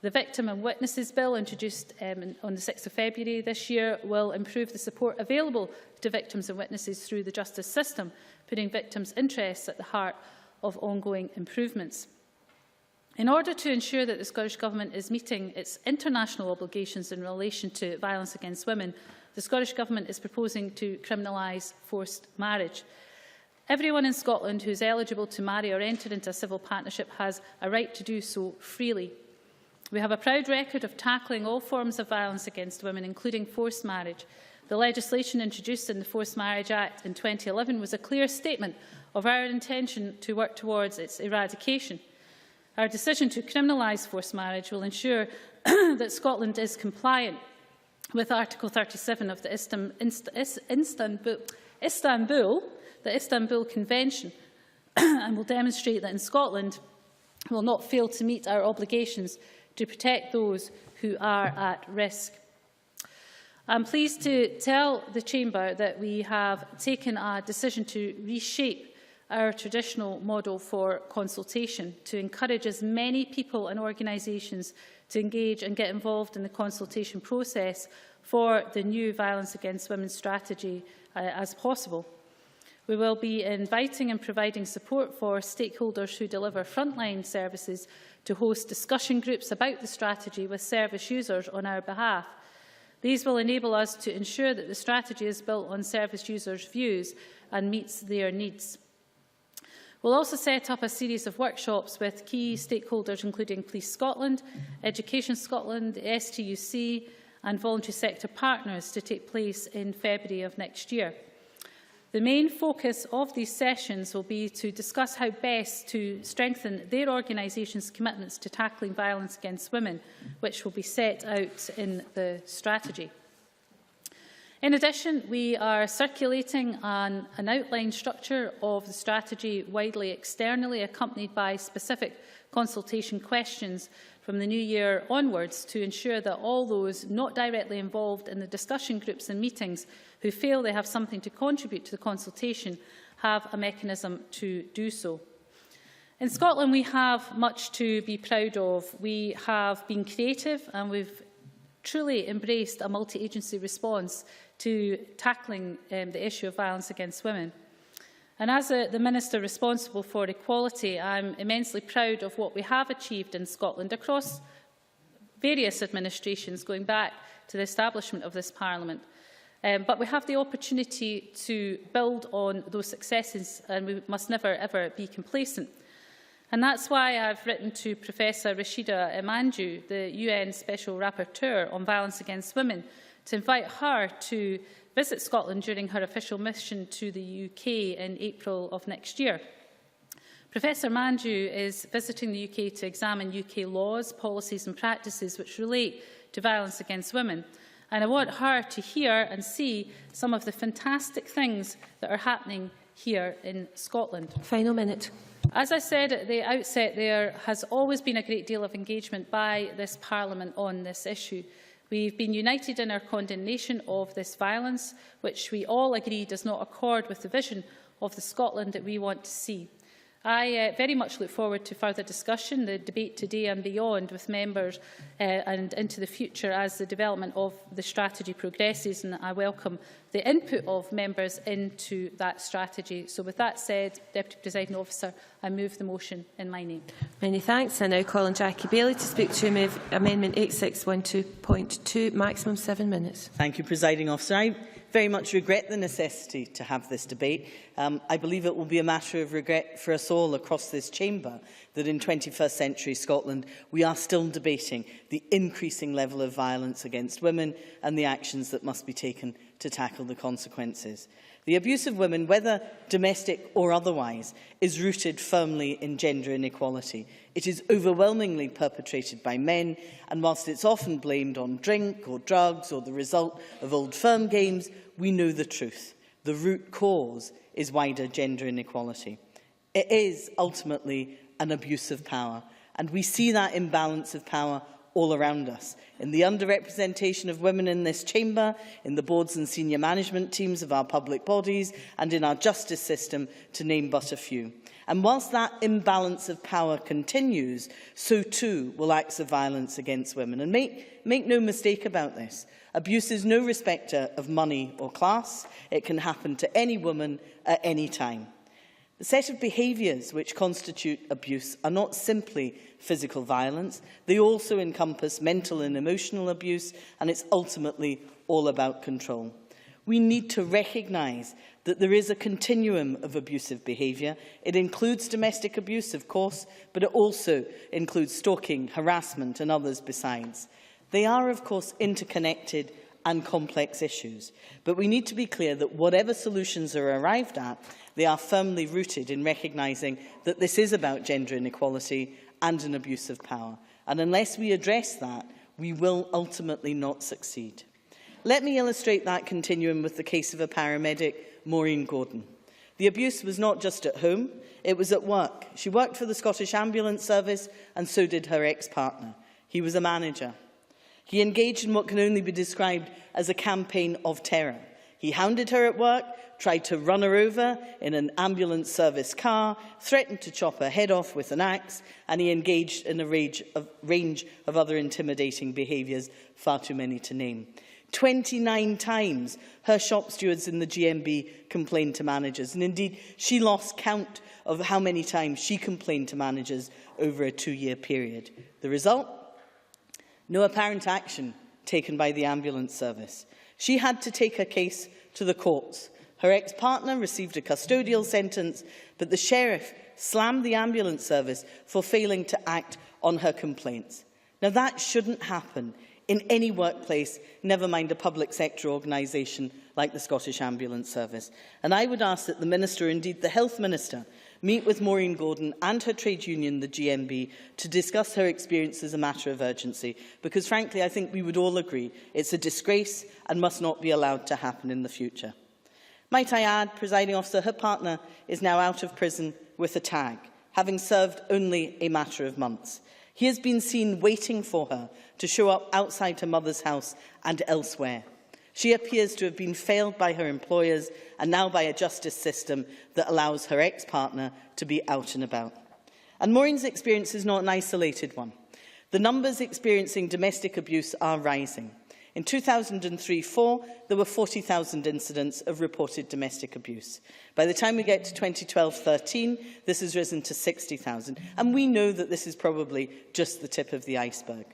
The Victim and Witnesses Bill, introduced on the 6th of February this year, will improve the support available to victims and witnesses through the justice system, putting victims' interests at the heart of ongoing improvements. In order to ensure that the Scottish Government is meeting its international obligations in relation to violence against women, the Scottish Government is proposing to criminalise forced marriage. Everyone in Scotland who is eligible to marry or enter into a civil partnership has a right to do so freely. We have a proud record of tackling all forms of violence against women, including forced marriage. The legislation introduced in the Forced Marriage Act in 2011 was a clear statement of our intention to work towards its eradication. Our decision to criminalise forced marriage will ensure that Scotland is compliant with Article 37 of the Istanbul Convention and will demonstrate that in Scotland we will not fail to meet our obligations to protect those who are at risk. I'm pleased to tell the Chamber that we have taken a decision to reshape our traditional model for consultation to encourage as many people and organisations to engage and get involved in the consultation process for the new Violence Against Women strategy as possible. We will be inviting and providing support for stakeholders who deliver frontline services to host discussion groups about the strategy with service users on our behalf. These will enable us to ensure that the strategy is built on service users' views and meets their needs. We'll also set up a series of workshops with key stakeholders, including Police Scotland, Education Scotland, the STUC and voluntary sector partners, to take place in February of next year. The main focus of these sessions will be to discuss how best to strengthen their organisations' commitments to tackling violence against women, which will be set out in the strategy. In addition, we are circulating an outline structure of the strategy widely externally, accompanied by specific consultation questions from the new year onwards to ensure that all those not directly involved in the discussion groups and meetings who feel they have something to contribute to the consultation have a mechanism to do so. In Scotland, we have much to be proud of. We have been creative and we've truly embraced a multi-agency response to tackling the issue of violence against women. And as the Minister responsible for equality, I'm immensely proud of what we have achieved in Scotland across various administrations going back to the establishment of this Parliament. But we have the opportunity to build on those successes, and we must never ever be complacent. And that's why I've written to Professor Rashida Manjoo, the UN Special Rapporteur on Violence Against Women, to invite her to visit Scotland during her official mission to the UK in April of next year. Professor Manjoo is visiting the UK to examine UK laws, policies and practices which relate to violence against women. And I want her to hear and see some of the fantastic things that are happening here in Scotland. Final minute. As I said at the outset, there has always been a great deal of engagement by this Parliament on this issue. We've been united in our condemnation of this violence, which we all agree does not accord with the vision of the Scotland that we want to see. I very much look forward to further discussion, the debate today and beyond with members and into the future as the development of the strategy progresses, and I welcome the input of members into that strategy. So with that said, Deputy Presiding Officer, I move the motion in my name. Many thanks. I now call on Jackie Bailey to speak to move Amendment 8612.2, maximum 7 minutes. Thank you, Presiding Officer. I very much regret the necessity to have this debate. I believe it will be a matter of regret for us all across this chamber that in 21st century Scotland we are still debating the increasing level of violence against women and the actions that must be taken to tackle the consequences. The abuse of women, whether domestic or otherwise, is rooted firmly in gender inequality. It is overwhelmingly perpetrated by men, and whilst it's often blamed on drink or drugs or the result of old firm games, we know the truth. The root cause is wider gender inequality. It is ultimately an abuse of power, and we see that imbalance of power all around us, in the underrepresentation of women in this chamber, in the boards and senior management teams of our public bodies, and in our justice system, to name but a few. And whilst that imbalance of power continues, so too will acts of violence against women. And make no mistake about this. Abuse is no respecter of money or class. It can happen to any woman at any time. The set of behaviours which constitute abuse are not simply physical violence. They also encompass mental and emotional abuse, and it's ultimately all about control. We need to recognise that there is a continuum of abusive behaviour. It includes domestic abuse, of course, but it also includes stalking, harassment and others besides. They are, of course, interconnected and complex issues, but we need to be clear that whatever solutions are arrived at, they are firmly rooted in recognising that this is about gender inequality and an abuse of power. And unless we address that, we will ultimately not succeed. Let me illustrate that continuum with the case of a paramedic, Maureen Gordon. The abuse was not just at home, it was at work. She worked for the Scottish Ambulance Service, and so did her ex-partner. He was a manager. He engaged in what can only be described as a campaign of terror. He hounded her at work, tried to run her over in an ambulance service car, threatened to chop her head off with an axe, and he engaged in a range of other intimidating behaviours, far too many to name. 29 times her shop stewards in the GMB complained to managers, and indeed she lost count of how many times she complained to managers over a 2-year period. The result? No apparent action taken by the ambulance service. She had to take her case to the courts. Her ex-partner received a custodial sentence, but the sheriff slammed the ambulance service for failing to act on her complaints. Now, that shouldn't happen in any workplace, never mind a public sector organisation like the Scottish Ambulance Service. And I would ask that the Minister, indeed the Health Minister, meet with Maureen Gordon and her trade union, the GMB, to discuss her experience as a matter of urgency, because frankly I think we would all agree it's a disgrace and must not be allowed to happen in the future. Might I add, Presiding Officer, her partner is now out of prison with a tag, having served only a matter of months. He has been seen waiting for her to show up outside her mother's house and elsewhere. She appears to have been failed by her employers and now by a justice system that allows her ex-partner to be out and about. And Maureen's experience is not an isolated one. The numbers experiencing domestic abuse are rising. In 2003-04, there were 40,000 incidents of reported domestic abuse. By the time we get to 2012-13, this has risen to 60,000. And we know that this is probably just the tip of the iceberg.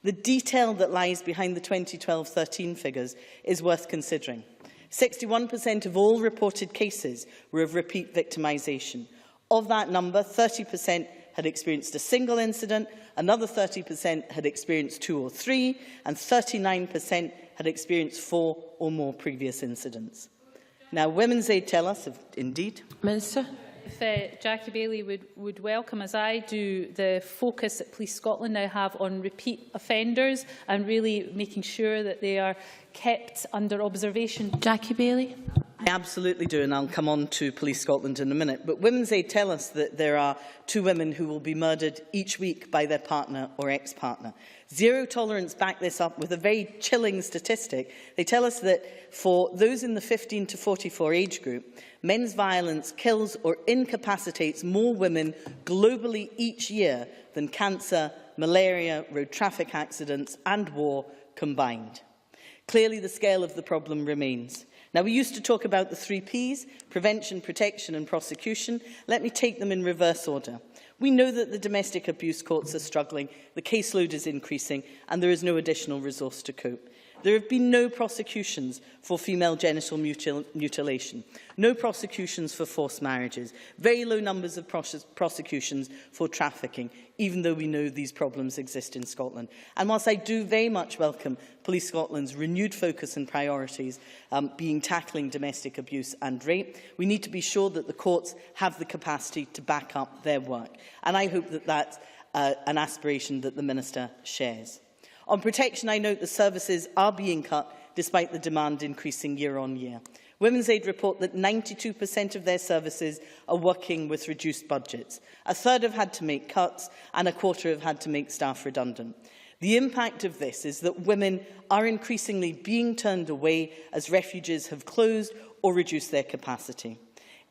The detail that lies behind the 2012-13 figures is worth considering. 61% of all reported cases were of repeat victimisation. Of that number, 30% had experienced a single incident, another 30% had experienced 2 or 3, and 39% had experienced 4 or more previous incidents. Now, Women's Aid tell us, indeed. Minister. If Jackie Baillie would welcome, as I do, the focus that Police Scotland now have on repeat offenders and really making sure that they are kept under observation. Jackie Baillie. I absolutely do, and I'll come on to Police Scotland in a minute. But Women's Aid tell us that there are 2 women who will be murdered each week by their partner or ex-partner. Zero Tolerance back this up with a very chilling statistic. They tell us that for those in the 15 to 44 age group, men's violence kills or incapacitates more women globally each year than cancer, malaria, road traffic accidents and war combined. Clearly, the scale of the problem remains. Now, we used to talk about the 3 Ps, prevention, protection and prosecution. Let me take them in reverse order. We know that the domestic abuse courts are struggling, the caseload is increasing and there is no additional resource to cope. There have been no prosecutions for female genital mutilation, no prosecutions for forced marriages, very low numbers of prosecutions for trafficking, even though we know these problems exist in Scotland. And whilst I do very much welcome Police Scotland's renewed focus and priorities being tackling domestic abuse and rape, we need to be sure that the courts have the capacity to back up their work. And I hope that that's an aspiration that the Minister shares. On protection, I note the services are being cut despite the demand increasing year on year. Women's Aid report that 92% of their services are working with reduced budgets. A third have had to make cuts and a quarter have had to make staff redundant. The impact of this is that women are increasingly being turned away as refuges have closed or reduced their capacity.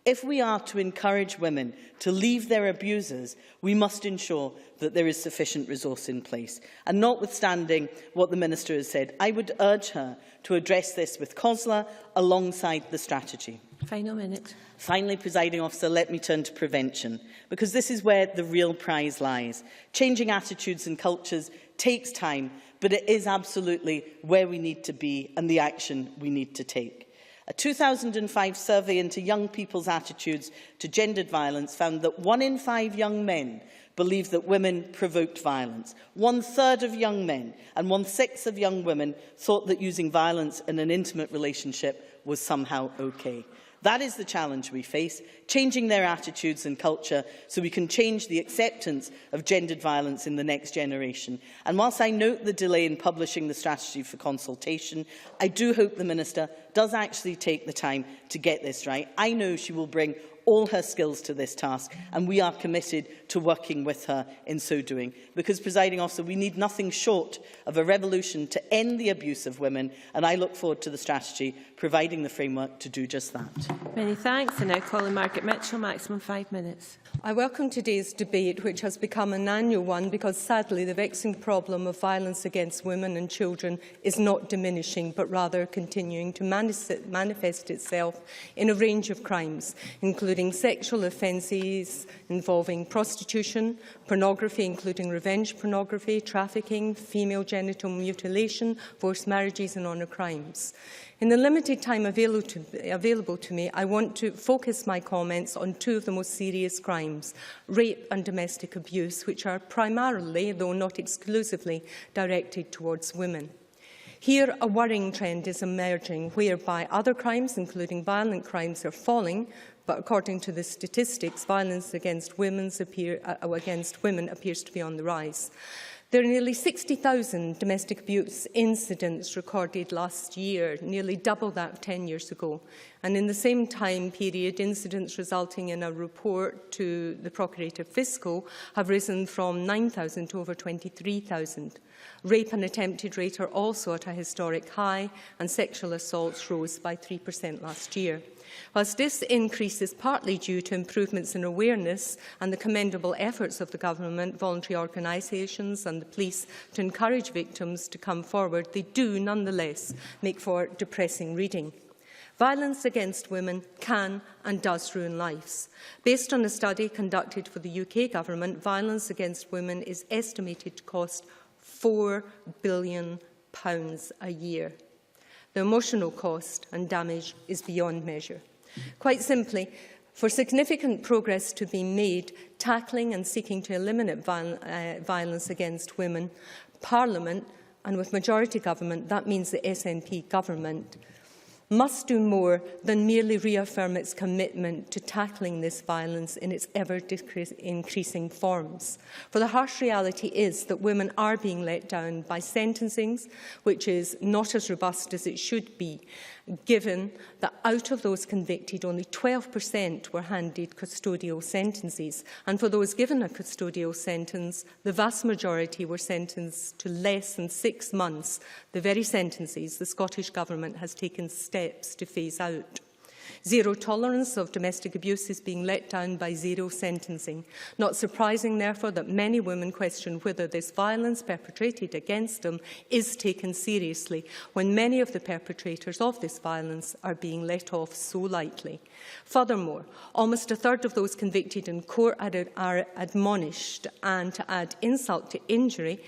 If we are to encourage women to leave their abusers, we must ensure that there is sufficient resource in place. And notwithstanding what the Minister has said, I would urge her to address this with COSLA alongside the strategy. Final minute. Finally, Presiding Officer, let me turn to prevention, because this is where the real prize lies. Changing attitudes and cultures takes time, but it is absolutely where we need to be and the action we need to take. A 2005 survey into young people's attitudes to gendered violence found that 1 in 5 young men believe that women provoked violence. 1/3 of young men and 1/6 of young women thought that using violence in an intimate relationship was somehow okay. That is the challenge we face, changing their attitudes and culture so we can change the acceptance of gendered violence in the next generation. And whilst I note the delay in publishing the strategy for consultation, I do hope the Minister does actually take the time to get this right. I know she will bring all her skills to this task, and we are committed to working with her in so doing. Because, Presiding Officer, we need nothing short of a revolution to end the abuse of women, and I look forward to the strategy providing the framework to do just that. Many thanks. And now calling Margaret Mitchell, maximum 5 minutes. I welcome today's debate, which has become an annual one because, sadly, the vexing problem of violence against women and children is not diminishing, but rather continuing to manifest itself in a range of crimes, including sexual offences involving prostitution, pornography, including revenge pornography, trafficking, female genital mutilation, forced marriages and honour crimes. In the limited time available to me, I want to focus my comments on two of the most serious crimes, rape and domestic abuse, which are primarily, though not exclusively, directed towards women. Here, a worrying trend is emerging, whereby other crimes, including violent crimes, are falling, but according to the statistics, violence against women appears to be on the rise. There are nearly 60,000 domestic abuse incidents recorded last year, nearly double that of 10 years ago. And in the same time period, incidents resulting in a report to the Procurator Fiscal have risen from 9,000 to over 23,000. Rape and attempted rape are also at a historic high, and sexual assaults rose by 3% last year. Whilst this increase is partly due to improvements in awareness and the commendable efforts of the government, voluntary organisations and the police to encourage victims to come forward, they do nonetheless make for depressing reading. Violence against women can and does ruin lives. Based on a study conducted for the UK government, violence against women is estimated to cost £4 billion a year. The emotional cost and damage is beyond measure. Quite simply, for significant progress to be made tackling and seeking to eliminate violence against women, Parliament, and with majority government, that means the SNP government, must do more than merely reaffirm its commitment to tackling this violence in its ever-increasing forms. For the harsh reality is that women are being let down by sentencings, which is not as robust as it should be, given that out of those convicted, only 12% were handed custodial sentences. And for those given a custodial sentence, the vast majority were sentenced to less than 6 months, the very sentences the Scottish Government has taken steps to phase out. Zero tolerance of domestic abuse is being let down by zero sentencing. Not surprising, therefore, that many women question whether this violence perpetrated against them is taken seriously, when many of the perpetrators of this violence are being let off so lightly. Furthermore, almost a third of those convicted in court are admonished, and to add insult to injury,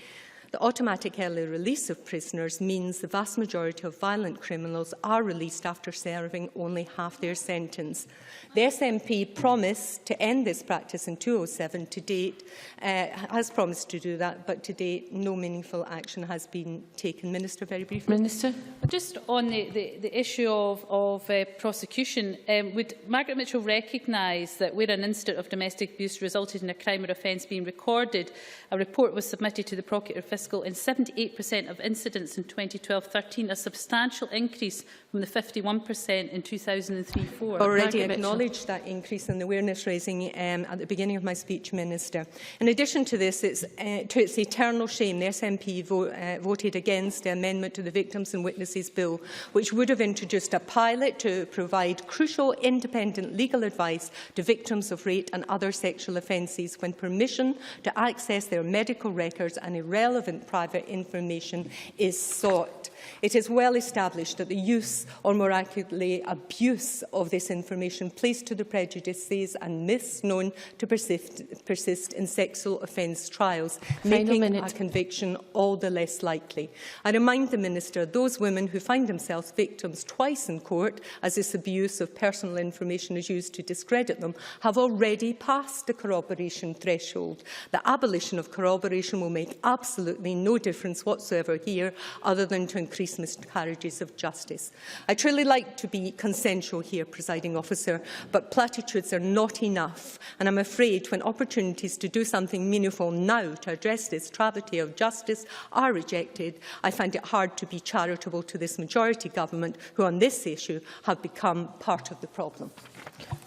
the automatic early release of prisoners means the vast majority of violent criminals are released after serving only half their sentence. The SNP promised to end this practice in 2007. To date, has promised to do that, but to date, no meaningful action has been taken. Minister, very briefly. Minister. Just on the issue of prosecution, would Margaret Mitchell recognise that where an incident of domestic abuse resulted in a crime or offence being recorded, a report was submitted to the Procurator Fiscal in 78% of incidents in 2012-13, a substantial increase from the 51% in 2003-04. Already acknowledged that increase in awareness raising at the beginning of my speech, Minister. In addition to this, to its eternal shame, the SNP voted against the amendment to the Victims and Witnesses Bill, which would have introduced a pilot to provide crucial independent legal advice to victims of rape and other sexual offences when permission to access their medical records and irrelevant private information is sought. It is well established that the use, or more accurately abuse, of this information plays to the prejudices and myths known to persist in sexual offence trials, making a conviction all the less likely. I remind the Minister those women who find themselves victims twice in court, as this abuse of personal information is used to discredit them, have already passed the corroboration threshold. The abolition of corroboration will make absolute absolutely no difference whatsoever here other than to increase miscarriages of justice. I'd truly like to be consensual here, Presiding Officer, but platitudes are not enough, and I'm afraid when opportunities to do something meaningful now to address this travesty of justice are rejected, I find it hard to be charitable to this majority government who on this issue have become part of the problem.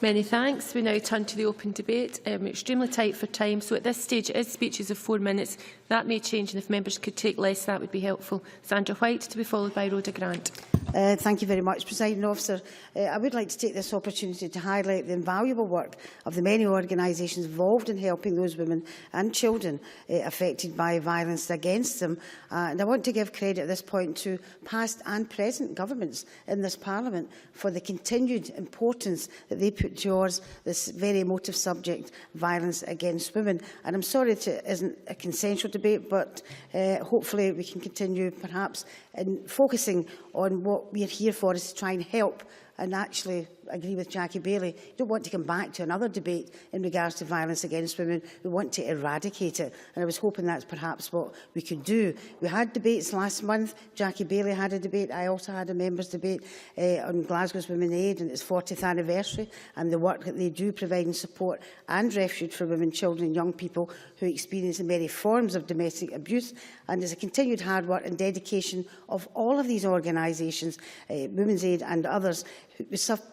Many thanks. We now turn to the open debate. We're extremely tight for time, so at this stage it is speeches of 4 minutes. That may change, and if members could take less, that would be helpful. Sandra White, to be followed by Rhoda Grant. Thank you very much, Presiding Officer. I would like to take this opportunity to highlight the invaluable work of the many organisations involved in helping those women and children affected by violence against them. And I want to give credit at this point to past and present governments in this Parliament for the continued importance that they put towards this very emotive subject, violence against women. And I'm sorry it isn't a consensual debate, but hopefully we can continue perhaps in focusing on what we are here for, is to try and help. And actually agree with Jackie Bailey. We don't want to come back to another debate in regards to violence against women. We want to eradicate it. And I was hoping that's perhaps what we could do. We had debates last month. Jackie Bailey had a debate. I also had a members' debate on Glasgow's Women Aid and its 40th anniversary and the work that they do providing support and refuge for women, children and young people who experience many forms of domestic abuse. And there's a continued hard work and dedication of all of these organisations, Women's Aid and others,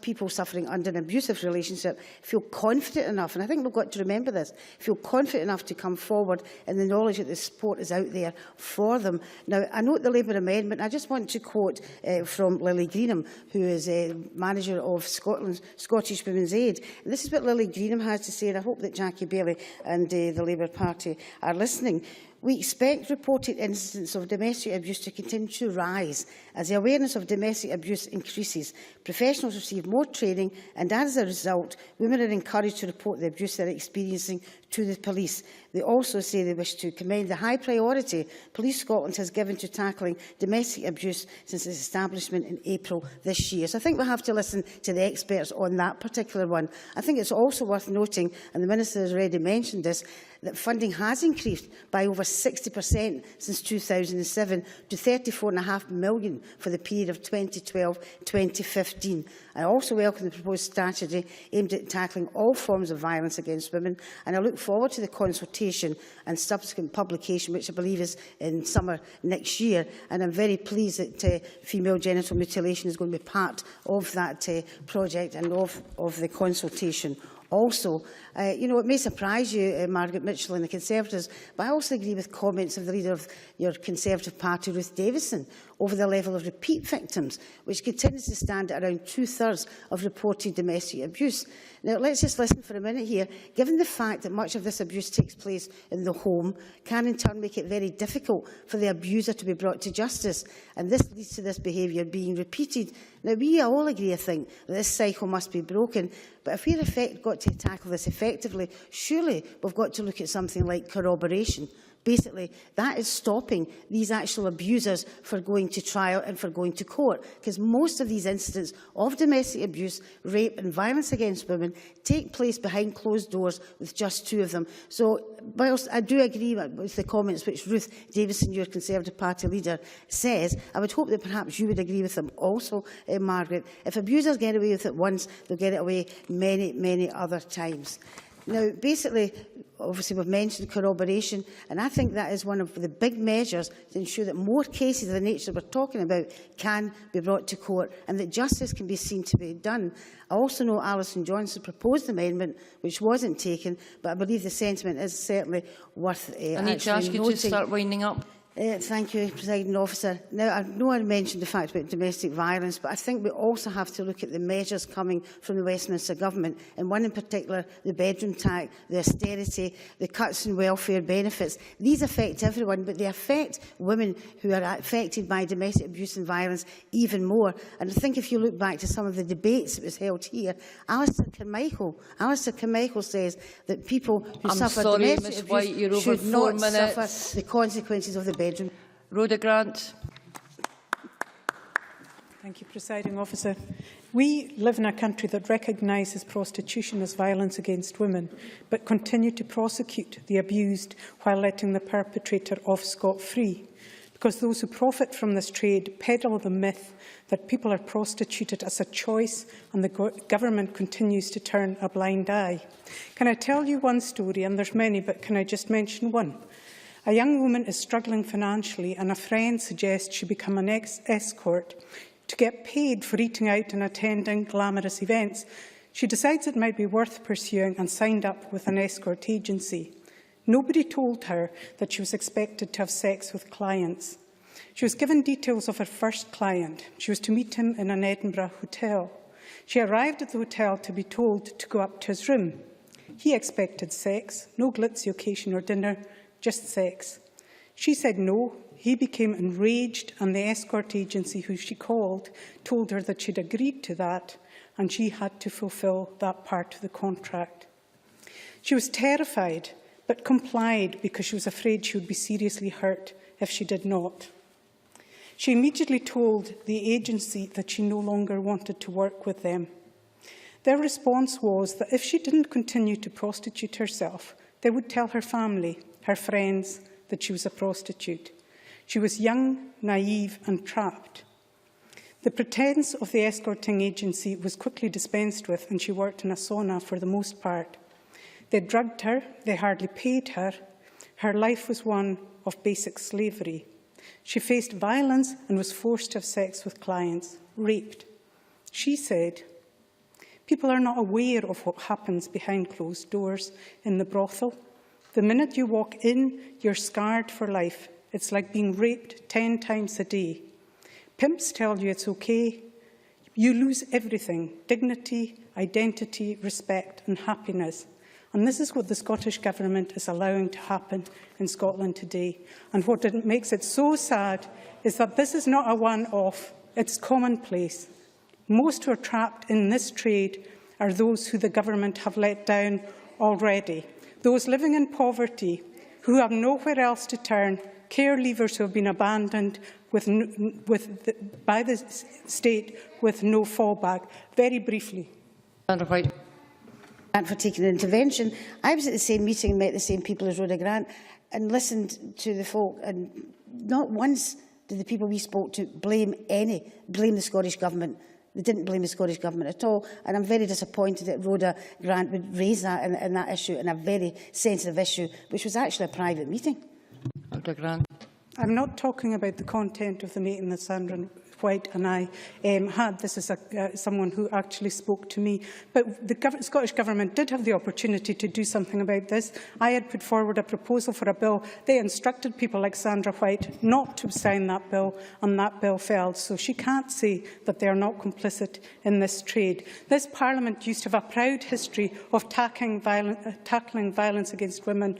people suffering under an abusive relationship feel confident enough, and I think we've got to remember this, feel confident enough to come forward in the knowledge that the support is out there for them. Now, I note the Labour amendment. I just want to quote from Lily Greenham, who is manager of Scottish Women's Aid. And this is what Lily Greenham has to say, and I hope that Jackie Bailey and the Labour Party are listening. We expect reported incidents of domestic abuse to continue to rise as the awareness of domestic abuse increases. Professionals receive more training, and as a result, women are encouraged to report the abuse they are experiencing to the police. They also say they wish to commend the high priority Police Scotland has given to tackling domestic abuse since its establishment in April this year. So I think we have to listen to the experts on that particular one. I think it's also worth noting, and the Minister has already mentioned this, that funding has increased by over 60% since 2007 to £34.5 million for the period of 2012-2015. I also welcome the proposed strategy aimed at tackling all forms of violence against women, and I look forward to the consultation and subsequent publication, which I believe is in summer next year. And I'm very pleased that female genital mutilation is going to be part of that project and of the consultation. Also, it may surprise you, Margaret Mitchell and the Conservatives, but I also agree with comments of the leader of your Conservative Party, Ruth Davison, over the level of repeat victims, which continues to stand at around 2/3 of reported domestic abuse. Now, let's just listen for a minute here. Given the fact that much of this abuse takes place in the home, can in turn make it very difficult for the abuser to be brought to justice, and this leads to this behaviour being repeated. Now, we all agree, I think, that this cycle must be broken, but if we've got to tackle this effectively, surely we've got to look at something like corroboration. Basically, that is stopping these actual abusers from going to trial and for going to court, because most of these incidents of domestic abuse, rape and violence against women take place behind closed doors with just 2 of them. So, whilst I do agree with the comments which Ruth Davison, your Conservative Party leader, says, I would hope that perhaps you would agree with them also, Margaret. If abusers get away with it once, they'll get it away many, many other times. Now, basically, obviously we've mentioned corroboration, and I think that is one of the big measures to ensure that more cases of the nature we're talking about can be brought to court and that justice can be seen to be done. I also know Alison Johnson proposed an amendment which wasn't taken, but I believe the sentiment is certainly worth I need to ask you to start winding up. Thank you, Presiding Officer. Now, I know I mentioned the fact about domestic violence, but I think we also have to look at the measures coming from the Westminster Government, and one in particular, the bedroom tax, the austerity, the cuts in welfare benefits. These affect everyone, but they affect women who are affected by domestic abuse and violence even more. And I think if you look back to some of the debates that was held here, Alistair Carmichael says that people who suffer domestic abuse should not suffer the consequences of the bedroom. Rhoda Grant. Thank you, Presiding Officer. We live in a country that recognises prostitution as violence against women, but continue to prosecute the abused while letting the perpetrator off scot-free. Because those who profit from this trade peddle the myth that people are prostituted as a choice, and the government continues to turn a blind eye. Can I tell you one story? And there's many, but can I just mention one? A young woman is struggling financially, and a friend suggests she become an escort to get paid for eating out and attending glamorous events. She decides it might be worth pursuing and signed up with an escort agency. Nobody told her that she was expected to have sex with clients. She was given details of her first client. She was to meet him in an Edinburgh hotel. She arrived at the hotel to be told to go up to his room. He expected sex, no glitzy occasion or dinner, just sex. She said no. He became enraged, and the escort agency who she called told her that she'd agreed to that and she had to fulfil that part of the contract. She was terrified, but complied because she was afraid she would be seriously hurt if she did not. She immediately told the agency that she no longer wanted to work with them. Their response was that if she didn't continue to prostitute herself, they would tell her family, her friends, that she was a prostitute. She was young, naive and trapped. The pretence of the escorting agency was quickly dispensed with, and she worked in a sauna for the most part. They drugged her, they hardly paid her. Her life was one of basic slavery. She faced violence and was forced to have sex with clients, raped. She said, "People are not aware of what happens behind closed doors in the brothel. The minute you walk in, you're scarred for life. It's like being raped 10 times a day. Pimps tell you it's okay. You lose everything: dignity, identity, respect and happiness." And this is what the Scottish Government is allowing to happen in Scotland today. And what makes it so sad is that this is not a one-off, it's commonplace. Most who are trapped in this trade are those who the government have let down already. Those living in poverty, who have nowhere else to turn, care leavers who have been abandoned by the state with no fallback. Very briefly. For taking an intervention. I was at the same meeting and met the same people as Rhoda Grant and listened to the folk, and not once did the people we spoke to blame the Scottish Government. They didn't blame the Scottish Government at all, and I'm very disappointed that Rhoda Grant would raise that in that issue, and a very sensitive issue, which was actually a private meeting. Rhoda Grant. I'm not talking about the content of the meeting that Sandra White and I had. This is someone who actually spoke to me. But the Scottish Government did have the opportunity to do something about this. I had put forward a proposal for a bill. They instructed people like Sandra White not to sign that bill, and that bill failed. So she can't say that they are not complicit in this trade. This Parliament used to have a proud history of tackling violence against women.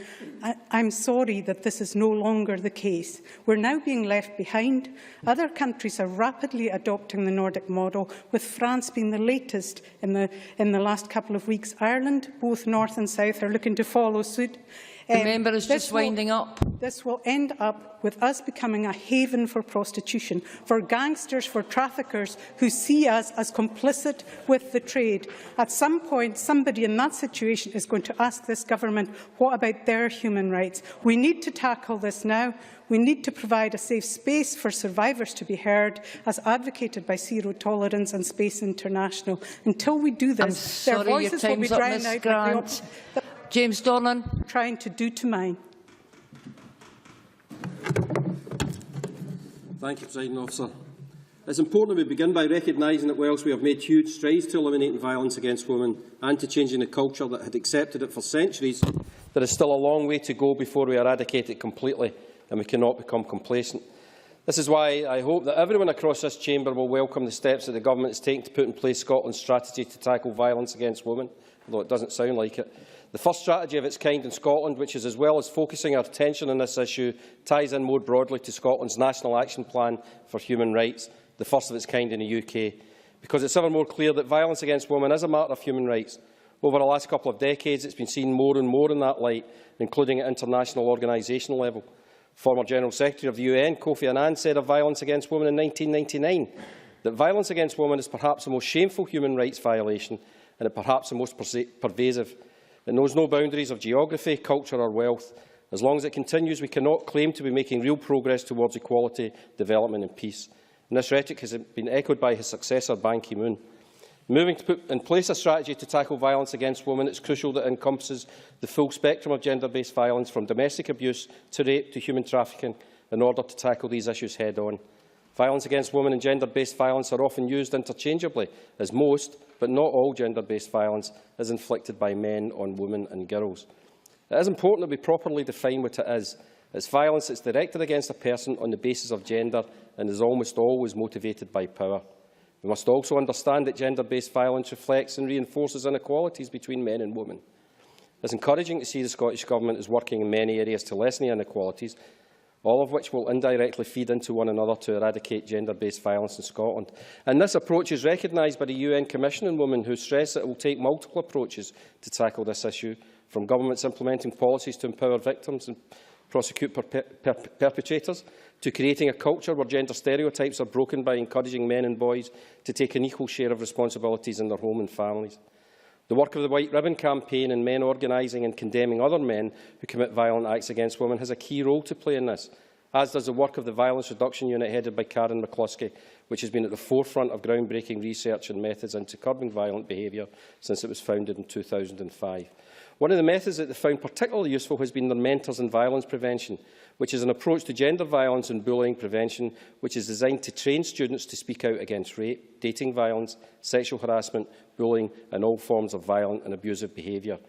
I'm sorry that this is no longer the case. We're now being left behind. Other countries are rapidly adopting the Nordic model, with France being the latest in the last couple of weeks. Ireland, both north and south, are looking to follow suit. The member is just winding up. This will end up with us becoming a haven for prostitution, for gangsters, for traffickers who see us as complicit with the trade. At some point, somebody in that situation is going to ask this government, what about their human rights? We need to tackle this now. We need to provide a safe space for survivors to be heard, as advocated by Zero Tolerance and Space International. Until we do this, their voices will be drowned out Grant. James Dornan. Trying to do to mine. Thank you, Presiding Officer. It's important that we begin by recognising that whilst we have made huge strides to eliminating violence against women and to changing the culture that had accepted it for centuries, there is still a long way to go before we eradicate it completely, and we cannot become complacent. This is why I hope that everyone across this chamber will welcome the steps that the Government is taking to put in place Scotland's strategy to tackle violence against women, although it doesn't sound like it. The first strategy of its kind in Scotland, which is, as well as focusing our attention on this issue, ties in more broadly to Scotland's National Action Plan for Human Rights, the first of its kind in the UK, because it's ever more clear that violence against women is a matter of human rights. Over the last couple of decades, it's been seen more and more in that light, including at international organisational level. Former General Secretary of the UN, Kofi Annan, said of violence against women in 1999, that violence against women is perhaps the most shameful human rights violation and it perhaps the most pervasive. It knows no boundaries of geography, culture or wealth. As long as it continues, we cannot claim to be making real progress towards equality, development and peace. And this rhetoric has been echoed by his successor, Ban Ki-moon. Moving to put in place a strategy to tackle violence against women, it's crucial that it encompasses the full spectrum of gender-based violence, from domestic abuse to rape to human trafficking, in order to tackle these issues head-on. Violence against women and gender-based violence are often used interchangeably, as most, but not all, gender-based violence is inflicted by men on women and girls. It is important that we properly define what it is. It's violence that's directed against a person on the basis of gender and is almost always motivated by power. We must also understand that gender-based violence reflects and reinforces inequalities between men and women. It's encouraging to see the Scottish Government is working in many areas to lessen the inequalities, all of which will indirectly feed into one another to eradicate gender-based violence in Scotland. And this approach is recognised by the UN Commission on Women, who stress that it will take multiple approaches to tackle this issue, from governments implementing policies to empower victims and prosecute perpetrators, to creating a culture where gender stereotypes are broken by encouraging men and boys to take an equal share of responsibilities in their home and families. The work of the White Ribbon campaign and men organising and condemning other men who commit violent acts against women has a key role to play in this, as does the work of the Violence Reduction Unit headed by Karen McCluskey, which has been at the forefront of groundbreaking research and methods into curbing violent behaviour since it was founded in 2005. One of the methods that they found particularly useful has been their Mentors in Violence Prevention, which is an approach to gender violence and bullying prevention, which is designed to train students to speak out against rape, dating violence, sexual harassment, bullying and all forms of violent and abusive behaviour.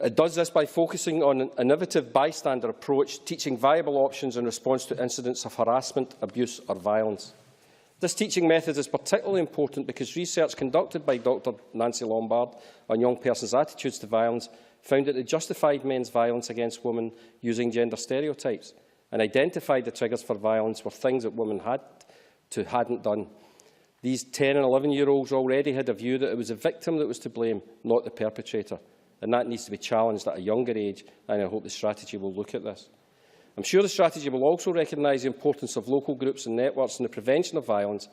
It does this by focusing on an innovative bystander approach, teaching viable options in response to incidents of harassment, abuse or violence. This teaching method is particularly important because research conducted by Dr. Nancy Lombard on young persons' attitudes to violence found that they justified men's violence against women using gender stereotypes and identified the triggers for violence were things that women hadn't done. These 10- and 11-year-olds already had a view that it was the victim that was to blame, not the perpetrator, and that needs to be challenged at a younger age, and I hope the strategy will look at this. I'm sure the strategy will also recognise the importance of local groups and networks in the prevention of violence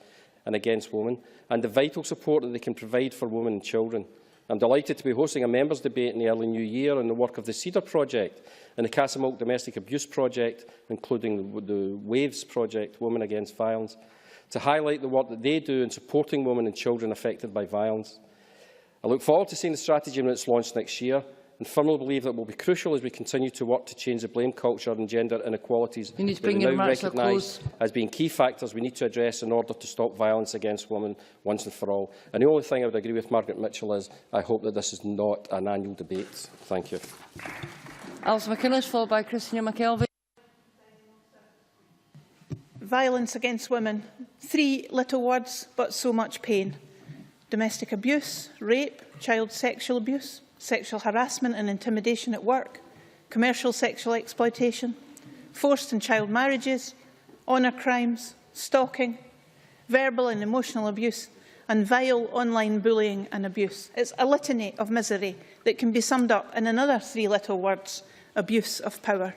and against women, and the vital support that they can provide for women and children. I'm delighted to be hosting a members' debate in the early new year on the work of the CEDAR project and the Castlemilk Domestic Abuse project, including the WAVES project, Women Against Violence, to highlight the work that they do in supporting women and children affected by violence. I look forward to seeing the strategy when it's launched next year, and firmly believe that it will be crucial as we continue to work to change the blame culture and gender inequalities that we now recognise as being key factors we need to address in order to stop violence against women once and for all. And the only thing I would agree with Margaret Mitchell is I hope that this is not an annual debate. Thank you. Alison McInnes, followed by Christina McKelvey. Violence against women. 3 little words, but so much pain. Domestic abuse, rape, child sexual abuse, sexual harassment and intimidation at work, commercial sexual exploitation, forced and child marriages, honour crimes, stalking, verbal and emotional abuse, and vile online bullying and abuse. It's a litany of misery that can be summed up in another 3 little words: abuse of power.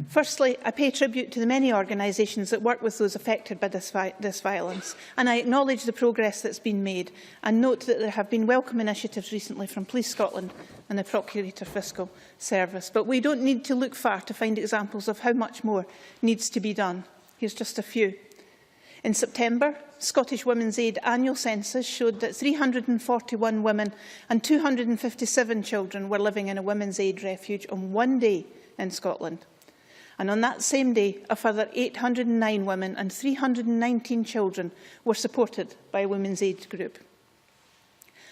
Firstly, I pay tribute to the many organisations that work with those affected by this violence, and I acknowledge the progress that's been made and note that there have been welcome initiatives recently from Police Scotland and the Procurator Fiscal Service. But we don't need to look far to find examples of how much more needs to be done. Here's just a few. In September, Scottish Women's Aid annual census showed that 341 women and 257 children were living in a Women's Aid refuge on one day in Scotland. And on that same day, a further 809 women and 319 children were supported by a Women's Aid group.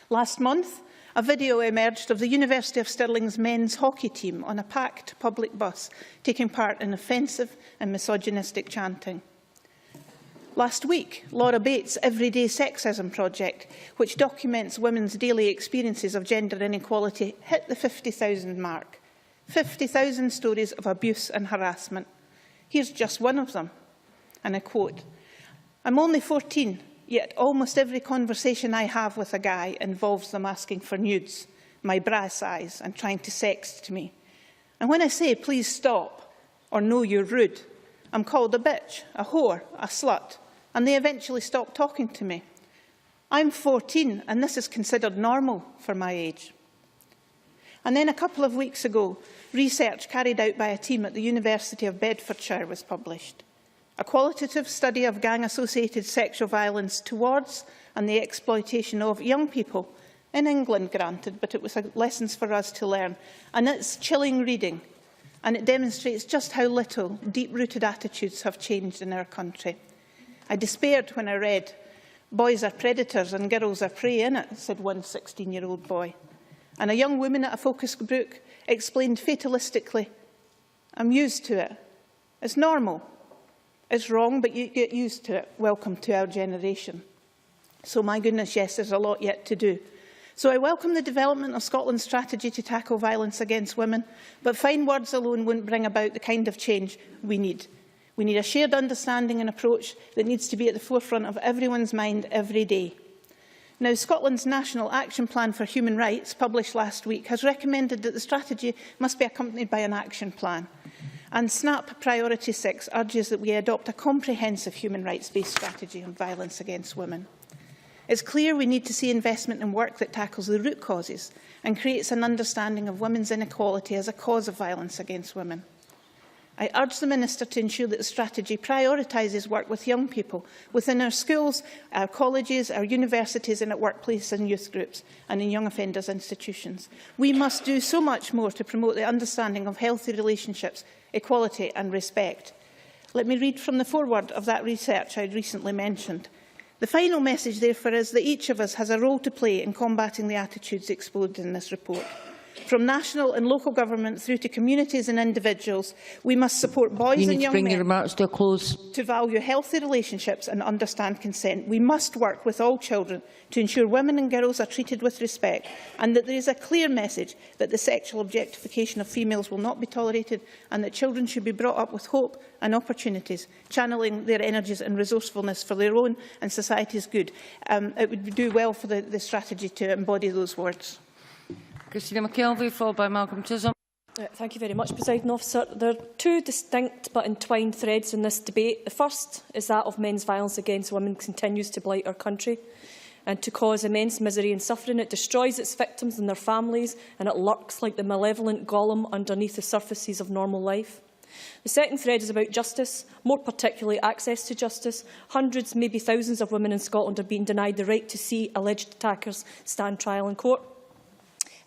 Last month, a video emerged of the University of Stirling's men's hockey team on a packed public bus taking part in offensive and misogynistic chanting. Last week, Laura Bates' Everyday Sexism project, which documents women's daily experiences of gender inequality, hit the 50,000 mark. 50,000 stories of abuse and harassment. Here's just one of them, and I quote, "I'm only 14, yet almost every conversation I have with a guy involves them asking for nudes, my bra size, and trying to sext me. And when I say, please stop, or no, you're rude, I'm called a bitch, a whore, a slut, and they eventually stopped talking to me. I'm 14, and this is considered normal for my age. And then a couple of weeks ago, research carried out by a team at the University of Bedfordshire was published. A qualitative study of gang-associated sexual violence towards and the exploitation of young people, in England granted, but it was lessons for us to learn. And it's chilling reading, and it demonstrates just how little deep-rooted attitudes have changed in our country. I despaired when I read, "Boys are predators and girls are prey, innit?" said one 16-year-old boy. And a young woman at a focus group explained fatalistically, "I'm used to it. It's normal. It's wrong, but you get used to it. Welcome to our generation." So, my goodness, yes, there's a lot yet to do. So I welcome the development of Scotland's strategy to tackle violence against women, but fine words alone won't bring about the kind of change we need. We need a shared understanding and approach that needs to be at the forefront of everyone's mind every day. Now, Scotland's National Action Plan for Human Rights, published last week, has recommended that the strategy must be accompanied by an action plan. And SNAP Priority 6 urges that we adopt a comprehensive human rights-based strategy on violence against women. It's clear we need to see investment in work that tackles the root causes and creates an understanding of women's inequality as a cause of violence against women. I urge the Minister to ensure that the strategy prioritises work with young people within our schools, our colleges, our universities and at workplace and youth groups and in young offenders institutions. We must do so much more to promote the understanding of healthy relationships, equality and respect. Let me read from the foreword of that research I recently mentioned. The final message, therefore, is that each of us has a role to play in combating the attitudes exposed in this report. From national and local government through to communities and individuals, we must support boys and young men to value healthy relationships and understand consent. We must work with all children to ensure women and girls are treated with respect and that there is a clear message that the sexual objectification of females will not be tolerated and that children should be brought up with hope and opportunities, channelling their energies and resourcefulness for their own and society's good. It would do well for the strategy to embody those words. Christina McKelvey, followed by Malcolm Chisholm. Thank you very much, Presiding Officer. There are two distinct but entwined threads in this debate. The first is that of men's violence against women continues to blight our country and to cause immense misery and suffering. It destroys its victims and their families, and it lurks like the malevolent golem underneath the surfaces of normal life. The second thread is about justice, more particularly access to justice. Hundreds, maybe thousands of women in Scotland are being denied the right to see alleged attackers stand trial in court.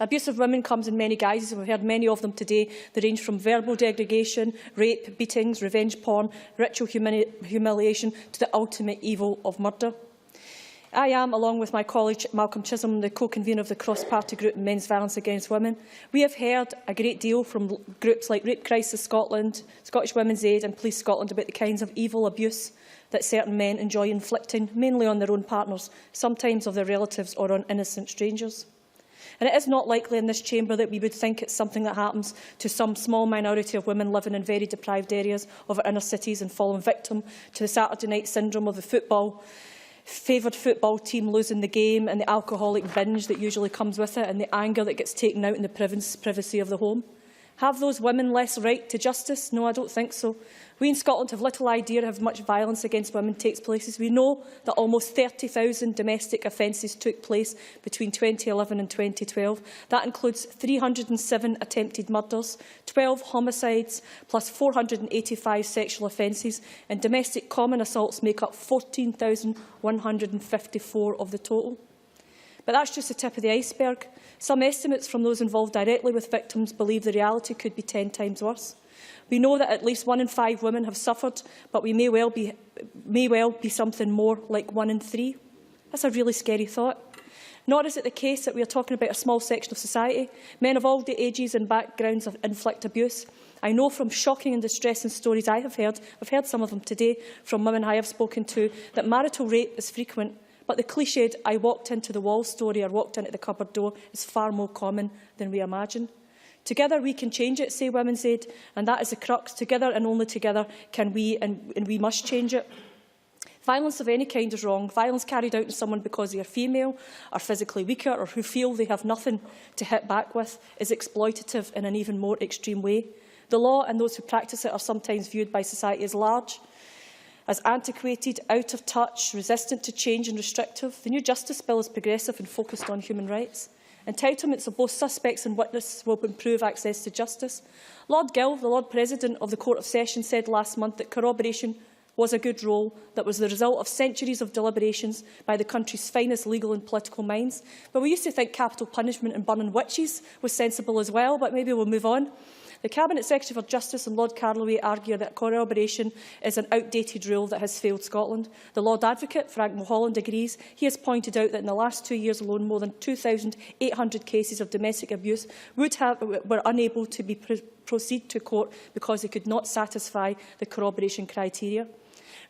Abuse of women comes in many guises, and we've heard many of them today. They range from verbal degradation, rape, beatings, revenge porn, ritual humiliation to the ultimate evil of murder. I am, along with my colleague Malcolm Chisholm, the co-convener of the cross-party group on men's violence against women. We have heard a great deal from groups like Rape Crisis Scotland, Scottish Women's Aid and Police Scotland about the kinds of evil abuse that certain men enjoy inflicting, mainly on their own partners, sometimes of their relatives or on innocent strangers. And it is not likely in this chamber that we would think it's something that happens to some small minority of women living in very deprived areas of our inner cities and falling victim to the Saturday night syndrome of the favoured football team losing the game and the alcoholic binge that usually comes with it and the anger that gets taken out in the privacy of the home. Have those women less right to justice? No, I don't think so. We in Scotland have little idea of how much violence against women takes place. We know that almost 30,000 domestic offences took place between 2011 and 2012. That includes 307 attempted murders, 12 homicides, plus 485 sexual offences, and domestic common assaults make up 14,154 of the total. But that's just the tip of the iceberg. Some estimates from those involved directly with victims believe the reality could be 10 times worse. We know that at least 1 in 5 women have suffered, but we may well be something more like 1 in 3. That's a really scary thought. Nor is it the case that we are talking about a small section of society. Men of all ages and backgrounds inflict abuse. I know from shocking and distressing stories I've heard some of them today from women I have spoken to, that marital rape is frequent. But the cliched "I walked into the wall" story or "walked into the cupboard door" is far more common than we imagine. Together we can change it, say Women's Aid, and that is the crux. Together and only together can we, and we must change it. Violence of any kind is wrong. Violence carried out on someone because they are female, are physically weaker, or who feel they have nothing to hit back with is exploitative in an even more extreme way. The law and those who practice it are sometimes viewed by society as large. as antiquated, out of touch, resistant to change and restrictive. The new Justice Bill is progressive and focused on human rights. Entitlements of both suspects and witnesses will improve access to justice. Lord Gill, the Lord President of the Court of Session, said last month that corroboration was a good role that was the result of centuries of deliberations by the country's finest legal and political minds. But we used to think capital punishment and burning witches was sensible as well, but maybe we'll move on. The Cabinet Secretary for Justice and Lord Carloway argue that corroboration is an outdated rule that has failed Scotland. The Lord Advocate, Frank Mulholland, agrees. He has pointed out that in the last 2 years alone, more than 2,800 cases of domestic abuse were unable to proceed to court because they could not satisfy the corroboration criteria.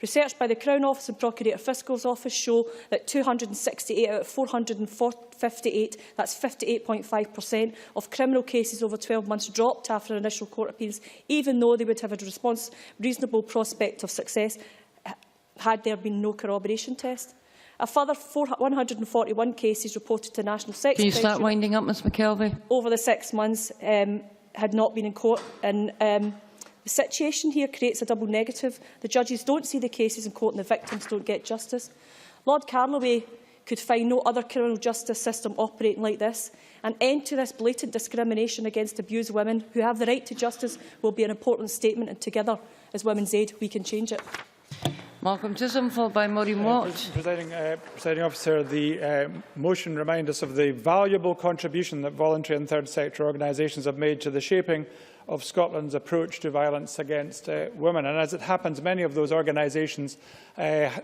Research by the Crown Office and Procurator Fiscal's Office show that 268 out of 458, that's 58.5%, of criminal cases over 12 months dropped after initial court appeals, even though they would have a reasonable prospect of success had there been no corroboration test. A further 141 cases reported to National Sex Can you start winding up, Ms McKelvey? Over the 6 months had not been in court. And the situation here creates a double negative. The judges don't see the cases in court and the victims don't get justice. Lord Carloway could find no other criminal justice system operating like this. An end to this blatant discrimination against abused women who have the right to justice will be an important statement, and together, as Women's Aid, we can change it. Malcolm Chisholm, followed by Maureen Watt. Presiding Officer, the motion reminds us of the valuable contribution that voluntary and third sector organisations have made to the shaping of Scotland's approach to violence against women. And as it happens, many of those organisations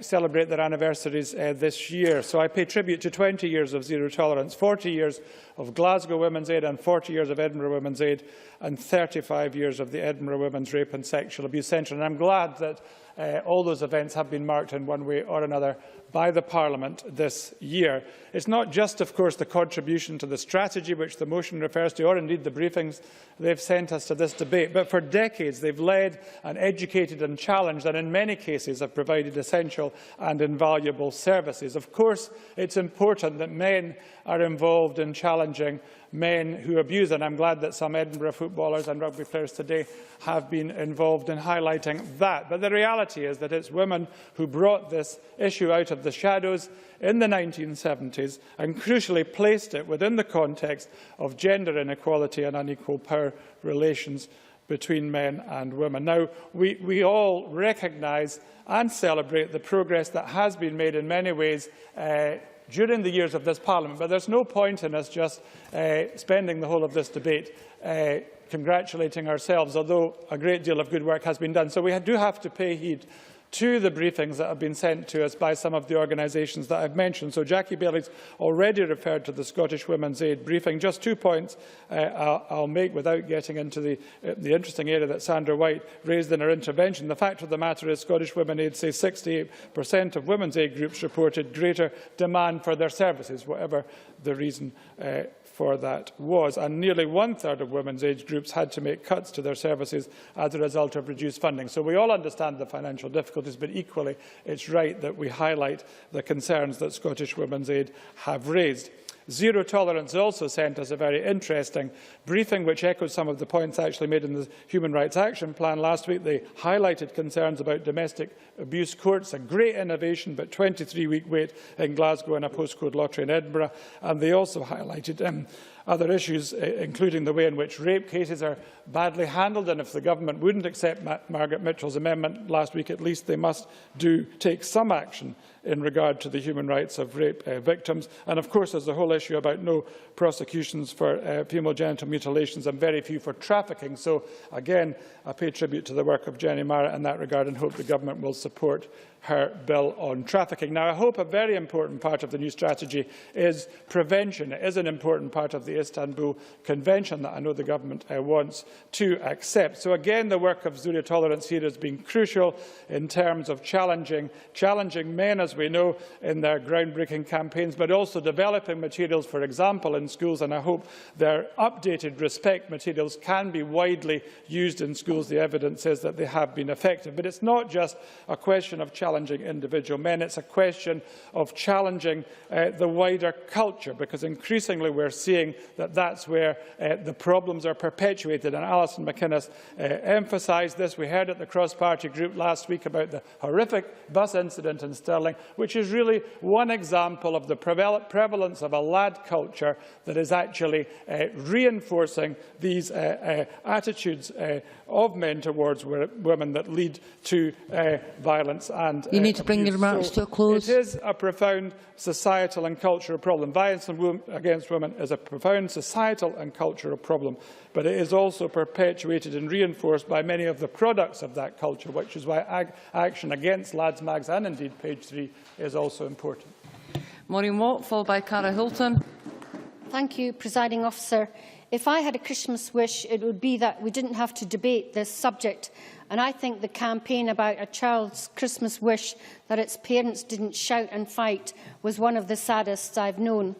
celebrate their anniversaries this year. So I pay tribute to 20 years of zero tolerance, 40 years of Glasgow Women's Aid and 40 years of Edinburgh Women's Aid and 35 years of the Edinburgh Women's Rape and Sexual Abuse Centre. And I'm glad that all those events have been marked in one way or another by the Parliament this year. It's not just, of course, the contribution to the strategy which the motion refers to, or indeed the briefings they've sent us to this debate, but for decades they've led and educated and challenged, and in many cases have provided essential and invaluable services. Of course, it's important that men are involved in challenging men who abuse, and I'm glad that some Edinburgh footballers and rugby players today have been involved in highlighting that. But the reality is that it's women who brought this issue out of the shadows in the 1970s and crucially placed it within the context of gender inequality and unequal power relations between men and women. Now, we all recognise and celebrate the progress that has been made in many ways during the years of this Parliament, but there's no point in us just spending the whole of this debate congratulating ourselves, although a great deal of good work has been done. So we do have to pay heed to the briefings that have been sent to us by some of the organisations that I've mentioned. So Jackie Bailey's already referred to the Scottish Women's Aid briefing. Just 2 points I'll make without getting into the interesting area that Sandra White raised in her intervention. The fact of the matter is Scottish Women's Aid say 68% of women's aid groups reported greater demand for their services, whatever the reason for that was, and nearly 1/3 of women's age groups had to make cuts to their services as a result of reduced funding. So we all understand the financial difficulties, but equally it's right that we highlight the concerns that Scottish Women's Aid have raised. Zero Tolerance also sent us a very interesting briefing which echoes some of the points actually made in the Human Rights Action Plan last week. They highlighted concerns about domestic abuse courts, a great innovation, but 23-week wait in Glasgow and a postcode lottery in Edinburgh. And they also highlighted other issues, including the way in which rape cases are badly handled. And if the government wouldn't accept Margaret Mitchell's amendment last week, at least they must take some action in regard to the human rights of rape victims. And of course, there's the whole issue about no prosecutions for female genital mutilations and very few for trafficking. So again, I pay tribute to the work of Jenny Marra in that regard and hope the government will support her bill on trafficking. Now, I hope a very important part of the new strategy is prevention. It is an important part of the Istanbul Convention that I know the government wants to accept. So again, the work of zero tolerance here has been crucial in terms of challenging men, as we know, in their groundbreaking campaigns, but also developing materials, for example, in schools, and I hope their updated Respect materials can be widely used in schools. The evidence is that they have been effective. But it's not just a question of challenging challenging individual men. It's a question of challenging the wider culture, because increasingly we're seeing that that's where the problems are perpetuated. And Alison McInnes emphasised this. We heard at the cross-party group last week about the horrific bus incident in Stirling, which is really one example of the prevalence of a lad culture that is actually reinforcing these attitudes of men towards women that lead to violence and you need to bring your remarks to a close. It is a profound societal and cultural problem. Violence against women is a profound societal and cultural problem, but it is also perpetuated and reinforced by many of the products of that culture, which is why action against lads' mags and indeed page 3 is also important. Maureen Watt, followed by Cara Hilton. Thank you, Presiding Officer. If I had a Christmas wish, it would be that we didn't have to debate this subject. And I think the campaign about a child's Christmas wish that its parents didn't shout and fight was one of the saddest I've known.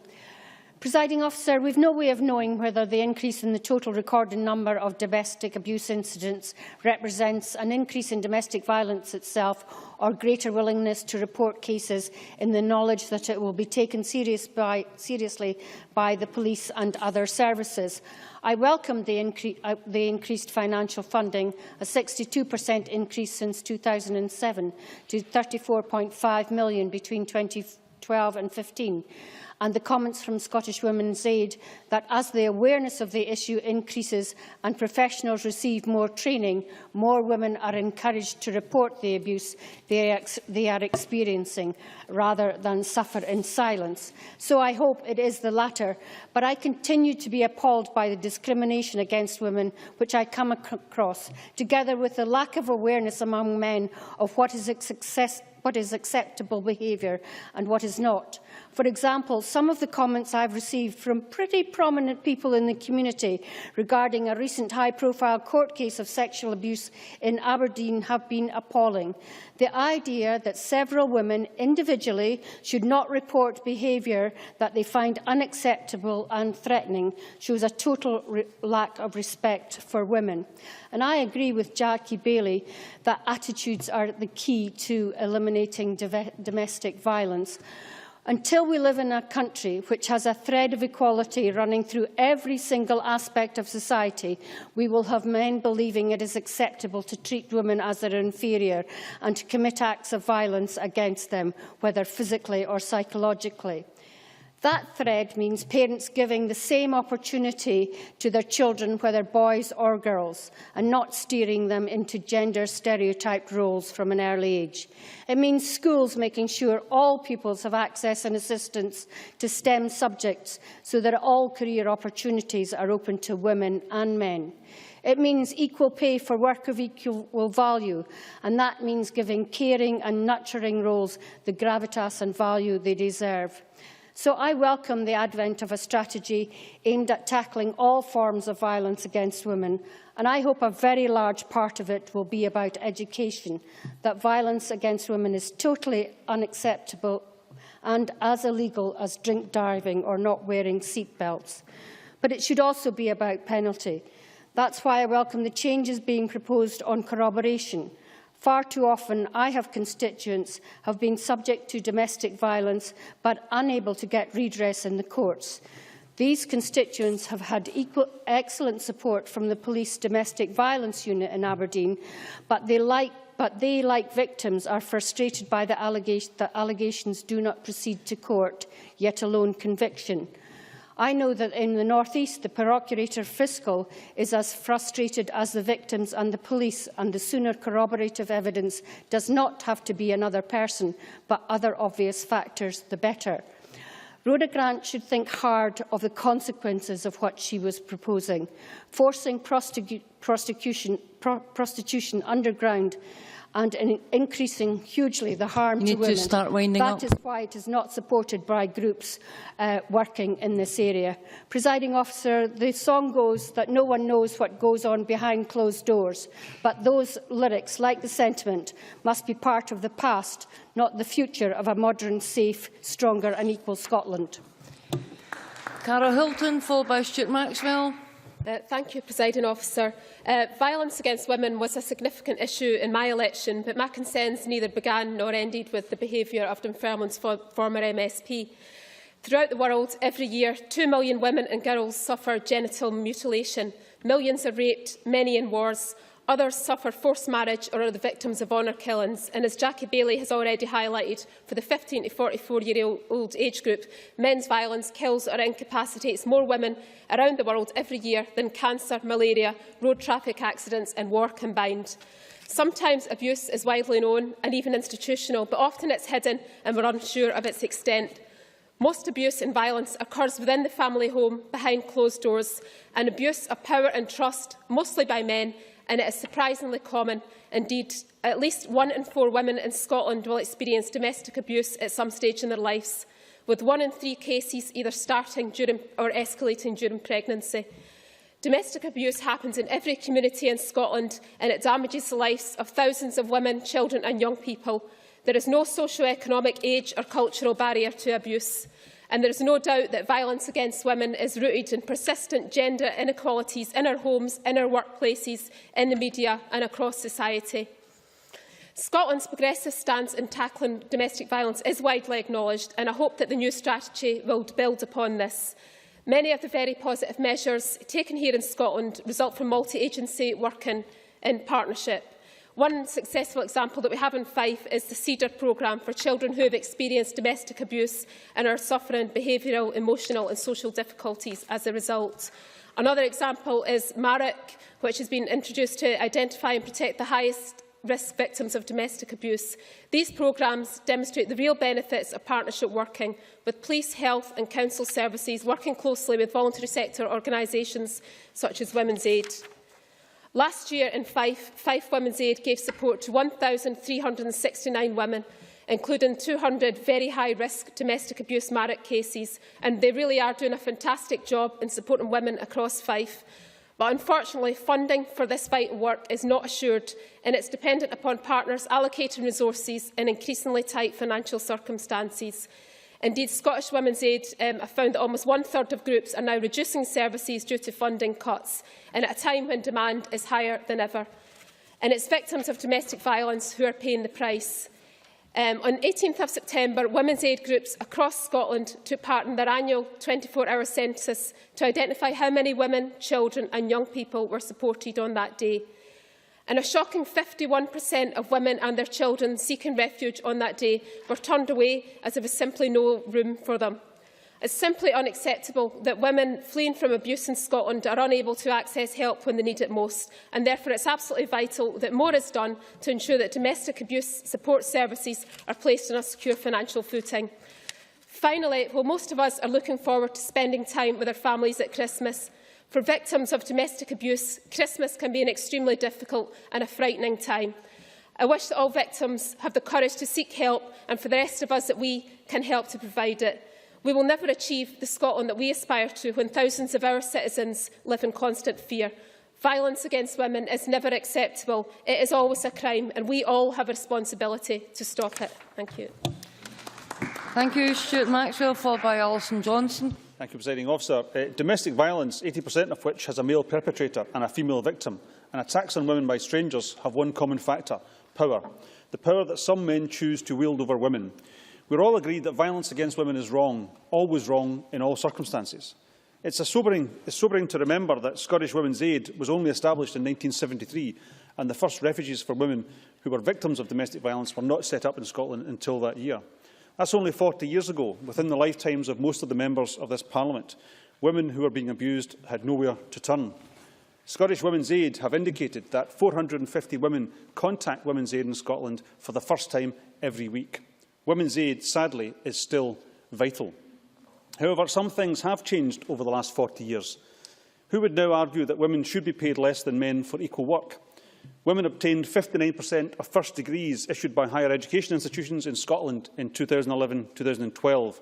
Presiding Officer, we have no way of knowing whether the increase in the total recorded number of domestic abuse incidents represents an increase in domestic violence itself or greater willingness to report cases in the knowledge that it will be taken seriously by the police and other services. I welcome the increased financial funding, a 62% increase since 2007 to £34.5 million between 2012 and 2015. And the comments from Scottish Women's Aid that as the awareness of the issue increases and professionals receive more training, more women are encouraged to report the abuse they are experiencing rather than suffer in silence. So I hope it is the latter, but I continue to be appalled by the discrimination against women which I come across, together with the lack of awareness among men of what is acceptable behaviour and what is not. For example, some of the comments I've received from pretty prominent people in the community regarding a recent high-profile court case of sexual abuse in Aberdeen have been appalling. The idea that several women individually should not report behaviour that they find unacceptable and threatening shows a total lack of respect for women. And I agree with Jackie Bailey that attitudes are the key to eliminating domestic violence. Until we live in a country which has a thread of equality running through every single aspect of society, we will have men believing it is acceptable to treat women as their inferior and to commit acts of violence against them, whether physically or psychologically. That thread means parents giving the same opportunity to their children, whether boys or girls, and not steering them into gender-stereotyped roles from an early age. It means schools making sure all pupils have access and assistance to STEM subjects so that all career opportunities are open to women and men. It means equal pay for work of equal value, and that means giving caring and nurturing roles the gravitas and value they deserve. So I welcome the advent of a strategy aimed at tackling all forms of violence against women, and I hope a very large part of it will be about education, that violence against women is totally unacceptable and as illegal as drink driving or not wearing seat belts. But it should also be about penalty. That's why I welcome the changes being proposed on corroboration. Far too often, I have constituents who have been subject to domestic violence but unable to get redress in the courts. These constituents have had excellent support from the Police Domestic Violence Unit in Aberdeen, but they, like victims, are frustrated by the allegations do not proceed to court, yet alone conviction. I know that in the North East, the Procurator Fiscal is as frustrated as the victims and the police, and the sooner corroborative evidence does not have to be another person, but other obvious factors, the better. Rhoda Grant should think hard of the consequences of what she was proposing. Forcing prostitution underground and increasing hugely the harm to women. That is why it is not supported by groups working in this area. Presiding Officer, the song goes that no one knows what goes on behind closed doors, but those lyrics, like the sentiment, must be part of the past, not the future of a modern, safe, stronger and equal Scotland. Cara Hilton, followed by Stuart Maxwell. Thank you, Presiding Officer. Violence against women was a significant issue in my election, but my concerns neither began nor ended with the behaviour of Dunfermline's former MSP. Throughout the world, every year, 2 million women and girls suffer genital mutilation. Millions are raped, many in wars. Others suffer forced marriage or are the victims of honour killings. And as Jackie Bailey has already highlighted, for the 15 to 44-year-old age group, men's violence kills or incapacitates more women around the world every year than cancer, malaria, road traffic accidents and war combined. Sometimes abuse is widely known and even institutional, but often it's hidden and we're unsure of its extent. Most abuse and violence occurs within the family home, behind closed doors, and abuse of power and trust, mostly by men, and it is surprisingly common. Indeed, at least 1 in 4 women in Scotland will experience domestic abuse at some stage in their lives, with 1 in 3 cases either starting during or escalating during pregnancy. Domestic abuse happens in every community in Scotland, and it damages the lives of thousands of women, children and young people. There is no socio-economic, age or cultural barrier to abuse. And there is no doubt that violence against women is rooted in persistent gender inequalities in our homes, in our workplaces, in the media and across society. Scotland's progressive stance in tackling domestic violence is widely acknowledged, and I hope that the new strategy will build upon this. Many of the very positive measures taken here in Scotland result from multi-agency working in partnership. One successful example that we have in Fife is the CEDAR programme for children who have experienced domestic abuse and are suffering behavioural, emotional and social difficulties as a result. Another example is MARIC, which has been introduced to identify and protect the highest risk victims of domestic abuse. These programmes demonstrate the real benefits of partnership working with police, health and council services, working closely with voluntary sector organisations such as Women's Aid. Last year in Fife, Fife Women's Aid gave support to 1,369 women, including 200 very high-risk domestic abuse MARIC cases, and they really are doing a fantastic job in supporting women across Fife. But unfortunately, funding for this vital work is not assured, and it's dependent upon partners allocating resources in increasingly tight financial circumstances. Indeed, Scottish Women's Aid have found that almost 1/3 of groups are now reducing services due to funding cuts, and at a time when demand is higher than ever. And it's victims of domestic violence who are paying the price. On 18th of September, Women's Aid groups across Scotland took part in their annual 24-hour census to identify how many women, children and young people were supported on that day. And a shocking 51% of women and their children seeking refuge on that day were turned away as there was simply no room for them. It's simply unacceptable that women fleeing from abuse in Scotland are unable to access help when they need it most, and therefore it's absolutely vital that more is done to ensure that domestic abuse support services are placed on a secure financial footing. Finally, while most of us are looking forward to spending time with our families at Christmas, for victims of domestic abuse, Christmas can be an extremely difficult and a frightening time. I wish that all victims have the courage to seek help, and for the rest of us that we can help to provide it. We will never achieve the Scotland that we aspire to when thousands of our citizens live in constant fear. Violence against women is never acceptable. It is always a crime, and we all have a responsibility to stop it. Thank you. Thank you, Stuart Maxwell, followed by Alison Johnson. Thank you, Presiding Officer. Domestic violence, 80% of which has a male perpetrator and a female victim, and attacks on women by strangers have one common factor: power. The power that some men choose to wield over women. We are all agreed that violence against women is wrong, always wrong in all circumstances. It's sobering to remember that Scottish Women's Aid was only established in 1973, and the first refuges for women who were victims of domestic violence were not set up in Scotland until that year. That's only 40 years ago, within the lifetimes of most of the members of this Parliament. Women who were being abused had nowhere to turn. Scottish Women's Aid have indicated that 450 women contact Women's Aid in Scotland for the first time every week. Women's Aid, sadly, is still vital. However, some things have changed over the last 40 years. Who would now argue that women should be paid less than men for equal work? Women obtained 59% of first degrees issued by higher education institutions in Scotland in 2011-2012.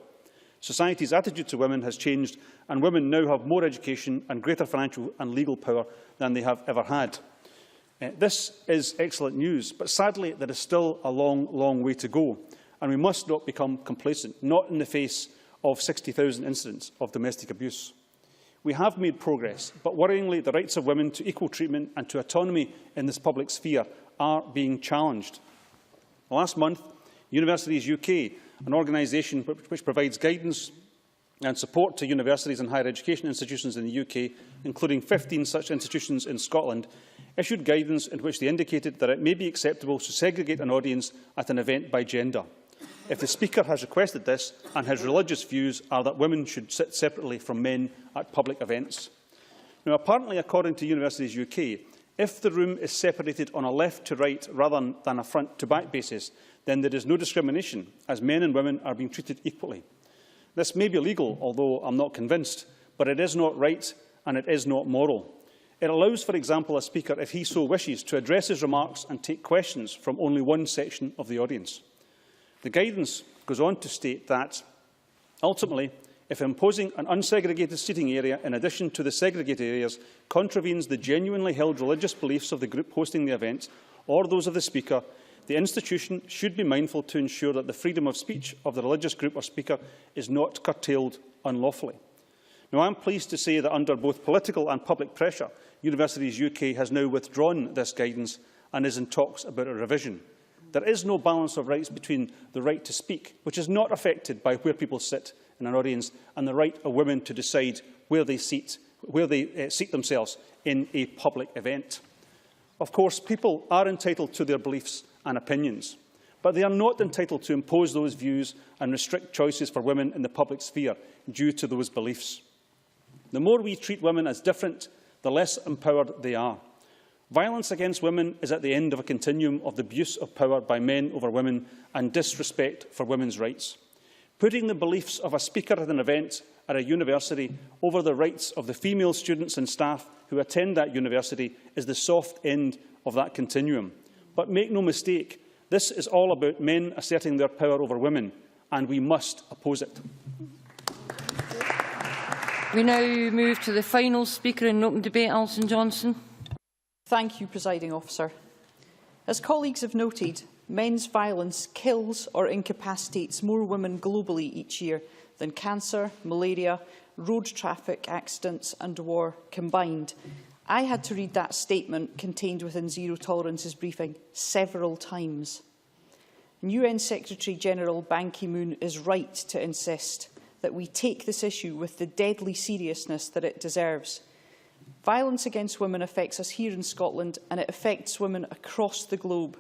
Society's attitude to women has changed, and women now have more education and greater financial and legal power than they have ever had. This is excellent news, but sadly there is still a long way to go, and we must not become complacent, not in the face of 60,000 incidents of domestic abuse. We have made progress, but worryingly, the rights of women to equal treatment and to autonomy in this public sphere are being challenged. Last month, Universities UK, an organisation which provides guidance and support to universities and higher education institutions in the UK, including 15 such institutions in Scotland, issued guidance in which they indicated that it may be acceptable to segregate an audience at an event by gender, if the speaker has requested this and his religious views are that women should sit separately from men at public events. Now, apparently, according to Universities UK, if the room is separated on a left-to-right rather than a front-to-back basis, then there is no discrimination, as men and women are being treated equally. This may be legal, although I'm not convinced, but it is not right and it is not moral. It allows, for example, a speaker, if he so wishes, to address his remarks and take questions from only one section of the audience. The guidance goes on to state that, ultimately, if imposing an unsegregated seating area in addition to the segregated areas contravenes the genuinely held religious beliefs of the group hosting the event or those of the speaker, the institution should be mindful to ensure that the freedom of speech of the religious group or speaker is not curtailed unlawfully. Now, I am pleased to say that under both political and public pressure, Universities UK has now withdrawn this guidance and is in talks about a revision. There is no balance of rights between the right to speak, which is not affected by where people sit in an audience, and the right of women to decide where they seat themselves in a public event. Of course, people are entitled to their beliefs and opinions, but they are not entitled to impose those views and restrict choices for women in the public sphere due to those beliefs. The more we treat women as different, the less empowered they are. Violence against women is at the end of a continuum of the abuse of power by men over women and disrespect for women's rights. Putting the beliefs of a speaker at an event at a university over the rights of the female students and staff who attend that university is the soft end of that continuum. But make no mistake, this is all about men asserting their power over women, and we must oppose it. We now move to the final speaker in open debate, Alison Johnson. Thank you, Presiding Officer. As colleagues have noted, men's violence kills or incapacitates more women globally each year than cancer, malaria, road traffic accidents and war combined. I had to read that statement contained within Zero Tolerance's briefing several times. UN Secretary-General Ban Ki-moon is right to insist that we take this issue with the deadly seriousness that it deserves. Violence against women affects us here in Scotland, and it affects women across the globe.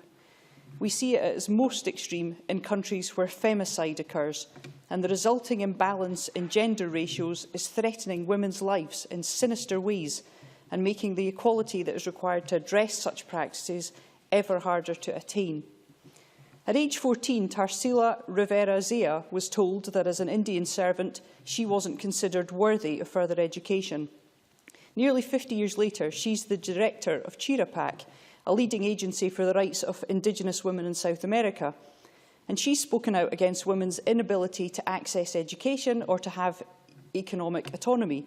We see it as most extreme in countries where femicide occurs, and the resulting imbalance in gender ratios is threatening women's lives in sinister ways and making the equality that is required to address such practices ever harder to attain. At age 14, Tarsila Rivera Zia was told that as an Indian servant, she wasn't considered worthy of further education. Nearly 50 years later, she's the director of Chirapac, a leading agency for the rights of Indigenous women in South America. And she's spoken out against women's inability to access education or to have economic autonomy.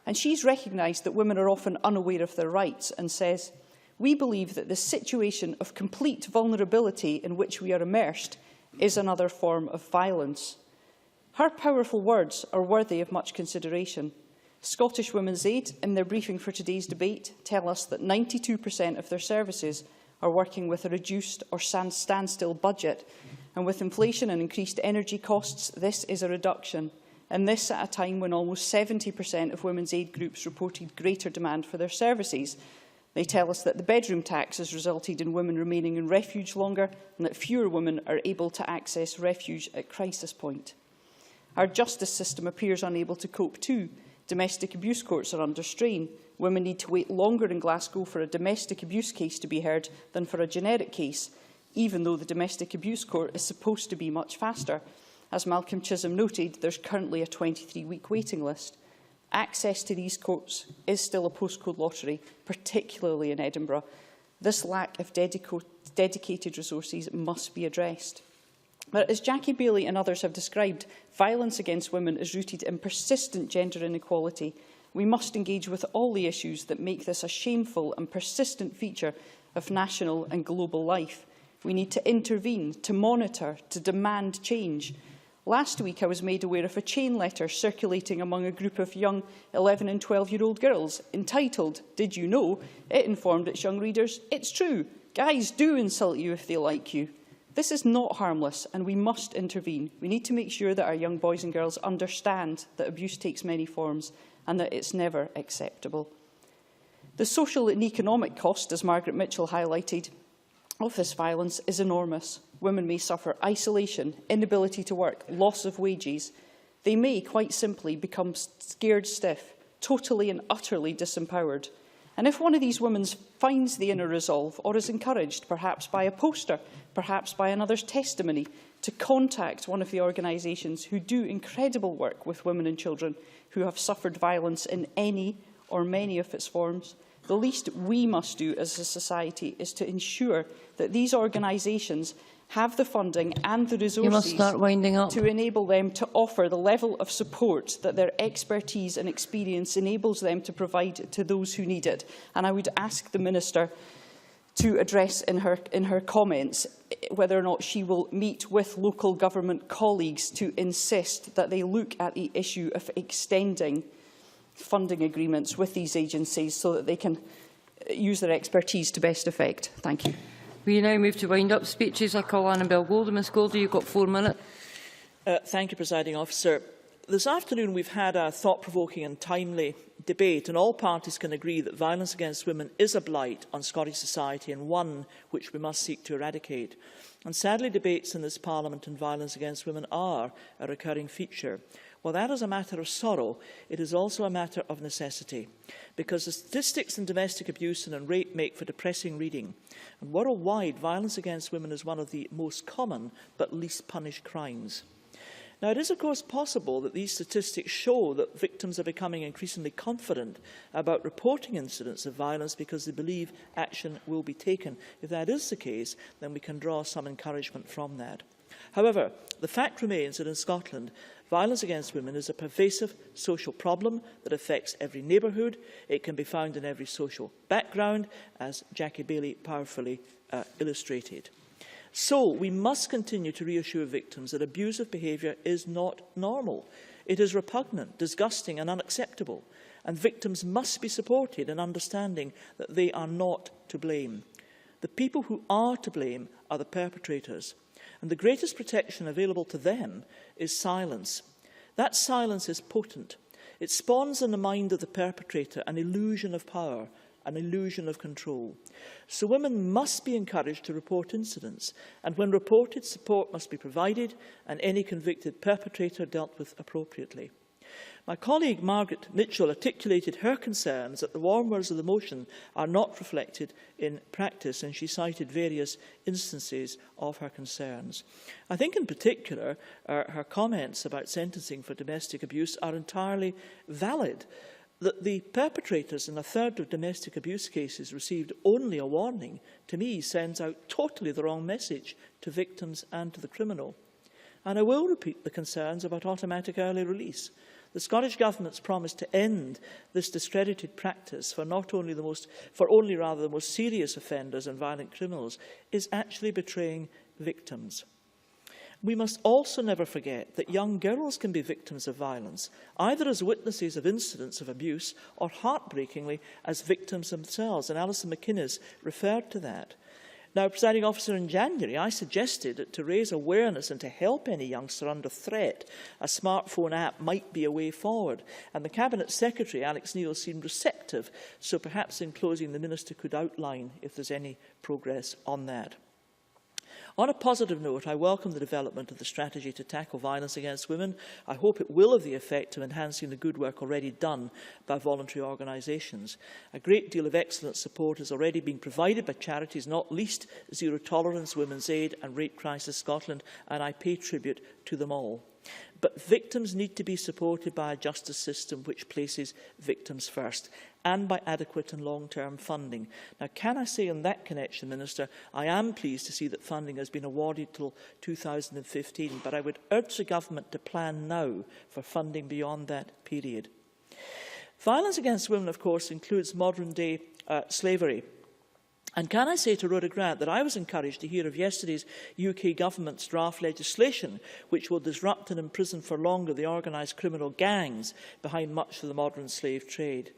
And she's recognised that women are often unaware of their rights and says, "We believe that the situation of complete vulnerability in which we are immersed is another form of violence." Her powerful words are worthy of much consideration. Scottish Women's Aid, in their briefing for today's debate, tell us that 92% of their services are working with a reduced or standstill budget, and with inflation and increased energy costs, this is a reduction. And this at a time when almost 70% of women's aid groups reported greater demand for their services. They tell us that the bedroom tax has resulted in women remaining in refuge longer and that fewer women are able to access refuge at crisis point. Our justice system appears unable to cope too. Domestic abuse courts are under strain. Women need to wait longer in Glasgow for a domestic abuse case to be heard than for a generic case, even though the domestic abuse court is supposed to be much faster. As Malcolm Chisholm noted, there's currently a 23-week waiting list. Access to these courts is still a postcode lottery, particularly in Edinburgh. This lack of dedicated resources must be addressed. But as Jackie Bailey and others have described, violence against women is rooted in persistent gender inequality. We must engage with all the issues that make this a shameful and persistent feature of national and global life. We need to intervene, to monitor, to demand change. Last week, I was made aware of a chain letter circulating among a group of young 11 and 12-year-old girls entitled, "Did you know?" It informed its young readers, "It's true, guys do insult you if they like you." This is not harmless, and we must intervene. We need to make sure that our young boys and girls understand that abuse takes many forms and that it's never acceptable. The social and economic cost, as Margaret Mitchell highlighted, of this violence is enormous. Women may suffer isolation, inability to work, loss of wages. They may, quite simply, become scared stiff, totally and utterly disempowered. And if one of these women finds the inner resolve or is encouraged, perhaps by a poster, perhaps by another's testimony, to contact one of the organisations who do incredible work with women and children who have suffered violence in any or many of its forms, the least we must do as a society is to ensure that these organisations have the funding and the resources to enable them to offer the level of support that their expertise and experience enables them to provide to those who need it. And I would ask the Minister to address in her comments whether or not she will meet with local government colleagues to insist that they look at the issue of extending funding agreements with these agencies so that they can use their expertise to best effect. Thank you. We now move to wind-up speeches. I call Annabel Goldie. Ms Goldie, you've got 4 minutes. Thank you, Presiding Officer. This afternoon we've had a thought-provoking and timely debate, and all parties can agree that violence against women is a blight on Scottish society and one which we must seek to eradicate. And sadly, debates in this Parliament on violence against women are a recurring feature. While that is a matter of sorrow, it is also a matter of necessity, because the statistics in domestic abuse and rape make for depressing reading. And worldwide, violence against women is one of the most common but least punished crimes. Now, it is of course possible that these statistics show that victims are becoming increasingly confident about reporting incidents of violence because they believe action will be taken. If that is the case, then we can draw some encouragement from that. However, the fact remains that in Scotland, violence against women is a pervasive social problem that affects every neighbourhood. It can be found in every social background, as Jackie Bailey powerfully illustrated. So we must continue to reassure victims that abusive behaviour is not normal. It is repugnant, disgusting and unacceptable, and victims must be supported in understanding that they are not to blame. The people who are to blame are the perpetrators, and the greatest protection available to them is silence. That silence is potent. It spawns in the mind of the perpetrator an illusion of power, an illusion of control. So women must be encouraged to report incidents, and when reported, support must be provided and any convicted perpetrator dealt with appropriately. My colleague Margaret Mitchell articulated her concerns that the warm words of the motion are not reflected in practice, and she cited various instances of her concerns. I think in particular her comments about sentencing for domestic abuse are entirely valid. That the perpetrators in a third of domestic abuse cases received only a warning, to me, sends out totally the wrong message to victims and to the criminal. And I will repeat the concerns about automatic early release. The Scottish Government's promise to end this discredited practice for only the most serious offenders and violent criminals is actually betraying victims. We must also never forget that young girls can be victims of violence, either as witnesses of incidents of abuse or, heartbreakingly, as victims themselves, and Alison McInnes referred to that. Now, Presiding Officer, in January, I suggested that to raise awareness and to help any youngster under threat, a smartphone app might be a way forward, and the Cabinet Secretary, Alex Neil, seemed receptive, so perhaps in closing the Minister could outline if there's any progress on that. On a positive note, I welcome the development of the strategy to tackle violence against women. I hope it will have the effect of enhancing the good work already done by voluntary organisations. A great deal of excellent support has already been provided by charities, not least Zero Tolerance, Women's Aid and Rape Crisis Scotland, and I pay tribute to them all. But victims need to be supported by a justice system which places victims first, and by adequate and long-term funding. Now, can I say in that connection, Minister, I am pleased to see that funding has been awarded till 2015, but I would urge the Government to plan now for funding beyond that period. Violence against women, of course, includes modern-day slavery. And can I say to Rhoda Grant that I was encouraged to hear of yesterday's UK Government's draft legislation, which will disrupt and imprison for longer the organised criminal gangs behind much of the modern slave trade.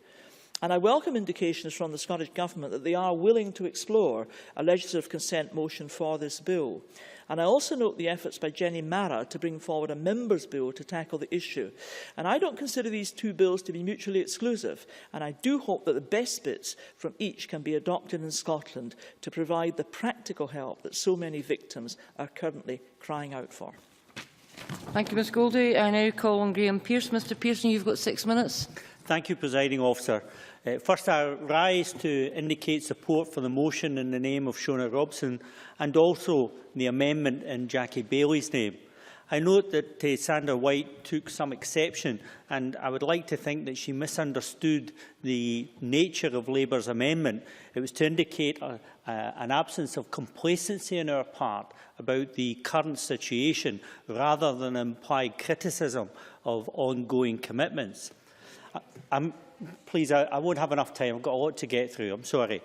And I welcome indications from the Scottish Government that they are willing to explore a legislative consent motion for this bill. And I also note the efforts by Jenny Marra to bring forward a Members' Bill to tackle the issue. And I don't consider these two bills to be mutually exclusive, and I do hope that the best bits from each can be adopted in Scotland to provide the practical help that so many victims are currently crying out for. Thank you, Ms Goldie. I now call on Graham Pearce. Mr Pearson, you've got 6 minutes. Thank you, Presiding Officer. First, I rise to indicate support for the motion in the name of Shona Robson and also the amendment in Jackie Bailey's name. I note that Sandra White took some exception, and I would like to think that she misunderstood the nature of Labour's amendment. It was to indicate an absence of complacency on our part about the current situation, rather than implied criticism of ongoing commitments. Please, I won't have enough time. I've got a lot to get through. I'm sorry.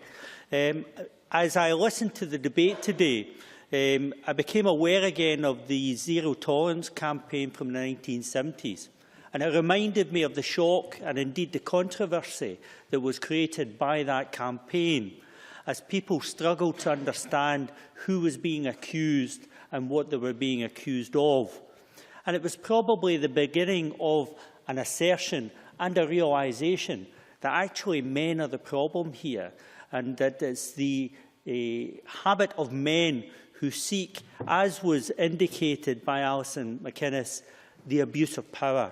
As I listened to the debate today, I became aware again of the Zero Tolerance campaign from the 1970s. And it reminded me of the shock and indeed the controversy that was created by that campaign, as people struggled to understand who was being accused and what they were being accused of. And it was probably the beginning of an assertion and a realisation that actually men are the problem here, and that it's the habit of men who seek, as was indicated by Alison McInnes, the abuse of power.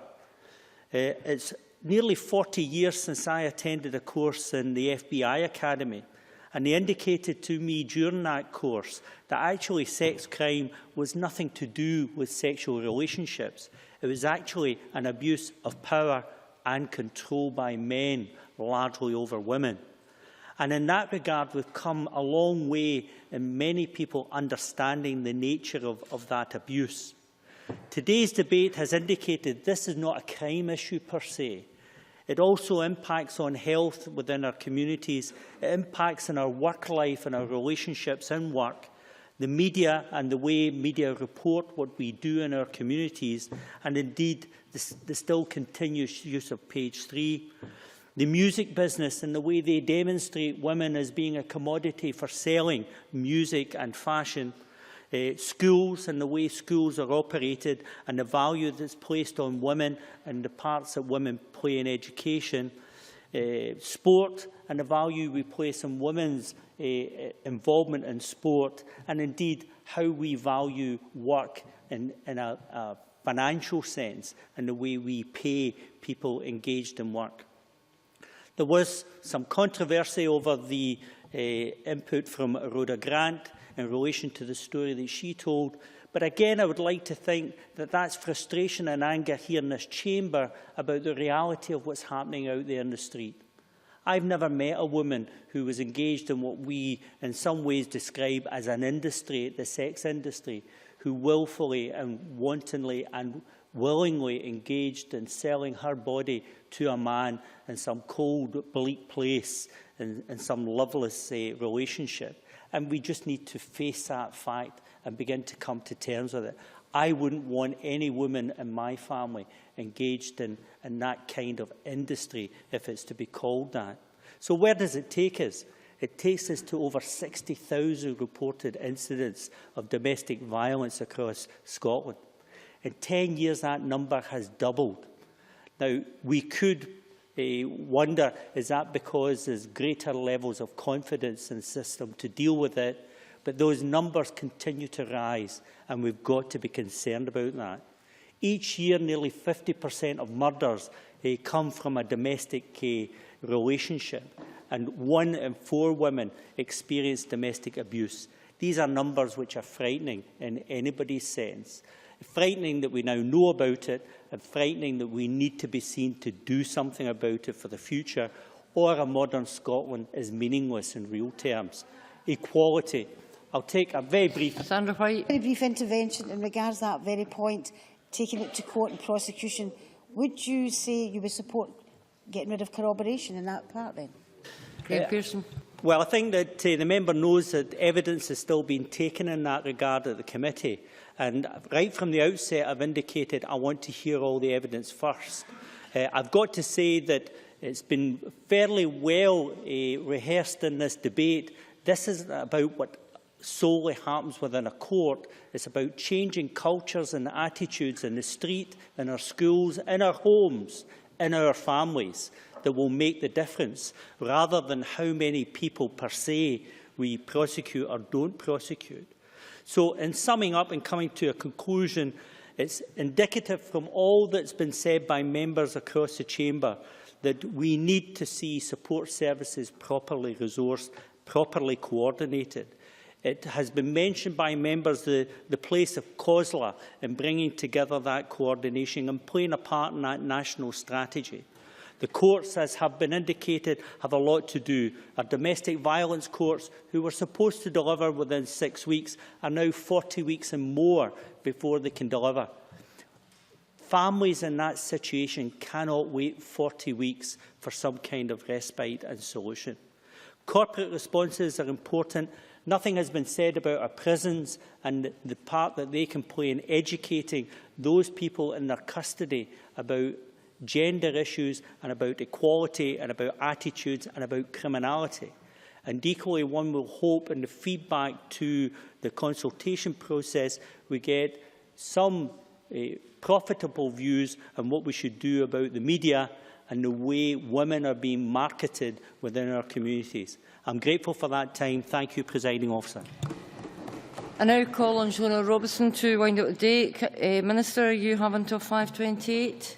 It's nearly 40 years since I attended a course in the FBI Academy, and they indicated to me during that course that actually sex crime was nothing to do with sexual relationships. It was actually an abuse of power and control by men, largely over women. And in that regard, we've come a long way in many people understanding the nature of that abuse. Today's debate has indicated this is not a crime issue per se. It also impacts on health within our communities. It impacts on our work life and our relationships in work, the media and the way media report what we do in our communities, and indeed the still continuous use of page 3. The music business and the way they demonstrate women as being a commodity for selling music and fashion. Schools and the way schools are operated and the value that's placed on women and the parts that women play in education. Sport and the value we place on women's involvement in sport, and indeed how we value work in a financial sense and the way we pay people engaged in work. There was some controversy over the input from Rhoda Grant in relation to the story that she told. But again, I would like to think that that's frustration and anger here in this chamber about the reality of what's happening out there in the street. I've never met a woman who was engaged in what we in some ways describe as an industry, the sex industry, who willfully and wantonly and willingly engaged in selling her body to a man in some cold, bleak place, in some loveless relationship. And we just need to face that fact and begin to come to terms with it. I wouldn't want any woman in my family engaged in that kind of industry, if it's to be called that. So where does it take us? It takes us to over 60,000 reported incidents of domestic violence across Scotland. In 10 years, that number has doubled. Now, we could wonder, is that because there's greater levels of confidence in the system to deal with it? But those numbers continue to rise, and we've got to be concerned about that. Each year, nearly 50% of murders come from a domestic relationship, and 1 in 4 women experience domestic abuse. These are numbers which are frightening in anybody's sense. Frightening that we now know about it, and frightening that we need to be seen to do something about it for the future, or a modern Scotland is meaningless in real terms. Equality. I'll take a very brief... Sandra White. Very brief intervention in regards to that very point, taking it to court and prosecution. Would you say you would support getting rid of corroboration in that part then? Graham Pearson. Well, I think that the member knows that evidence is still being taken in that regard at the committee. And right from the outset, I've indicated I want to hear all the evidence first. I've got to say that it's been fairly well rehearsed in this debate. This is about what solely happens within a court. It's about changing cultures and attitudes in the street, in our schools, in our homes, in our families, that will make the difference, rather than how many people per se we prosecute or don't prosecute. So in summing up and coming to a conclusion, it's indicative from all that's been said by members across the chamber that we need to see support services properly resourced, properly coordinated. It has been mentioned by members the place of COSLA in bringing together that coordination and playing a part in that national strategy. The courts, as have been indicated, have a lot to do. Our domestic violence courts, who were supposed to deliver within 6 weeks, are now 40 weeks and more before they can deliver. Families in that situation cannot wait 40 weeks for some kind of respite and solution. Corporate responses are important. Nothing has been said about our prisons and the part that they can play in educating those people in their custody about gender issues and about equality and about attitudes and about criminality. And equally, one will hope in the feedback to the consultation process we get some profitable views on what we should do about the media and the way women are being marketed within our communities. I'm grateful for that time. Thank you, Presiding Officer. I now call on Shona Robertson to wind up the debate. Minister, you have until 5:28.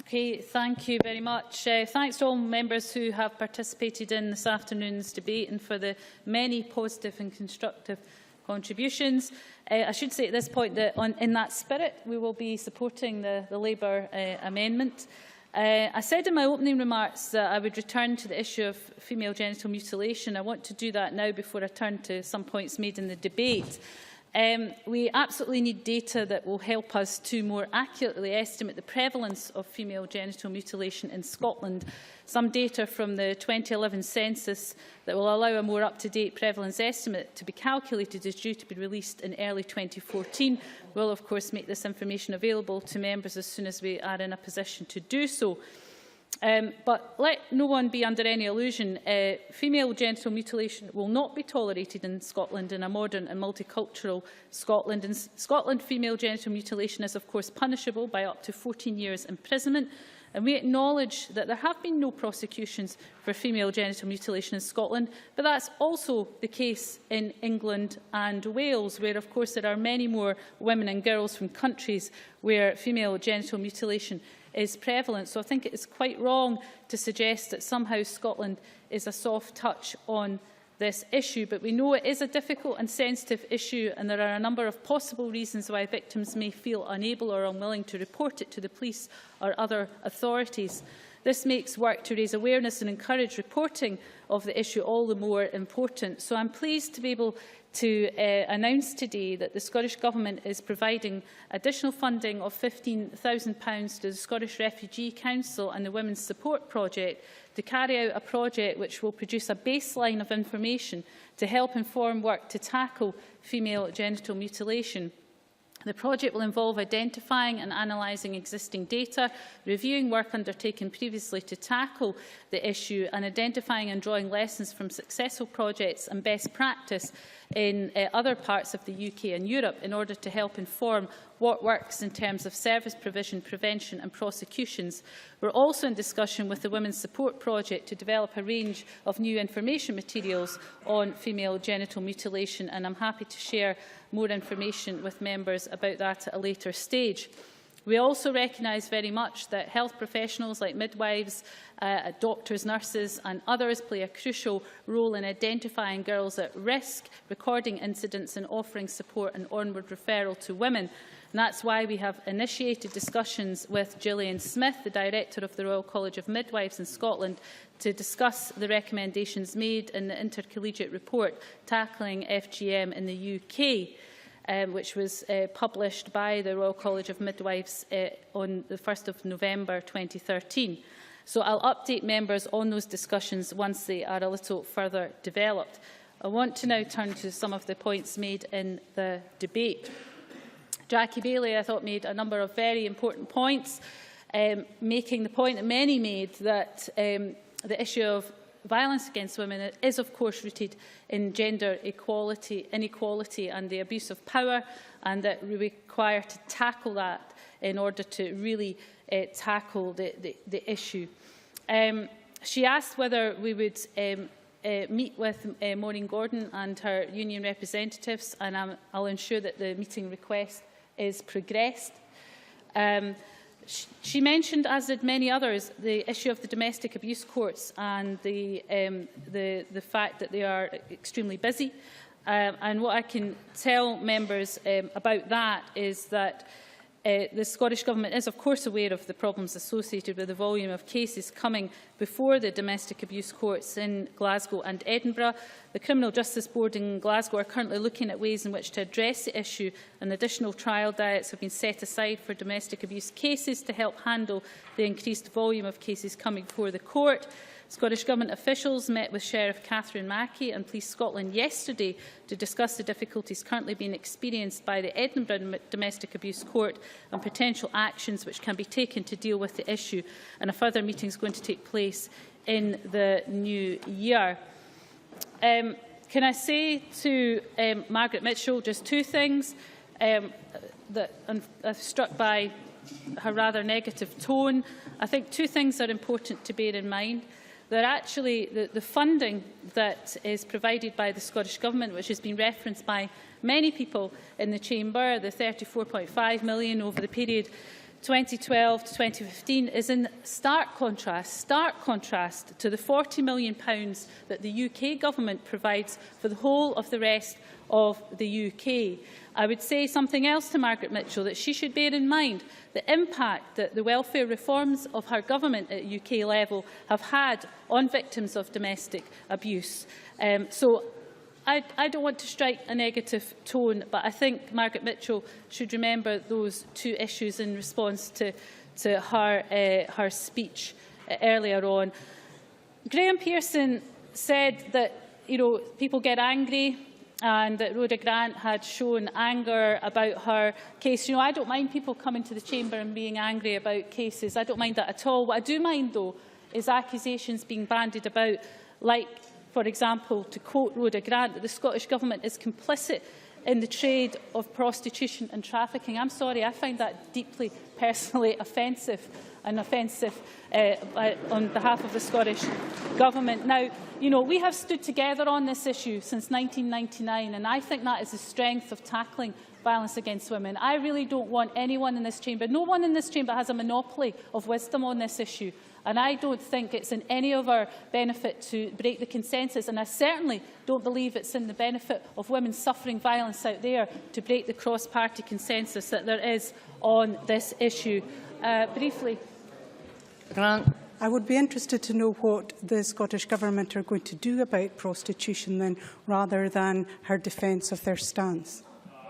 Okay, thank you very much. Thanks to all members who have participated in this afternoon's debate and for the many positive and constructive contributions. I should say at this point that in that spirit we will be supporting the Labour amendment. I said in my opening remarks that I would return to the issue of female genital mutilation. I want to do that now before I turn to some points made in the debate. We absolutely need data that will help us to more accurately estimate the prevalence of female genital mutilation in Scotland. Some data from the 2011 census that will allow a more up-to-date prevalence estimate to be calculated is due to be released in early 2014. We'll, of course, make this information available to members as soon as we are in a position to do so. But let no one be under any illusion, female genital mutilation will not be tolerated in Scotland, in a modern and multicultural Scotland. In Scotland, female genital mutilation is of course punishable by up to 14 years imprisonment, and we acknowledge that there have been no prosecutions for female genital mutilation in Scotland, but that's also the case in England and Wales, where of course there are many more women and girls from countries where female genital mutilation is prevalent. So I think it is quite wrong to suggest that somehow Scotland is a soft touch on this issue. But we know it is a difficult and sensitive issue, and there are a number of possible reasons why victims may feel unable or unwilling to report it to the police or other authorities. This makes work to raise awareness and encourage reporting of the issue all the more important. So I'm pleased to be able to announce today that the Scottish Government is providing additional funding of £15,000 to the Scottish Refugee Council and the Women's Support Project to carry out a project which will produce a baseline of information to help inform work to tackle female genital mutilation. The project will involve identifying and analysing existing data, reviewing work undertaken previously to tackle the issue, and identifying and drawing lessons from successful projects and best practice in other parts of the UK and Europe in order to help inform what works in terms of service provision, prevention and prosecutions. We're also in discussion with the Women's Support Project to develop a range of new information materials on female genital mutilation, and I'm happy to share more information with members about that at a later stage. We also recognise very much that health professionals like midwives, doctors, nurses and others play a crucial role in identifying girls at risk, recording incidents and offering support and onward referral to women. And that's why we have initiated discussions with Gillian Smith, the Director of the Royal College of Midwives in Scotland, to discuss the recommendations made in the intercollegiate report Tackling FGM in the UK. Which was published by the Royal College of Midwives on the 1st of November 2013. So I'll update members on those discussions once they are a little further developed. I want to now turn to some of the points made in the debate. Jackie Baillie, I thought, made a number of very important points, making the point that many made that the issue of violence against women is, of course, rooted in gender inequality and the abuse of power, and that we require to tackle that in order to really tackle the issue. She asked whether we would meet with Maureen Gordon and her union representatives, and I'll ensure that the meeting request is progressed. She mentioned, as did many others, the issue of the domestic abuse courts and the fact that they are extremely busy. And what I can tell members about that is that the Scottish Government is, of course, aware of the problems associated with the volume of cases coming before the domestic abuse courts in Glasgow and Edinburgh. The Criminal Justice Board in Glasgow are currently looking at ways in which to address the issue, and additional trial diets have been set aside for domestic abuse cases to help handle the increased volume of cases coming before the court. Scottish Government officials met with Sheriff Catherine Mackey and Police Scotland yesterday to discuss the difficulties currently being experienced by the Edinburgh Domestic Abuse Court and potential actions which can be taken to deal with the issue. And a further meeting is going to take place in the new year. Can I say to Margaret Mitchell just two things that I'm struck by her rather negative tone. I think two things are important to bear in mind. That actually the funding that is provided by the Scottish Government, which has been referenced by many people in the Chamber, the £34.5 million over the period 2012 to 2015, is in stark contrast to the £40 million that the UK Government provides for the whole of the rest of the UK. I would say something else to Margaret Mitchell, that she should bear in mind the impact that the welfare reforms of her government at UK level have had on victims of domestic abuse. So I don't want to strike a negative tone, but I think Margaret Mitchell should remember those two issues in response to her speech earlier on. Graham Pearson said that people get angry, and that Rhoda Grant had shown anger about her case. I don't mind people coming to the Chamber and being angry about cases. I don't mind that at all. What I do mind, though, is accusations being bandied about, like, for example, to quote Rhoda Grant, that the Scottish Government is complicit in the trade of prostitution and trafficking. I'm sorry, I find that deeply personally offensive on behalf of the Scottish Government. Now, we have stood together on this issue since 1999, and I think that is the strength of tackling violence against women. I really don't want anyone in this chamber, no one in this chamber has a monopoly of wisdom on this issue, and I don't think it's in any of our benefit to break the consensus, and I certainly don't believe it's in the benefit of women suffering violence out there to break the cross-party consensus that there is on this issue. Briefly. Grant. I would be interested to know what the Scottish Government are going to do about prostitution then, rather than her defence of their stance.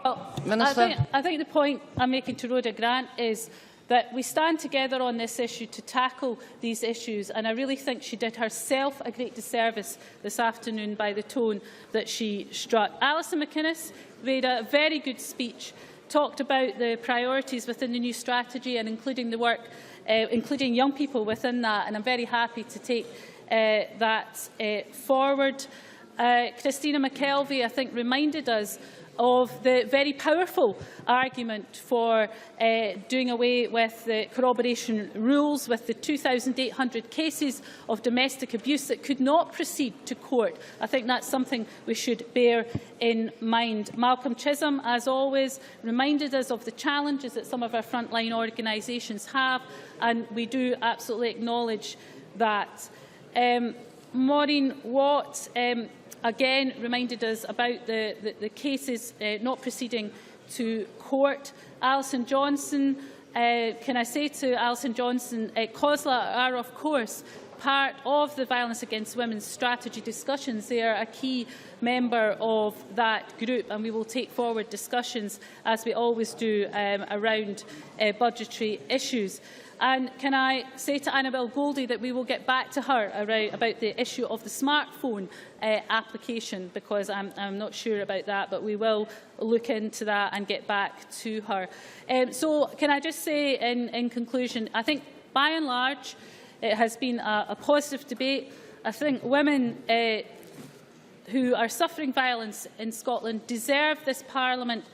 Well, I think the point I'm making to Rhoda Grant is that we stand together on this issue to tackle these issues, and I really think she did herself a great disservice this afternoon by the tone that she struck. Alison McInnes made a very good speech, talked about the priorities within the new strategy and including the work, including young people within that, and I'm very happy to take that forward. Christina McKelvey, I think, reminded us of the very powerful argument for doing away with the corroboration rules with the 2,800 cases of domestic abuse that could not proceed to court. I think that's something we should bear in mind. Malcolm Chisholm, as always, reminded us of the challenges that some of our frontline organisations have, and we do absolutely acknowledge that. Maureen Watt again reminded us about the cases not proceeding to court. Alison Johnson, can I say to Alison Johnson, COSLA are of course part of the Violence Against Women's strategy discussions. They are a key member of that group, and we will take forward discussions, as we always do, around budgetary issues. And can I say to Annabel Goldie that we will get back to her about the issue of the smartphone application, because I'm not sure about that, but we will look into that and get back to her. So can I just say in conclusion, I think by and large it has been a positive debate. I think women who are suffering violence in Scotland deserve this Parliament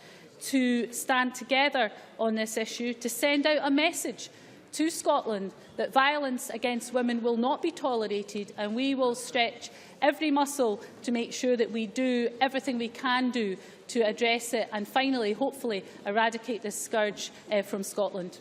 to stand together on this issue, to send out a message to Scotland that violence against women will not be tolerated, and we will stretch every muscle to make sure that we do everything we can do to address it and finally, hopefully, eradicate this scourge from Scotland.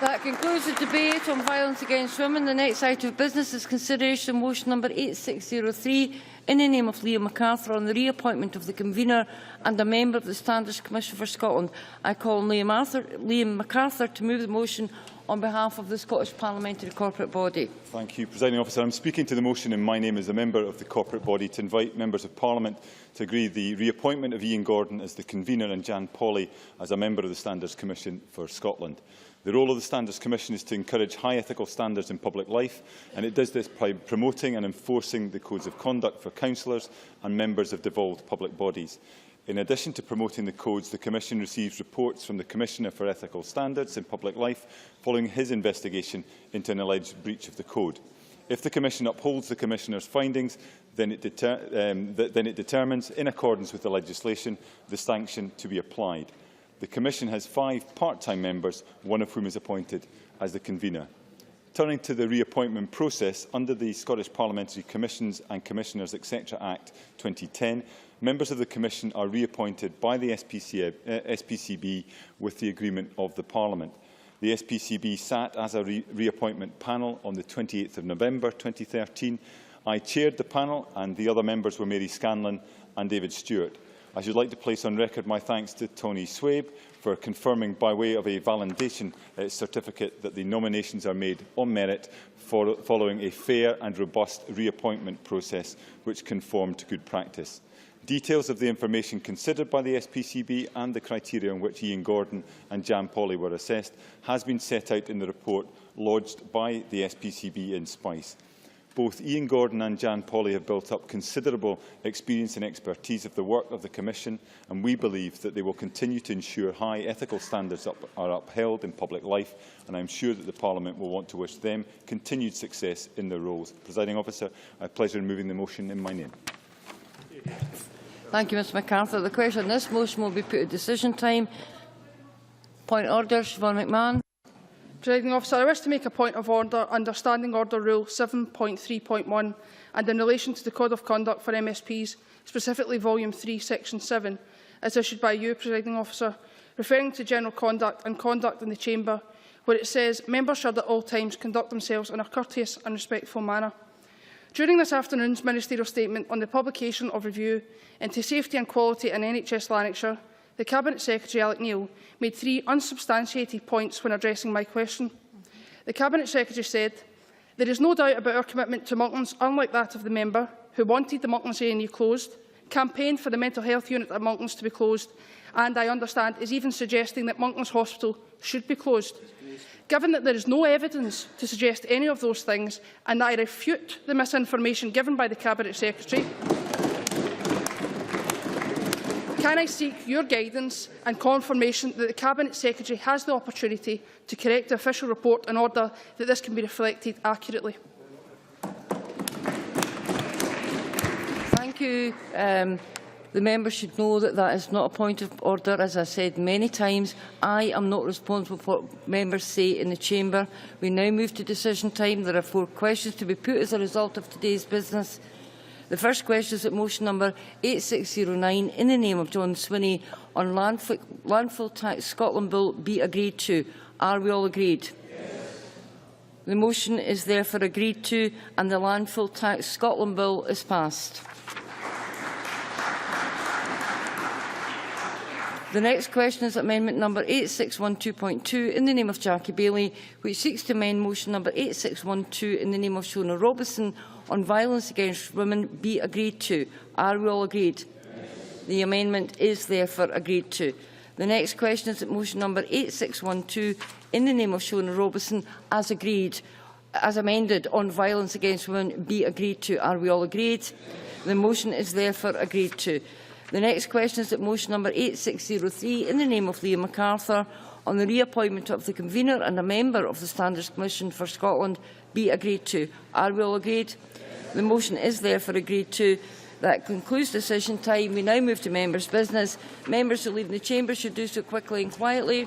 That concludes the debate on violence against women. The next item of business is consideration of motion number 8603 in the name of Liam MacArthur on the reappointment of the convener and a member of the Standards Commission for Scotland. I call on Liam MacArthur to move the motion on behalf of the Scottish Parliamentary Corporate Body. Thank you, Presiding Officer. I am speaking to the motion in my name as a member of the Corporate Body to invite Members of Parliament to agree the reappointment of Ian Gordon as the convener and Jan Pawley as a member of the Standards Commission for Scotland. The role of the Standards Commission is to encourage high ethical standards in public life, and it does this by promoting and enforcing the codes of conduct for councillors and members of devolved public bodies. In addition to promoting the codes, the Commission receives reports from the Commissioner for Ethical Standards in Public Life following his investigation into an alleged breach of the code. If the Commission upholds the Commissioner's findings, then it determines, in accordance with the legislation, the sanction to be applied. The Commission has 5 part-time members, one of whom is appointed as the convener. Turning to the reappointment process, under the Scottish Parliamentary Commissions and Commissioners Etc Act 2010, members of the Commission are reappointed by the SPCB with the agreement of the Parliament. The SPCB sat as a reappointment panel on the 28th of November 2013. I chaired the panel, and the other members were Mary Scanlon and David Stewart. I should like to place on record my thanks to Tony Swabe for confirming by way of a validation certificate that the nominations are made on merit following a fair and robust reappointment process which conformed to good practice. Details of the information considered by the SPCB and the criteria on which Ian Gordon and Jan Pawley were assessed has been set out in the report lodged by the SPCB in Spice. Both Ian Gordon and Jan Pawley have built up considerable experience and expertise of the work of the Commission, and we believe that they will continue to ensure high ethical standards are upheld in public life, and I am sure that the Parliament will want to wish them continued success in their roles. Presiding Officer, I have pleasure in moving the motion in my name. Thank you, Mr MacArthur. The question on this motion will be put at decision time. Point of order, Siobhan McMahon. Presiding Officer, I wish to make a point of order under Standing Order Rule 7.3.1 and in relation to the Code of Conduct for MSPs, specifically Volume 3, Section 7, as issued by you, Presiding Officer, referring to general conduct and conduct in the Chamber, where it says members should at all times conduct themselves in a courteous and respectful manner. During this afternoon's Ministerial Statement on the publication of review into safety and quality in NHS Lanarkshire, the Cabinet Secretary, Alec Neil, made 3 unsubstantiated points when addressing my question. The Cabinet Secretary said, "There is no doubt about our commitment to Monklands, unlike that of the member who wanted the Monklands A&E closed, campaigned for the mental health unit at Monklands to be closed, and, I understand, is even suggesting that Monklands Hospital should be closed. Given that there is no evidence to suggest any of those things, and that I refute the misinformation given by the Cabinet Secretary, can I seek your guidance and confirmation that the Cabinet Secretary has the opportunity to correct the official report in order that this can be reflected accurately?" Thank you. The member should know that that is not a point of order. As I said many times, I am not responsible for what members say in the Chamber. We now move to decision time. There are 4 questions to be put as a result of today's business. The first question is that motion number 8609 in the name of John Swinney on Landfill-Tax Scotland Bill be agreed to. Are we all agreed? Yes. The motion is therefore agreed to, and the Landfill-Tax Scotland Bill is passed. The next question is amendment number 8612.2 in the name of Jackie Baillie, which seeks to amend motion number 8612 in the name of Shona Robertson on violence against women be agreed to. Are we all agreed? Yes. The amendment is therefore agreed to. The next question is that motion number 8612 in the name of Shona Robertson as agreed, as amended on violence against women be agreed to. Are we all agreed? Yes. The motion is therefore agreed to. The next question is that motion number 8603 in the name of Liam MacArthur on the reappointment of the convener and a member of the Standards Commission for Scotland be agreed to. Are we all agreed? Yes. The motion is therefore agreed to. That concludes decision time. We now move to members' business. Members who leave the chamber should do so quickly and quietly.